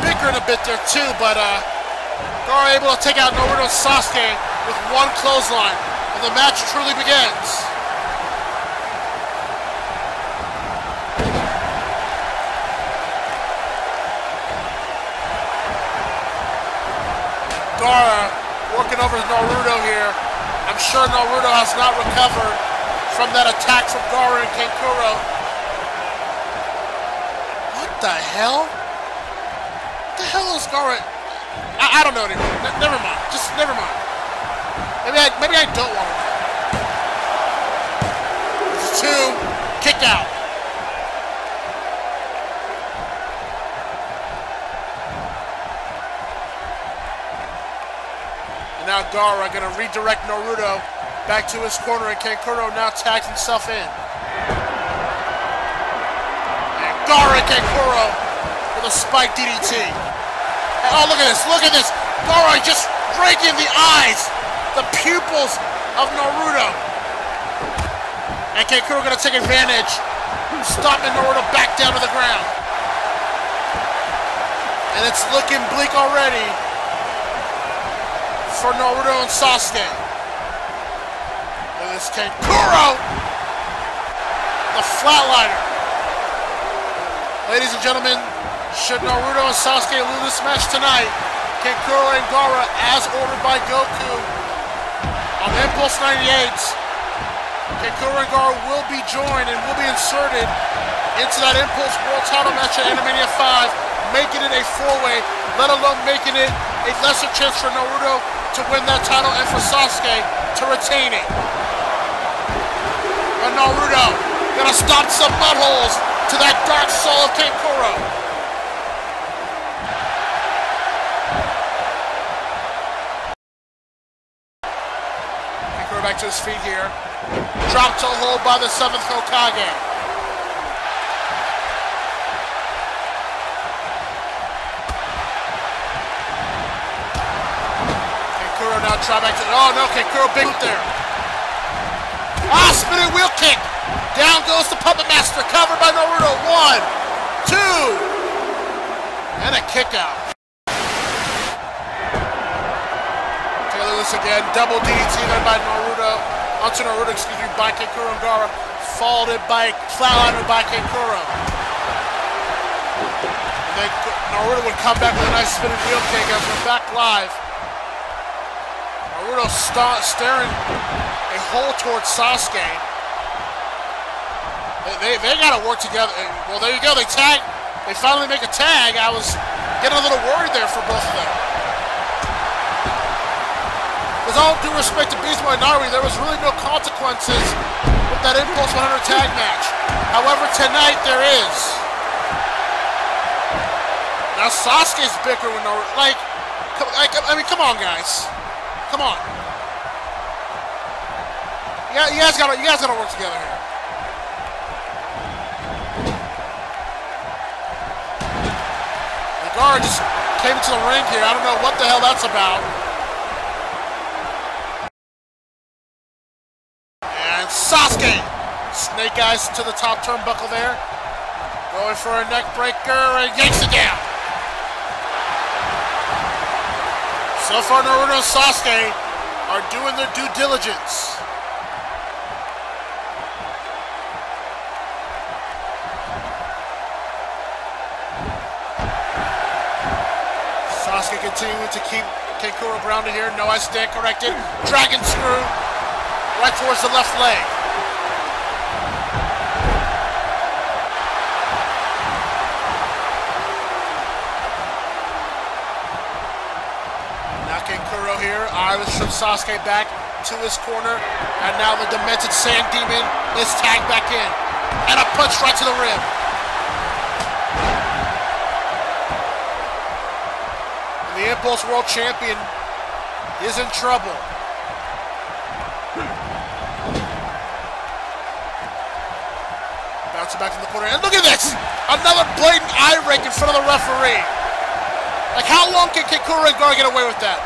bickering a bit there too, but Gara able to take out Naruto and Sasuke with one clothesline, and the match truly begins. Gara working over Naruto here. I'm sure Naruto has not recovered from that attack from Gara and Kankuro. What the hell? What the hell is Gara? I don't know anymore. Never mind. Just never mind. Maybe I don't want to know. This is 2. Kick out. And now Gara going to redirect Naruto back to his corner, and Kankuro now tags himself in. And Gara and Kankuro with a spike DDT. And oh, look at this, look at this. Gara just breaking the eyes, the pupils of Naruto. And Kankuro going to take advantage, stomping Naruto back down to the ground. And it's looking bleak already for Naruto and Sasuke. And this Kankuro, the flatliner. Ladies and gentlemen, should Naruto and Sasuke lose this match tonight, Kankuro and Gara, as ordered by Goku on Impulse 98, Kankuro and Gara will be joined and will be inserted into that Impulse World Title match at Animania 5, making it a 4-way, let alone making it a lesser chance for Naruto to win that title and for Sasuke to retain it. But Naruto gonna stop some mud holes to that dark soul of Kankuro. Kankuro back to his feet here. Drop toe hold by the 7th Hokage. Kankuro now try back to, oh no, Kankuro big there. Ah, spinning wheel kick. Down goes the Puppet Master, covered by Naruto. 1, 2, and a kick out. Taylor this again, double DDT led by Naruto, onto Naruto, excuse me, by Kankuro and Gara, followed by flatliner by Kankuro. And then Naruto would come back with a nice spinning wheel kick as we're back live. Naruto staring a hole towards Sasuke. They got to work together. Well, there you go. They tag. They finally make a tag. I was getting a little worried there for both of them. With all due respect to Beast Boy Naruto, there was really no consequences with that Impulse 100 tag match. However, tonight there is. Now Sasuke's bickering with Naruto. I mean, come on, guys. Come on. Yeah, you guys gotta work together here. Gara just came into the ring here. I don't know what the hell that's about. And Sasuke, snake eyes to the top turnbuckle there. Going for a neck breaker and yanks it down. So far, Naruto and Sasuke are doing their due diligence. Sasuke continuing to keep Kankuro grounded here. No, I stand corrected. Dragon screw right towards the left leg. Now Kankuro here. Irish from Sasuke back to his corner. And now the Demented Sand Demon is tagged back in. And a punch right to the rib. The Impulse World Champion is in trouble. Bouncing back from the corner. And look at this! Another blatant eye rake in front of the referee. Like, how long can Keikuro and Gara get away with that?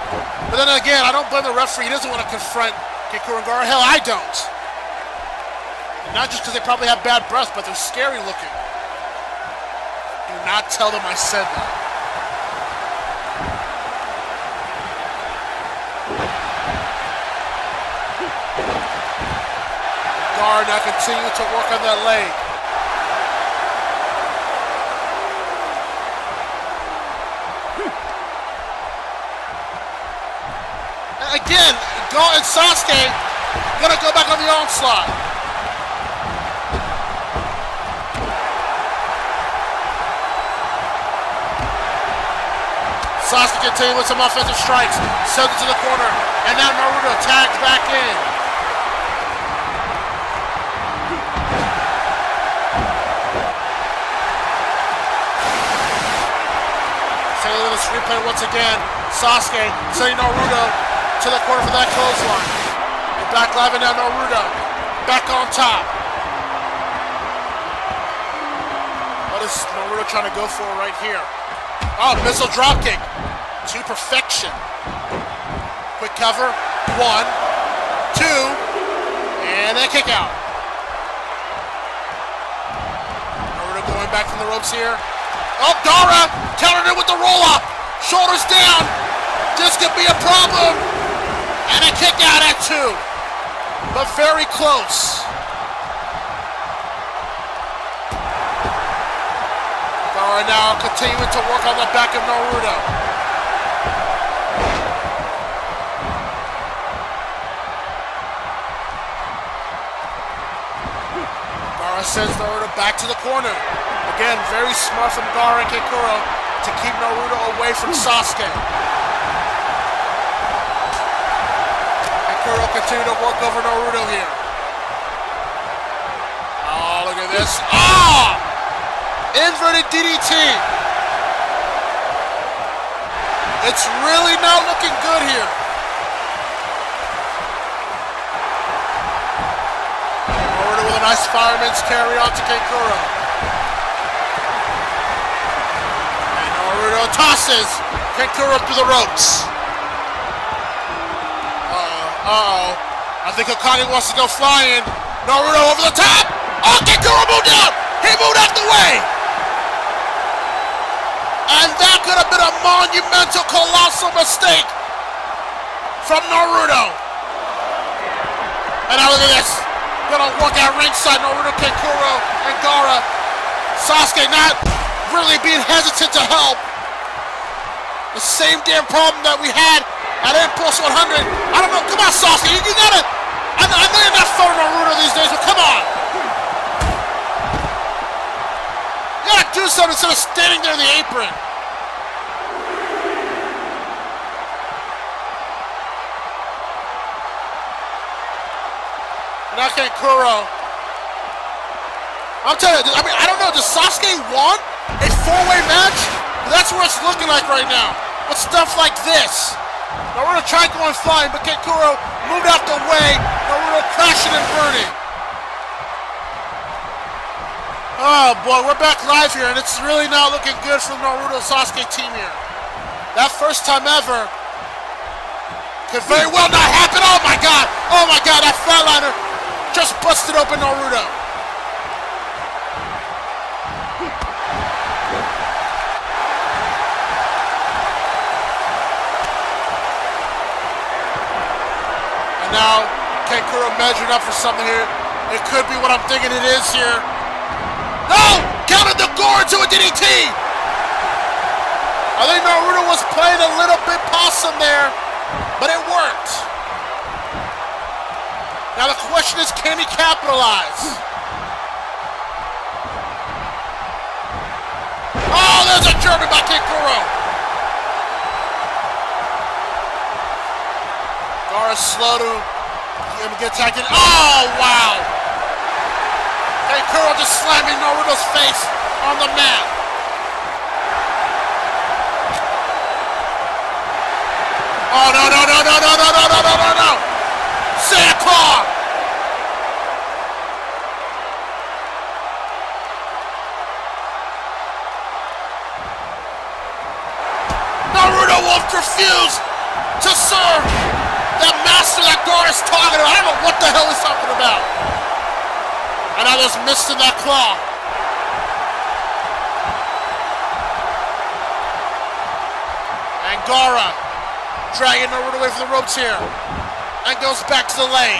But then again, I don't blame the referee. He doesn't want to confront Keikuro and Gara. Hell, I don't. And not just because they probably have bad breath, but they're scary looking. Do not tell them I said that. Gara now continuing to work on that leg. Again, Gara and Sasuke gonna go back on the onslaught. Sasuke continuing with some offensive strikes, sends it to the corner, and now Naruto tags back in. Taking a look at this replay once again. Sasuke sending Naruto to the corner for that clothesline. And back live and now Naruto back on top. What is Naruto trying to go for right here? Oh, missile dropkick to perfection. Quick cover. 1, 2, and then kick out. Naruto going back from the ropes here. Oh, Gara countered it with the roll-up. Shoulders down. This could be a problem. And a kick out at 2. But very close. Gara now continuing to work on the back of Naruto. Gara sends Naruto back to the corner. Again, very smart from Gara and Keikuro to keep Naruto away from Sasuke. Keikuro continue to work over Naruto here. Oh, look at this. Ah! Inverted DDT. It's really not looking good here. Naruto with a nice fireman's carry on to Keikuro. And Naruto tosses Keikuro through the ropes. Uh-oh. I think Okada wants to go flying. Naruto over the top. Oh, Keikuro moved out. He moved out the way. And that could have been a monumental, colossal mistake from Naruto. And now look at this. Gonna work at ringside, Naruto, Keikuro, and Gara. Sasuke not really being hesitant to help. The same damn problem that we had at Impulse 100. I don't know. Come on, Sasuke. You gotta. I know you're not fun Naruto these days, but come on. You gotta do something instead of standing there in the apron. Now Keikuro. I'm telling you, I don't know, does Sasuke want a 4-way match? That's what it's looking like right now. With stuff like this. Naruto tried going flying, but Keikuro moved out the way. Naruto crashing and burning. Oh boy, we're back live here, and it's really not looking good for the Naruto Sasuke team here. That first time ever could very well not happen. Oh my god, that flatliner just busted open Naruto. And now Keikuro measuring up for something here. It could be what I'm thinking it is here. No! Counted the gore into a DDT! I think Naruto was playing a little bit possum there, but it worked. Now the question is, can he capitalize? Oh, there's a German by Keikuro. Gara's slow to get attacked. Oh, wow. Keikuro just slamming Naruto's face on the mat. Oh, no. Santa Claus! must refuse to serve that master that Gara's talking about. I don't know what the hell he's talking about. And I just missed in that claw. And Gara dragging Naruto away from the ropes here. And goes back to the leg.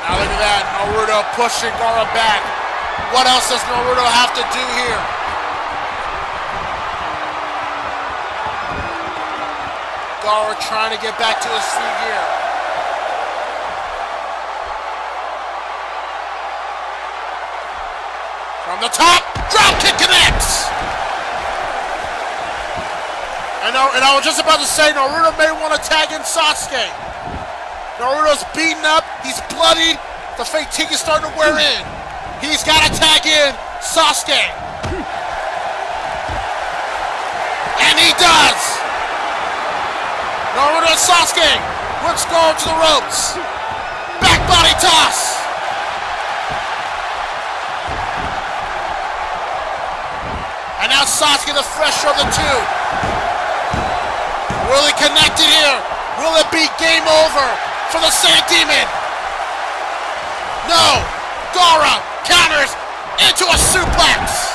Now look at that, Naruto pushing Gara back. What else does Naruto have to do here? Gara trying to get back to his feet here. From the top, drop kick connects! And I was just about to say, Naruto may want to tag in Sasuke. Naruto's beaten up, he's bloodied, the fatigue is starting to wear in. He's got to tag in Sasuke. And he does! Naruto and Sasuke, let's go to the ropes. Back body toss. And now Sasuke, the fresher of the two. Will he connect it here? Will it be game over for the Sand Demon? No! Gara counters into a suplex!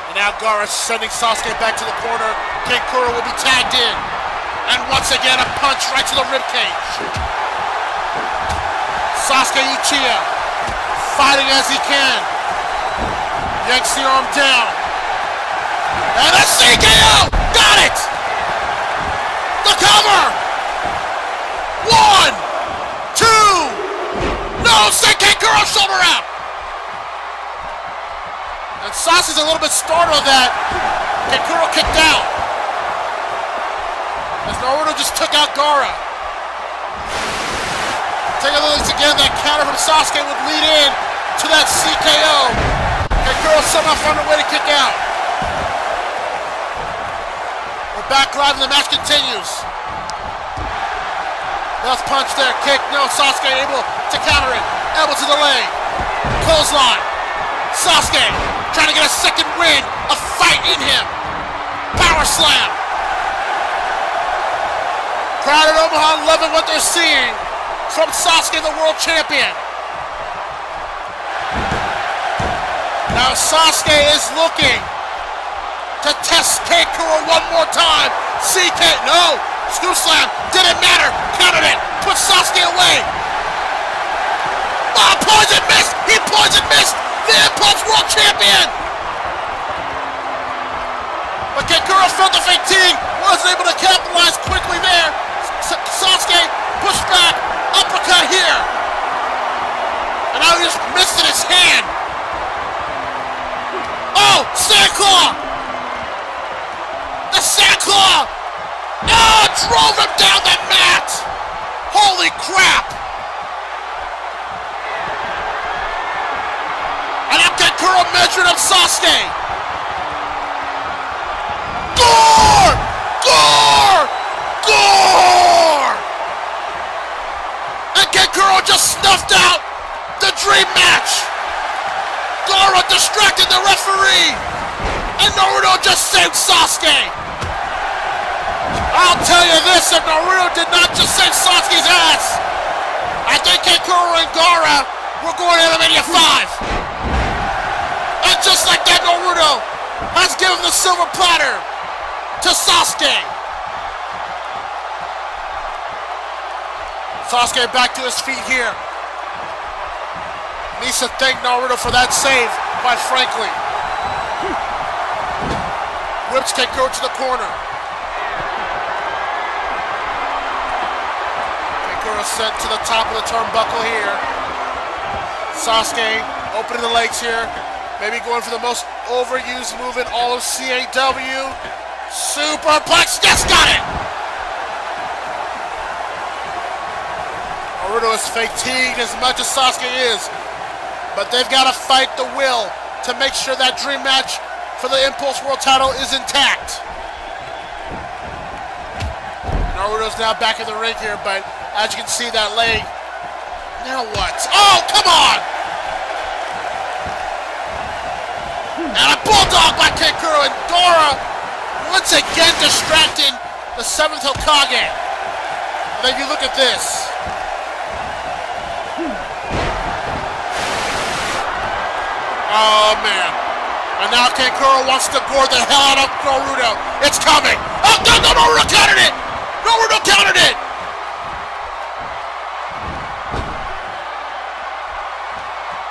And now Gara sending Sasuke back to the corner. Kankuro will be tagged in. And once again, a punch right to the ribcage. Sasuke Uchiha fighting as he can. Yanks the arm down. And a CKO! Got it! The cover! 1, 2! No! Kankuro shoulder out! And Sasuke's a little bit startled that Kankuro kicked out. As Naruto just took out Gara. Take a look again, that counter from Sasuke would lead in to that CKO. Kankuro somehow found a way to kick out. We're back live and the match continues. Left punch there, kick, no, Sasuke able to counter it. Elbow to the leg. Clothesline. Sasuke trying to get a second win, a fight in him. Power slam. Crowd at Omaha loving what they're seeing from Sasuke, the world champion. Now Sasuke is looking to test Kankuro one more time. CK, no, screw slam, didn't matter, countered it, put Sasuke away. Oh, poison missed, he poison missed, the Impulse world champion. But Kankuro felt the fatigue, wasn't able to capitalize quickly there. Sasuke pushed back, uppercut here. And now he just missed in his hand. Oh, Sand Claw! The Sand Claw! Oh, drove him down the mat! Holy crap! And now Kankuro measured up Sasuke. Gore! Gore! Gore! And Kankuro just snuffed out the dream match. Gara distracted the referee. And Naruto just saved Sasuke. I'll tell you this, if Naruto did not just save Sasuke's ass, I think Kankuro and Gara were going to Animania V. And just like that, Naruto has given the silver platter to Sasuke. Sasuke back to his feet here. Needs to thank Naruto for that save, quite frankly. Whips Kankuro to the corner. Kankuro sent to the top of the turnbuckle here. Sasuke opening the legs here. Maybe going for the most overused move in all of CAW. Superplex, yes, got it! Naruto is fatigued as much as Sasuke is. But they've got to fight the will to make sure that dream match for the Impulse World title is intact. Naruto's now back in the ring here, but as you can see, that leg. Now what? Oh, come on! And a bulldog by Kankuro, and Dora once again distracting the 7th Hokage. And then you look at this. Oh man. And now Kankuro wants to gore the hell out of Naruto. It's coming. Oh no, Naruto countered it! Naruto countered it!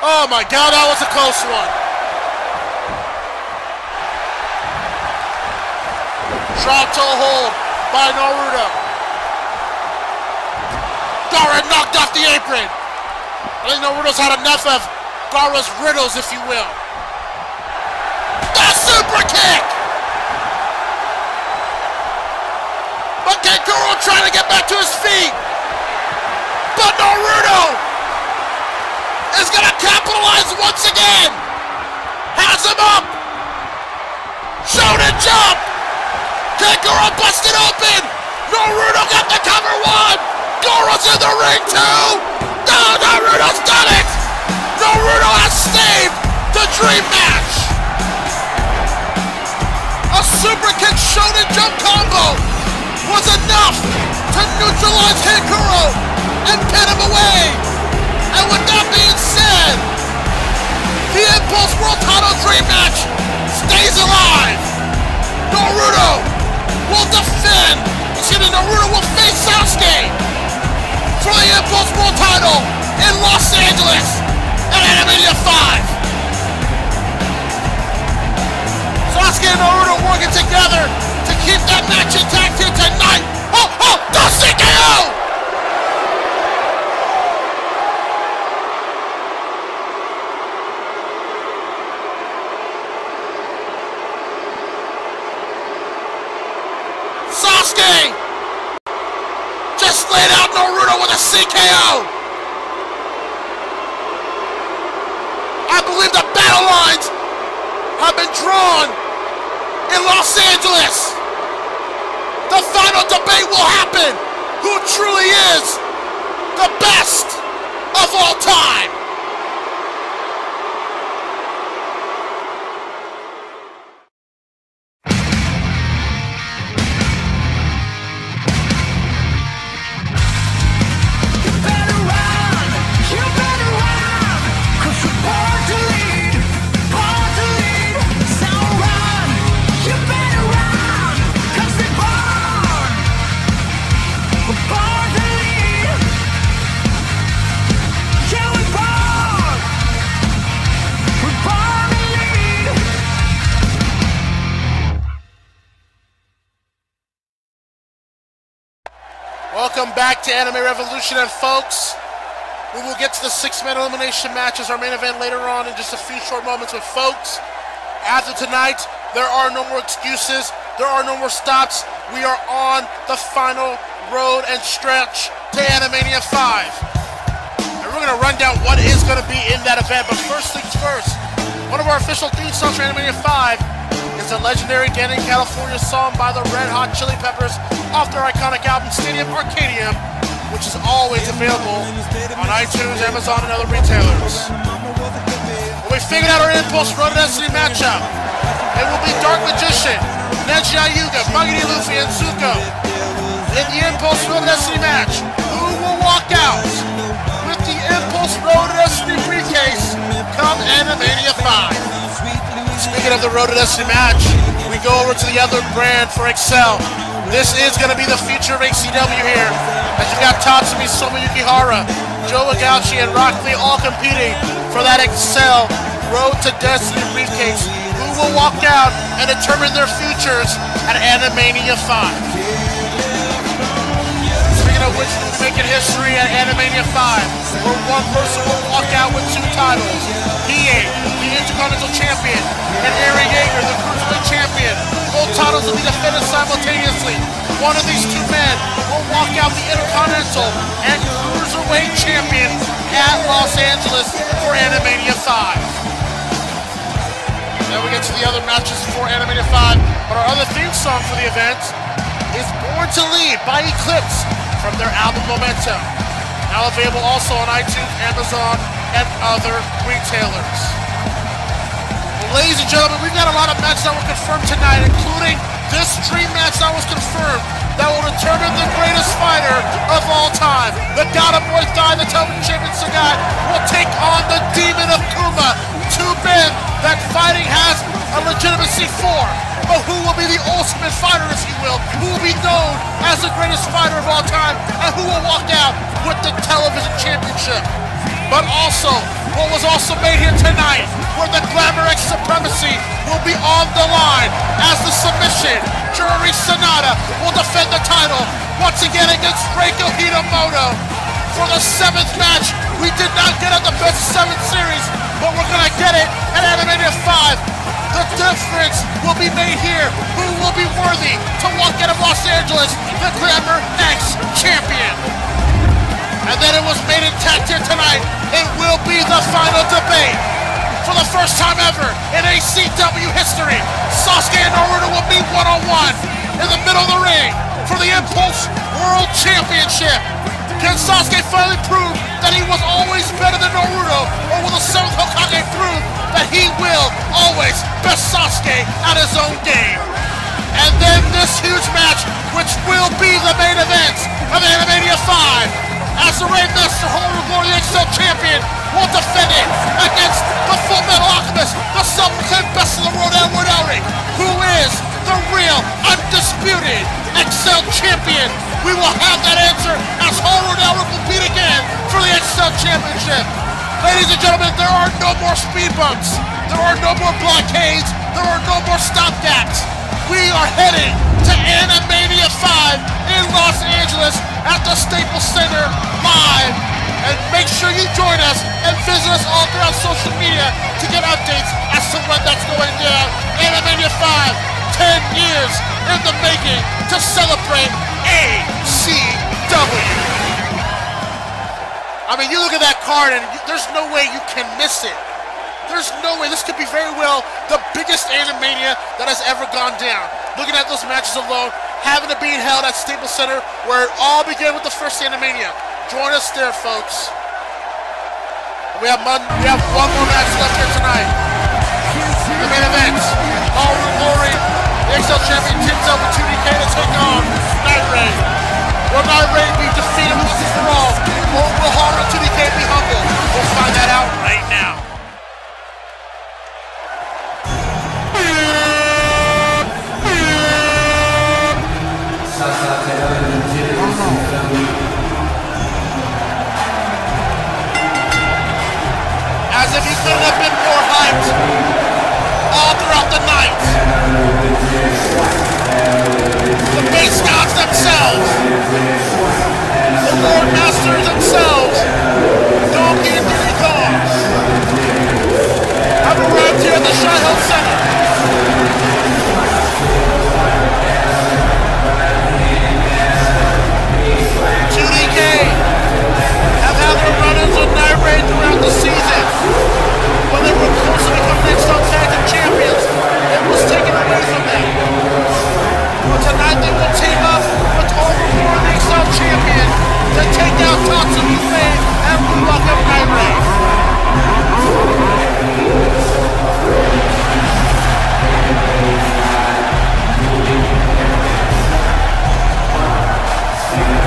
Oh my god, that was a close one. Drop toe hold by Naruto. Gaara knocked off the apron. I think Naruto's had enough of Gaara's riddles, if you will. The super kick! But Kankuro trying to get back to his feet. But Naruto is gonna capitalize once again. Has him up. Shonen jump. Kankuro busted open! Naruto got the cover one! Gaara's in the ring too! No, Naruto's done it! Naruto has saved the dream match! A super kick shonen jump combo was enough to neutralize Kankuro and pin him away! And with that being said, the Impulse World Title dream match stays alive! Naruto will defend, Naruto will face Sasuke for the Impulse World title in Los Angeles at Animania V. Sasuke and Naruto working together to keep that match intact here tonight. Oh, the CKO! Sasuke just laid out Naruto with a CKO. I believe the battle lines have been drawn in Los Angeles. The final debate will happen. Who truly is the best of all time? Welcome back to Anime Revolution, and folks, we will get to the 6-man elimination match as our main event later on in just a few short moments. But folks, after tonight, there are no more excuses, there are no more stops. We are on the final road and stretch to Animania V. And we're going to run down what is going to be in that event, but first things first, one of our official theme songs for Animania V is the legendary Danny California song by the Red Hot Chili Peppers off their iconic album Stadium Arcadium, which is always available on iTunes, Amazon, and other retailers. When we figured out our Impulse Road to Destiny matchup, it will be Dark Magician, Neji Ayuga, Buggy Luffy, and Zuko. In the Impulse Road to Destiny match, who will walk out with the Impulse Road to Destiny briefcase come Animania V? Speaking of the Road to Destiny match, we go over to the other brand for Excel. This is going to be the future of ACW here, as you got Tatsumi Soma Yukihara, Joe Agauchi, and Rock Lee all competing for that Excel Road to Destiny briefcase. Who will walk out and determine their futures at Animania V? Speaking of which, we'll be making history at Animania V, where one person will walk out with 2 titles. Hiei, the Intercontinental Champion, and Aaron Yeager, the Cruiserweight Champion. Both titles will be defended simultaneously one of these two men will walk out the Intercontinental and Cruiserweight Champion at Los Angeles for Animania 5. Then we get to the other matches for Animania 5, but our other theme song for the event is Born to Lead by Eclipse from their album Memento. Now available also on iTunes, Amazon, and other retailers. Well, ladies and gentlemen, we've got a lot of matches that were confirmed tonight, including this dream match that was confirmed that will determine the greatest fighter of all time. The God of Muay Thai, the television champion Sagai, will take on the Demon of Kuma. Two men that fighting has a legitimacy for. But who will be the ultimate fighter, if you will? Who will be known as the greatest fighter of all time? And who will walk out with the television championship? But also, what was also made here tonight, where the Glamour X Supremacy will be on the line as the submission. Juri Sanada will defend the title once again against Reiko Hitamoto. For the 7th match, we did not get at the Best of 7 series, but we're gonna get it at Animania 5. The difference will be made here. Who will be worthy to walk out of Los Angeles, the Glamour X champion? And then it was made intact here tonight. It will be the final debate. For the first time ever in ACW history, Sasuke and Naruto will meet one-on-one in the middle of the ring for the Impulse World Championship. Can Sasuke finally prove that he was always better than Naruto, or will the 7th Hokage prove that he will always best Sasuke at his own game? And then this huge match, which will be the main event of Animania 5, as the Raid Master Homer Glory XL Champion will defend it against the Full Metal Alchemist, the self-proclaimed best of the world, Edward Elric, who is the real, undisputed XL Champion. We will have that answer as Homer Elric will beat again for the XL Championship. Ladies and gentlemen, there are no more speed bumps. There are no more blockades. There are no more stopgaps. We are heading to Animania 5 in Los Angeles at the Staples Center live. And make sure you join us and visit us all throughout social media to get updates as to when that's going down. Animania 5, 10 years in the making to celebrate ACW. I mean, you look at that card and there's no way you can miss it. There's no way. This could be very well the biggest Animania that has ever gone down. Looking at those matches alone, having to be held at Staples Center, where it all began with the first Animania. Join us there, folks. We have one more match left here tonight. The main event. All Glory, the XL Champion teams up with 2DK to take on Night Raid. Will Night Raid be defeated once and for all, or will Horror and 2DK be humble? We'll find that out right now. As if he couldn't have been more hyped all throughout the night. The base gods themselves, the Lord Masters themselves, Donkey and Diddy Kong, have arrived here at the Shy Hill Center. Have had their run-ins with Night Raid throughout the season. When they were close to becoming XL Tag Team Champions, it was taken away from them. But tonight they will team up with Overlord, the XL Champion, to take out Tatsuki Fame and welcome Night Raid.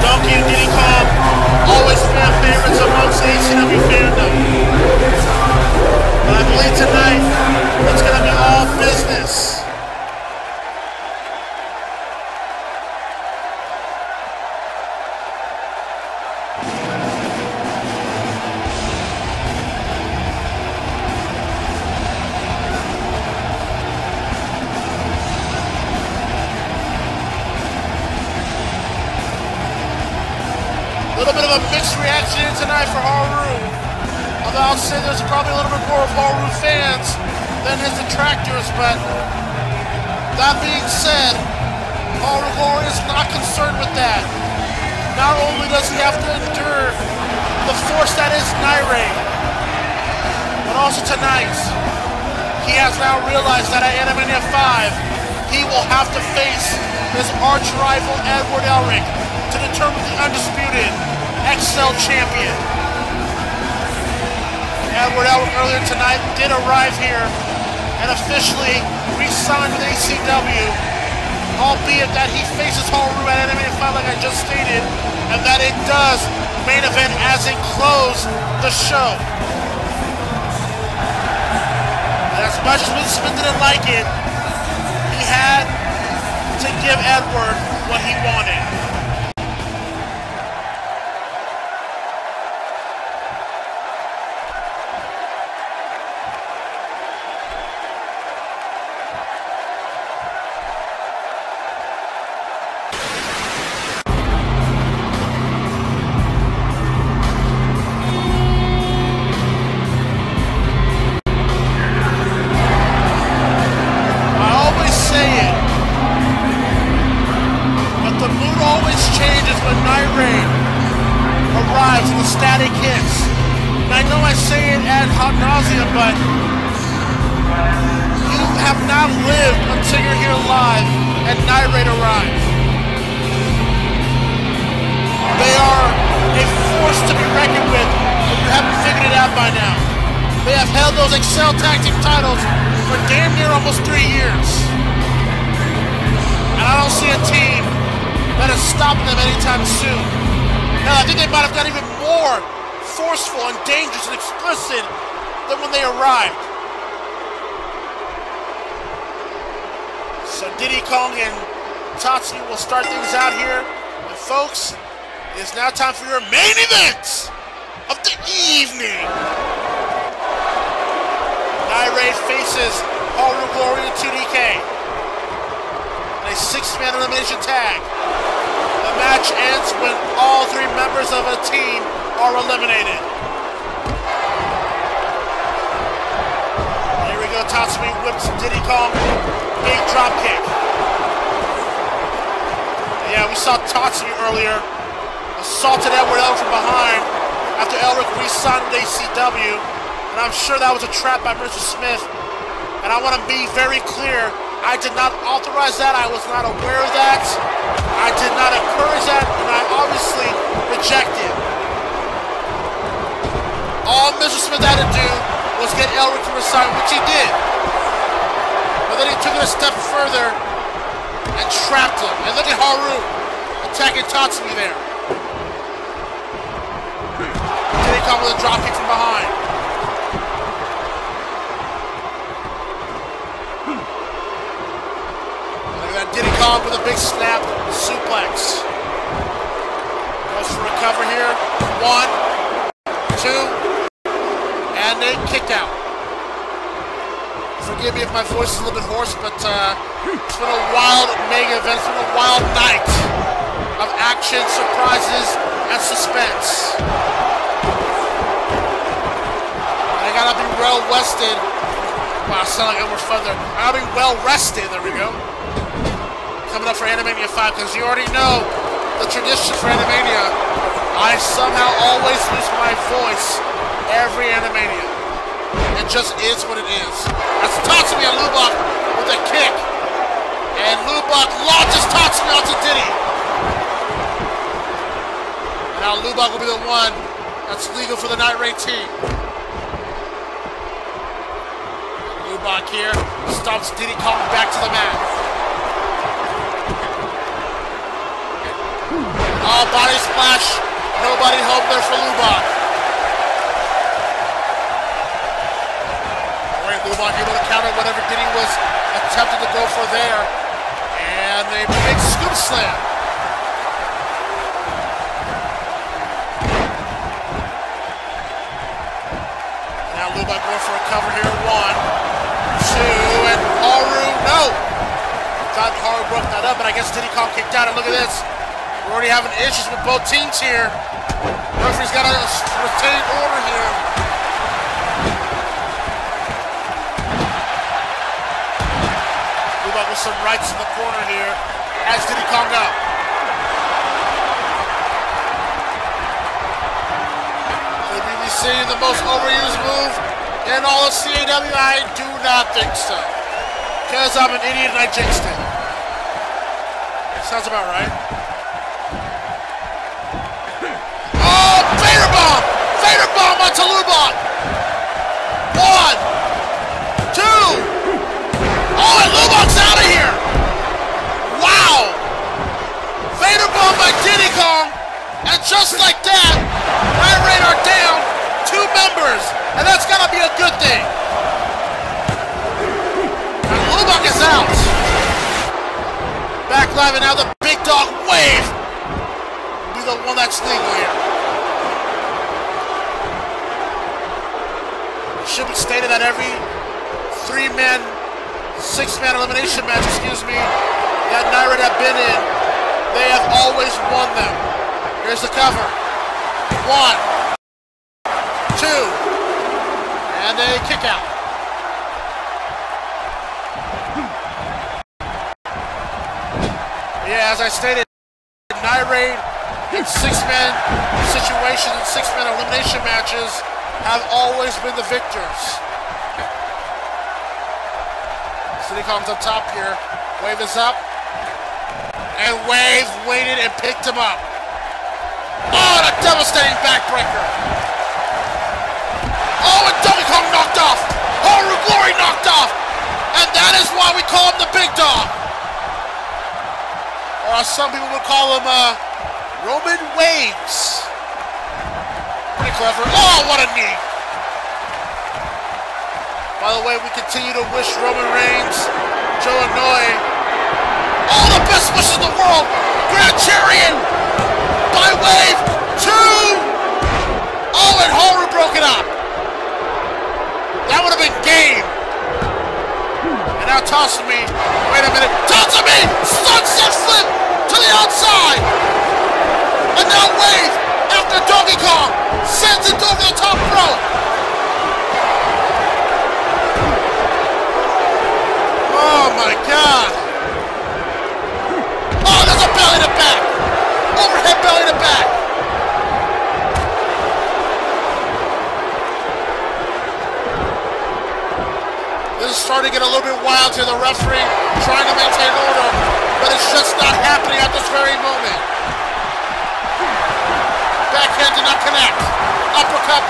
Donkey and Diddy Kong, always fan favorites amongst ACW fandom. But I believe tonight, it's going to be all business. A little bit of a mixed reaction tonight for Haru. Although I'll say there's probably a little bit more of Haru fans than his detractors, but that being said, Haru is not concerned with that. Not only does he have to endure the force that is Naire, but also tonight, he has now realized that at Animania V, he will have to face his arch rival Edward Elric to determine the undisputed XL champion. Edward Elric earlier tonight did arrive here and officially re-signed with ACW, albeit that he faces Haru at Animania V like I just stated, and that it does main event as it closed the show. And as much as Vince Smith didn't like it, he had to give Edward what he wanted. We'll start things out here. And folks, it is now time for your main event of the evening. Naire faces Haru Glory and 2DK in a 6-man elimination tag. The match ends when all 3 members of a team are eliminated. Here we go, Tatsumi whips Diddy Kong, big drop kick. Yeah, we saw Tatsumi earlier, assaulted Edward Elric from behind after Elric re-signed with ACW, and I'm sure that was a trap by Mr. Smith, and I want to be very clear, I did not authorize that, I was not aware of that, I did not encourage that, and I obviously rejected. All Mr. Smith had to do was get Elric to resign, which he did, but then he took it a step further and trapped him. And look at Haru attacking Tatsumi there. Diddy Kong with a drop kick from behind. Look at that Diddy Kong with a big snap suplex. Goes for a cover here. 1, 2, and a kick out. Forgive me if my voice is a little bit hoarse, but it's been a wild mega event. It's been a wild night of action, surprises, and suspense. I gotta be well rested. Wow, I sound like I went further. I gotta be well rested. There we go. Coming up for Animania 5, because you already know the tradition for Animania. I somehow always lose my voice every Animania. It just is what it is. That's Tatsumi on Lubach with a kick. And Lubach launches Tatsumi onto Diddy. And now Lubach will be the one that's legal for the Naire team. Lubach here stomps Diddy Kong back to the mat. All body splash. Nobody home there for Lubach. Lubach able to counter whatever Diddy was attempting to go for there. And a big scoop slam. Now Lubach going for a cover here. 1, 2, and Haru, no! Thought Haru broke that up, but I guess Diddy Kong kicked out. And look at this. We're already having issues with both teams here. Referee's got a retained order here. With some rights in the corner here. Has Diddy Kong up. Could we be seeing the most overused move in all of CAW? I do not think so. Because I'm an idiot and I jinxed it. Sounds about right. Oh, Vader Bomb! Vader Bomb onto Lubot! 1, 2. Oh, and Lubot's out of here! Wow! Vader Bomb by Diddy Kong, and just like that, Irate are down 2 members, and that's gotta be a good thing. And Lubot is out. Back live, and now the big dog wave will be the one that's legal here. It should be stated that every 3-man, 6-man elimination match, that Nairate have been in, they have always won them. Here's the cover. 1, 2, and a kick out. Yeah, as I stated, Nairate in 6-man situations and 6-man elimination matches have always been the victors. Diddy Kong's up top here. Wave is up. And Wave waited and picked him up. Oh, and a devastating backbreaker. Oh, and Donkey Kong knocked off. Haru Glory knocked off. And that is why we call him the big dog. Or as some people would call him, Roman Waves. Pretty clever. Oh, what a knee. By the way, we continue to wish Roman Reigns, Joe Inoue, all the best wishes in the world. Grand Chariot by Wave 2. Oh, and Haru broke it up. That would have been game. And now Tatsumi. Wait a minute. Tatsumi! Sunset flip to the outside. And now Wave, after Donkey Kong, sends it over the top rope. Oh my God! Oh, there's a belly to back! Overhead belly to back! This is starting to get a little bit wild here. The referee trying to maintain order, but it's just not happening at this very moment. Backhand did not connect. Uppercut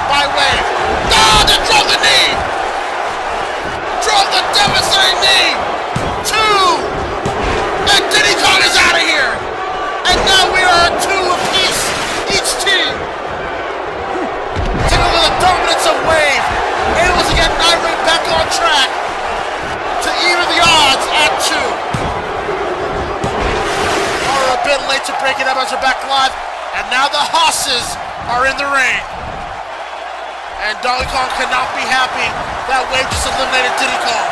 by Wave. Oh, they drove the knee! Drove the devastating knee! 2! And Diddy Kong is out of here! And now we are at 2 apiece, each team! Take a look at the dominance of Wave, able to get Nairate back on track to even the odds at 2. We're a bit late to break it up as we're back live, and now the Hosses are in the ring. And Donkey Kong cannot be happy that Wave just eliminated Diddy Kong.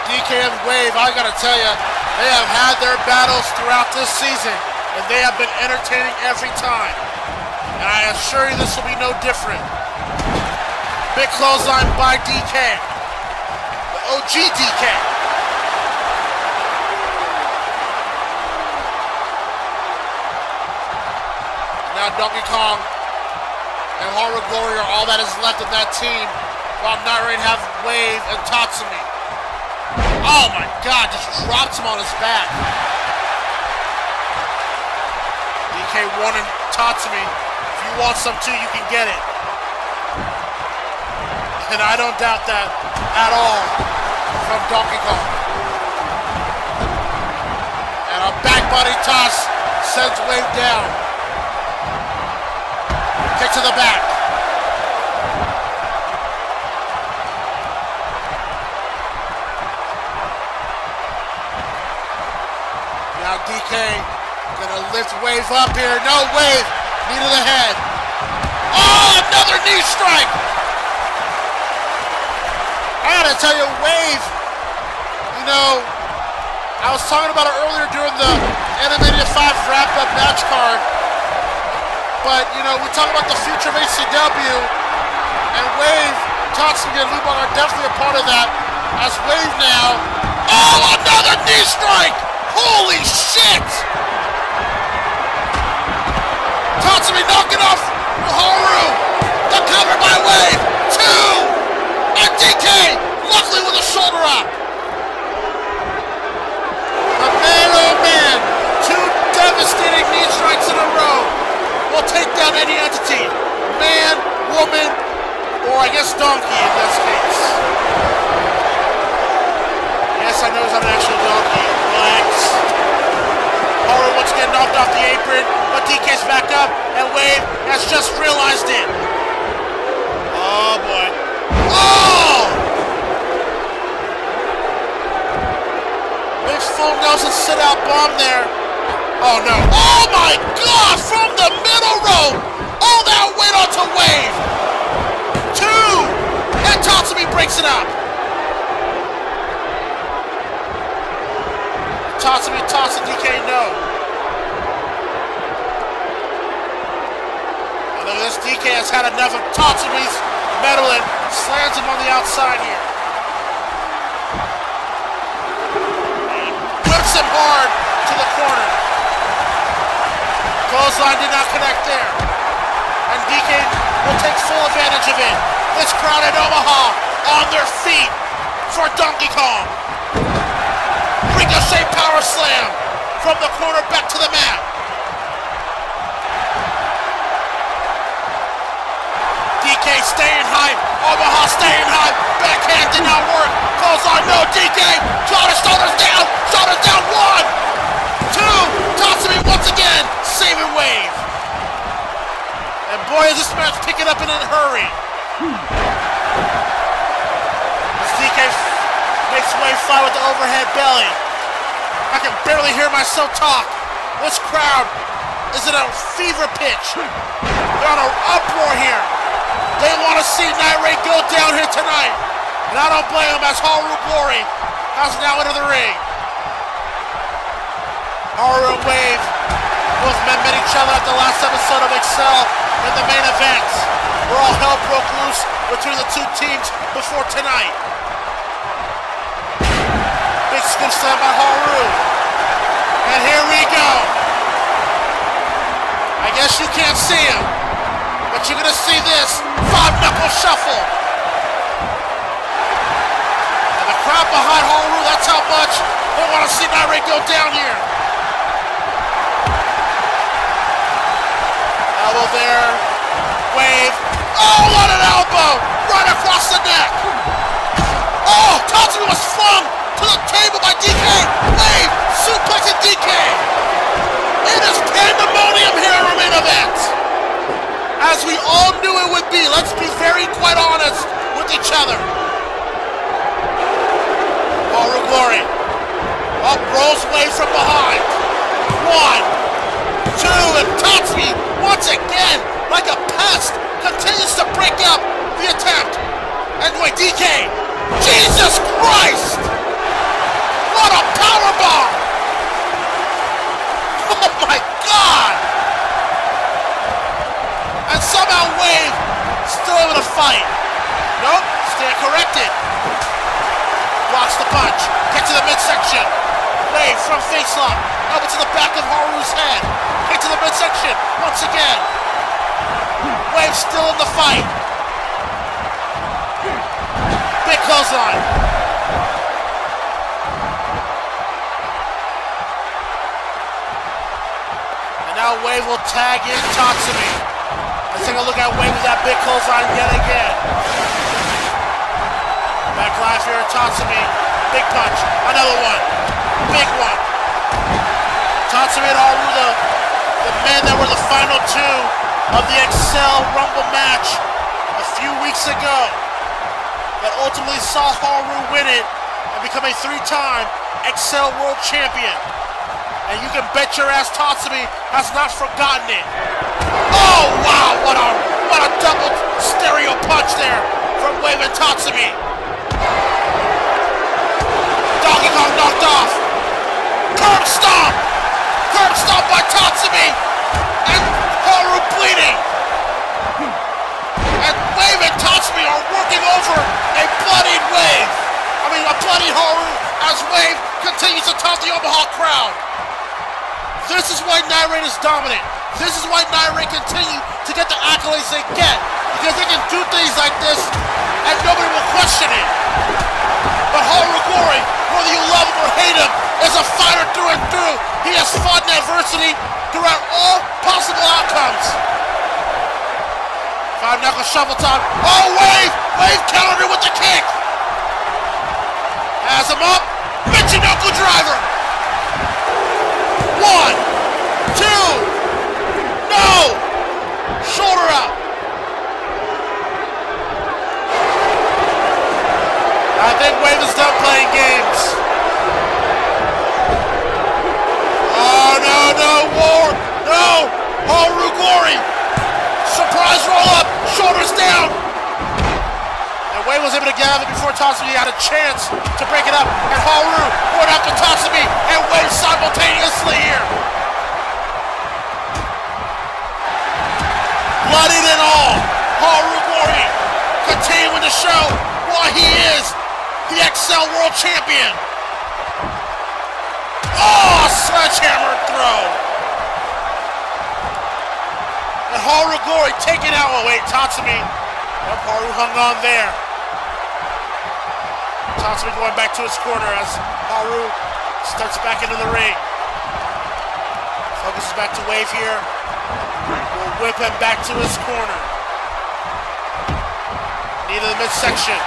DK and Wave, I gotta tell you, they have had their battles throughout this season, and they have been entertaining every time. And I assure you this will be no different. Big clothesline by DK. The OG DK. Now Donkey Kong and Haru Glory are all that is left of that team, while Nairate have Wave and Tatsumi. Oh my God, just drops him on his back. DK warning Tatsumi, if you want some too, you can get it. And I don't doubt that at all from Donkey Kong. And a back body toss sends Wave down. Kick to the back. Now DK gonna lift Wave up here. No, Wave, knee to the head. Oh, another knee strike. I gotta tell you, Wave, you know, I was talking about it earlier during the Animania V wrap-up match card. But, you know, we talk about the future of ACW, and Wave, to Tatsumi and Lubon are definitely a part of that. As Wave now. Oh, another knee strike! Holy shit! Tatsumi knocking off Haru. The cover by Wave. 2! And DK, luckily with a shoulder up. But man, oh man, 2 devastating knee strikes in a row will take down any entity. Man, woman, or I guess donkey in this case. Yes, I know it's not an actual donkey. Relax. Haru once again knocked off the apron, but DK's back up, and Wave has just realized it. Oh boy. Oh! Big full Nelson sit-out bomb there. Oh no. Oh my god! From the middle rope! All that weight onto Wave! 2! And Tatsumi breaks it up. Tatsumi tosses DK no. And look at this, DK has had enough of Tatsumi's meddling. Slams him on the outside here. And whips him hard to the corner. Clothesline did not connect there. And DK will take full advantage of it. This crowd in Omaha on their feet for Donkey Kong. Ricochet power slam from the corner back to the mat. DK staying high. Omaha staying high. Backhand did not work. Clothesline, no. DK. Shoulders down. Shoulders down. 1, 2. Tatsumi once again saving Wave. And boy, is this match picking up in a hurry. As DK makes Wave fly with the overhead belly. I can barely hear myself talk. This crowd is in a fever pitch. They're on an uproar here. They want to see Night Raid go down here tonight. And I don't blame them as Haru Glory has now entered the ring. Haru and Wave both met each other at the last episode of Excel in the main event, where all hell broke loose between the 2 teams before tonight. Big scoop slam by Haru. And here we go. I guess you can't see him, but you're gonna see this 5-knuckle shuffle. And the crowd behind Haru, that's how much they want to see Night Raid go down here. Elbow there. Wave. Oh, what an elbow! Right across the neck. Oh, Tatsumi was flung to the table by DK. Wave suplexing DK. It is pandemonium here in our main event. As we all knew it would be. Let's be very quite honest with each other. Haru Glory. Up rolls Wave from behind. 1, 2, and Tatsumi once again, like a pest, continues to break up the attempt. And wait, DK. Jesus Christ! What a powerbomb! Oh my God! And somehow Wave still able to fight. Nope, stand corrected. Blocks the punch. Kick to the midsection. Wave from face lock. Elbow to the back of Haru's head. Kick to the midsection. Once again. Wave still in the fight. Big clothesline. And now Wave will tag in Tatsumi. Let's take a look at Wave with that big clothesline yet again. Back live here, Tatsumi. Big punch. Another one. Big one. Tatsumi and Haru, the men that were the final 2 of the Excel Rumble match a few weeks ago, that ultimately saw Haru win it and become a 3-time Excel World Champion. And you can bet your ass Tatsumi has not forgotten it. Oh wow, what a double stereo punch there from Wave and Tatsumi. Donkey Kong knocked off. Curb stomp! Curb stomp by Tatsumi! And Haru bleeding! And Wave and Tatsumi are working over crowd. This is why Night Raid is dominant. This is why Night Raid continue to get the accolades they get. Because they can do things like this and nobody will question it. But Harugori, whether you love him or hate him, is a fighter through and through. He has fought in adversity throughout all possible outcomes. 5-knuckle shuffle time. Oh, Wave! Wave countered it with the kick. Has him up. Michinoku driver. 1, 2. No! Shoulder up. I think Wave is done playing games. Oh, no, War. No! Harugori. Surprise roll up. Shoulders down. And Wave was able to get out of it before Tatsumi had a chance to break it up. And Haru poured out to Tatsumi and Wave simultaneously here. Bloodied and all, Harugori continuing to show why he is the XL World Champion. Oh, sledgehammer throw. And Harugori taking out, oh wait, Tatsumi. Yep, Haru hung on there. Tatsumi going back to his corner as Haru steps back into the ring. Focuses back to Wave here. Will whip him back to his corner. Knee to the midsection.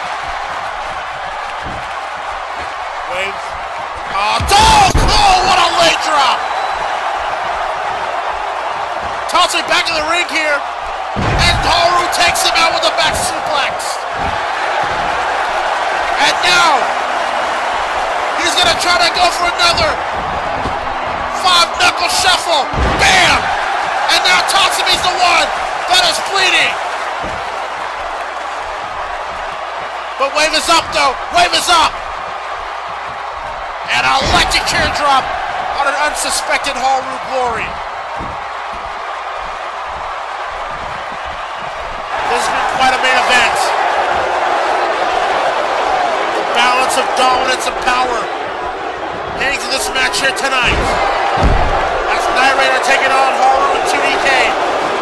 Wave. Oh, what a leg drop! Tatsumi back in the ring here. And Haru takes him out with a back suplex. And now, he's gonna try to go for another 5-knuckle shuffle. Bam! And now Tatsumi's the one that is bleeding. But Wave is up though. Wave is up. And an electric chair drop on an unsuspected Harugori. This has been quite a main event. The balance of dominance and power heading to this match here tonight. As Night Raid are taking on Haru and 2DK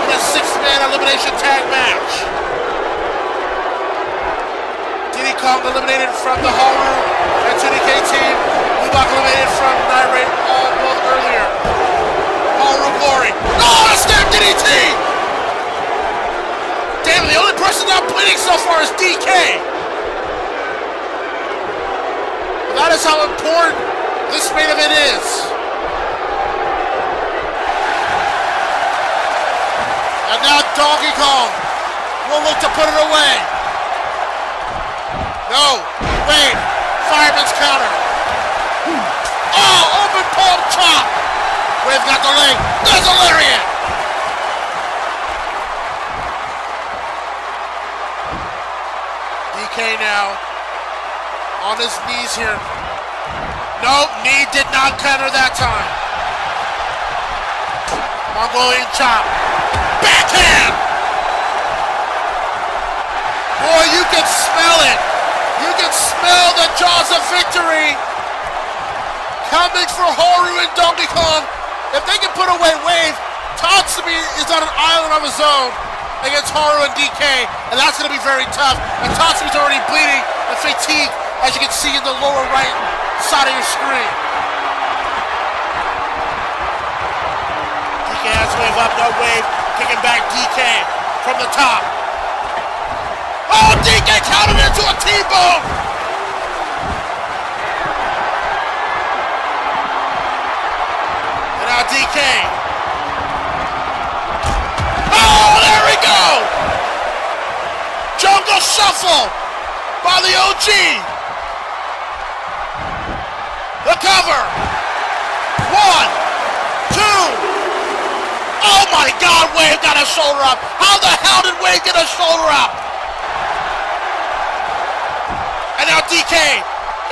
in a 6-man elimination tag match. Diddy Kong eliminated from the Haru and 2DK team. Lubak eliminated from Night Raid both earlier. Harugori. Oh, a snap DDT! Damn, the only person not bleeding so far is DK. But that is how important this main event is. And now Donkey Kong will look to put it away. No, wait, fireman's counter. Oh, open palm chop. Wave got the leg. There's a lariat. DK now on his knees here. Nope, knee did not counter that time. Mongolian chop. Backhand! Boy, you can smell it. You can smell the jaws of victory coming for Haru and Donkey Kong. If they can put away Wave, Tatsumi is on an island of his own against Haru and DK, and that's going to be very tough. And Tatsumi's already bleeding and fatigued, as you can see in the lower right side of your screen. DK has Wave up, no Wave. Kicking back DK from the top. Oh, DK countered into a T-bone! And now DK. Oh, there we go! Jungle Shuffle by the OG. The cover. 1, 2. Oh my God, Wave got a shoulder up. How the hell did Wave get a shoulder up? And now DK,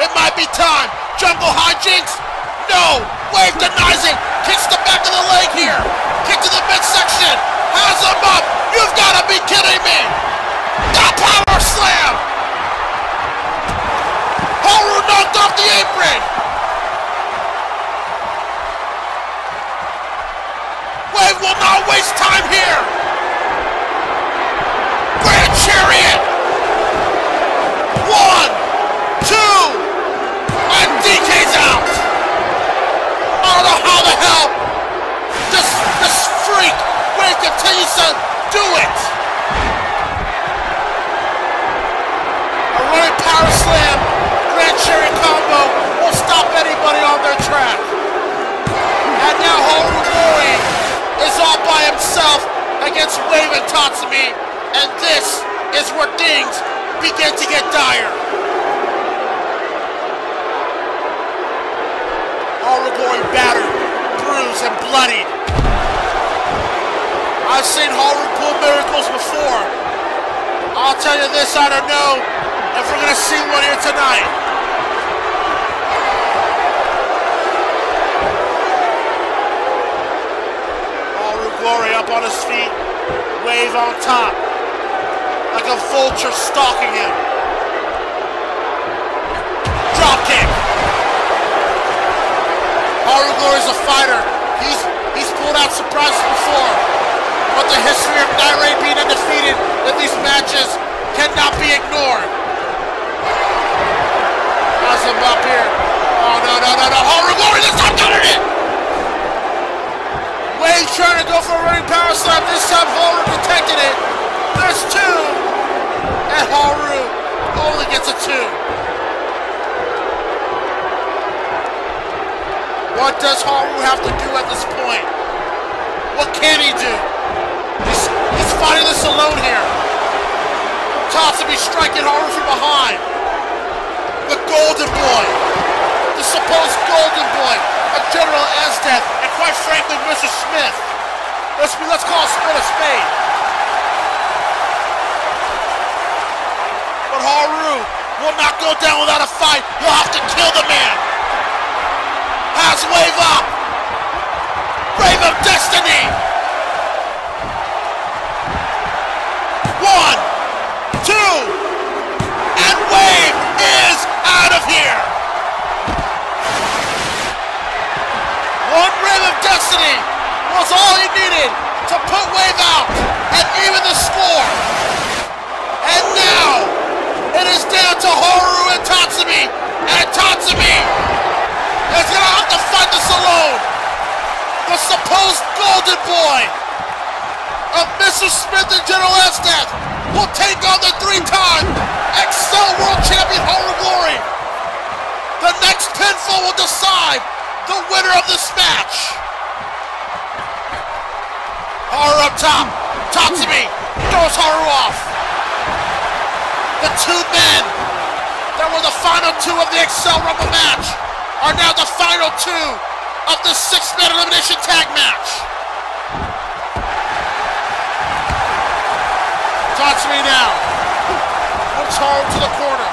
it might be time. Jungle hijinks? No, Wave denies it. Kicks the back of the leg here. Kick to the midsection. Has him up. You've got to be kidding me. The power slam. Haru knocked off the apron. Wave will not waste time here. Grand Chariot. 1, 2, and DK's out. I don't know how the hell this freak Wave continues to do it. A running power slam, Grand Chariot combo will stop anybody on their track. And now Horigori is all by himself against Wave and Tatsumi, and this is where things begin to get dire. Horigori battered, bruised, and bloodied. I've seen Haru pull miracles before. I'll tell you this, I don't know if we're gonna see one here tonight. Horigori up on his feet, Wave on top, like a vulture stalking him. Drop kick. Horigori's a fighter. He's pulled out surprises before, but the history of Naire being undefeated in these matches cannot be ignored. How's him up here? Oh no! Horigori, this time got it! Wave trying to go for a running power slam. This time Haru detected it. There's 2, and Haru only gets a 2. What does Haru have to do at this point? What can he do? He's fighting this alone here. Tatsumi striking Haru from behind. The Golden Boy, the supposed Golden Boy of General Esdeath, and quite frankly, Mr. Smith. Let's call a spade a spade. But Haru will not go down without a fight. You'll have to kill the man. Has Wave up. Brave of Destiny. 1, 2, and Wave is out of here. One Brave of Destiny was all he needed to put Wave out and even the score. And now it is down to Haru and Tatsumi, and Tatsumi is gonna have to fight this alone. The supposed Golden Boy of Mr. Smith and General Esdeath will take on the 3-time Excel World Champion Horigori. The next pinfall will decide the winner of this match. Haru up top. Tatsumi throws Haru off. The 2 men that were the final 2 of the Excel Rumble match are now the final 2 of the 6-man elimination tag match. Tatsumi now puts Haru to the corner.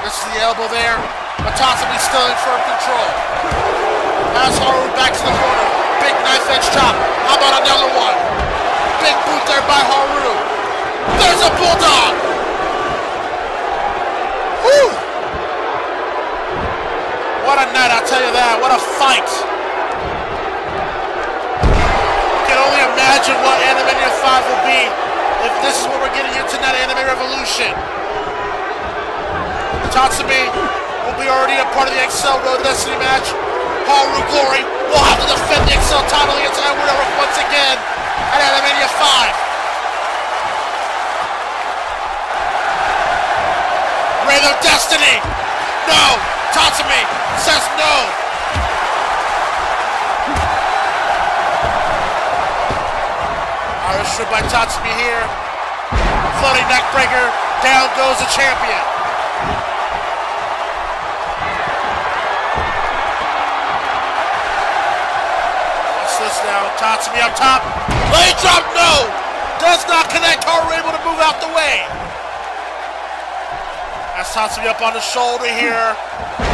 This is the elbow there, but Tatsumi still in firm control. Has Haru back to the corner. Big knife edge chop. How about another one? Big boot there by Haru. There's a bulldog. Whew. What a night, I'll tell you that. What a fight. You can only imagine what Animania 5 will be if this is what we're getting here tonight at Anime Revolution. Tatsumi will be already a part of the Excel Road Destiny match. Horigori will have to defend the Excel title against Edward Elric once again at Animania 5. Wraith of Destiny. No. Tatsumi says no. Irish whip by Tatsumi here. Floating neckbreaker. Down goes the champion. What's this now? Tatsumi up top. Leg drop, no. Does not connect. Haru able to move out the way. That's Tatsumi up on the shoulder here.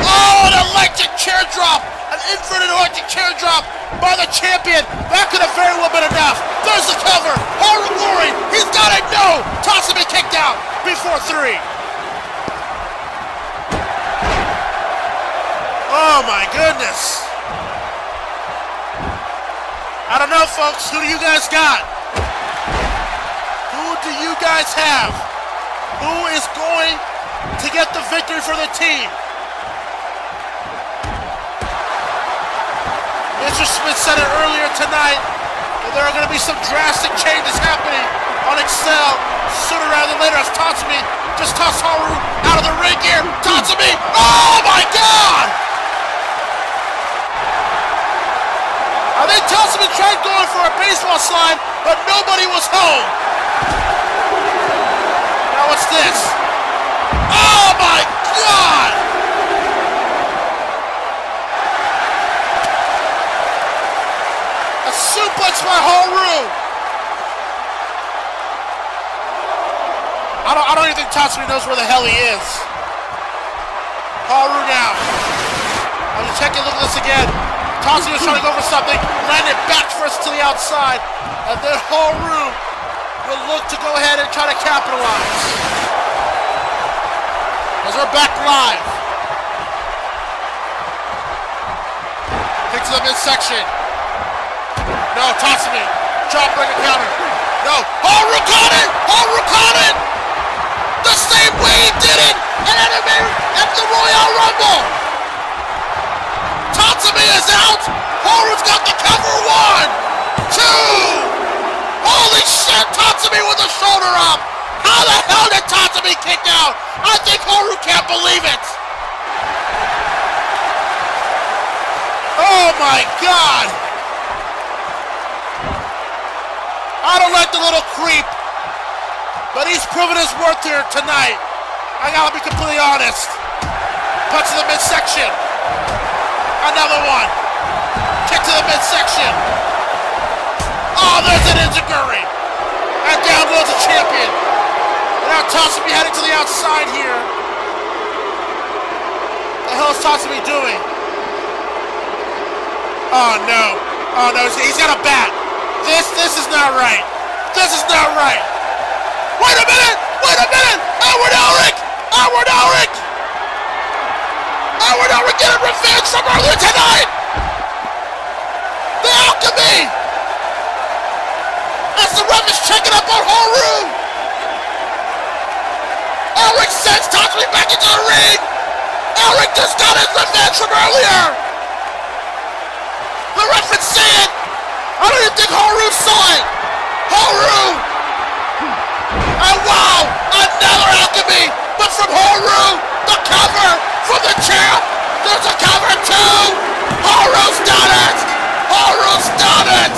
Oh, an electric chair drop! An inverted electric chair drop by the champion. That could have very well been enough. There's the cover. Horigori, he's got it. No! Tatsumi kicked out before 3. Oh my goodness. I don't know, folks. Who do you guys got? Who do you guys have? Who is going to get the victory for the team? Mr. Smith said it earlier tonight that there are going to be some drastic changes happening on Excel sooner rather than later as Tatsumi just tossed Haru out of the ring here. Tatsumi! Oh my God! I think Tatsumi tried going for a baseball slide, but nobody was home. Now what's this? Oh my God! A suplex by Haru. I don't even think Tatsumi knows where the hell he is. Haru now. I'm just checking, look at this again. Tatsumi was trying to go for something, landed back first to the outside, and then Haru will look to go ahead and try to capitalize. As we're back live. Kick to the midsection. No, Tatsumi. Drop breaker counter. No, Haru caught it! Haru caught it! The same way he did it at the Royal Rumble! Tatsumi is out! Haru's got the cover! 1, 2! Holy shit! Tatsumi with the shoulder up! How the hell did Tatsumi kick out? I think Haru can't believe it! Oh my God! I don't like the little creep, but he's proven his worth here tonight. I gotta be completely honest. Punch to the midsection. Another one. Kick to the midsection. Oh, there's an enziguri. And down goes the champion. And now Tatsumi heading to the outside here. What the hell is Tatsumi doing? Oh no. Oh no, he's got a bat. This is not right. This is not right. Wait a minute! Wait a minute! Edward Elric! Edward Elric! Edward Elric getting revenge from earlier tonight! The Alchemy! As the ref is checking up on Haru! Elric sends Tatsumi back into the ring! Elric just got his revenge from earlier! The ref is saying, I don't even think Haru saw it! Haru! And wow! Another Alchemy! But from Haru! The cover! From the champ! There's a cover too! Haru's done it! Haru's done it!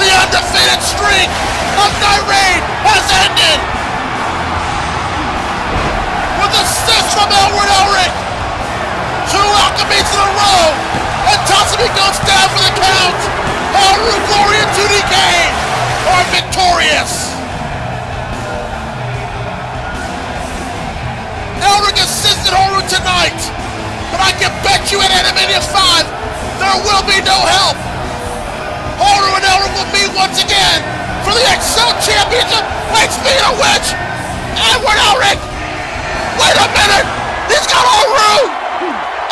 The undefeated streak of Night Raid has ended! With assist from Edward Elric! 2 Alchemies in a row! And Tatsumi goes down for the count! Haru, Glory, and 2DK are victorious! Elric assisted Haru tonight, but I can bet you at Animania 5 there will be no help! Haru and Elric will meet once again for the Excel Championship! Wait, speaking of which, Edward Elric! Wait a minute! He's got Haru!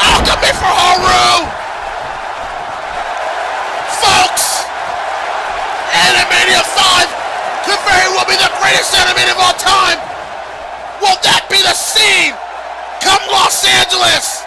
Alchemy for Haru! Folks! Animania 5 could very well be the greatest Animania of all time! Will that be the scene come Los Angeles?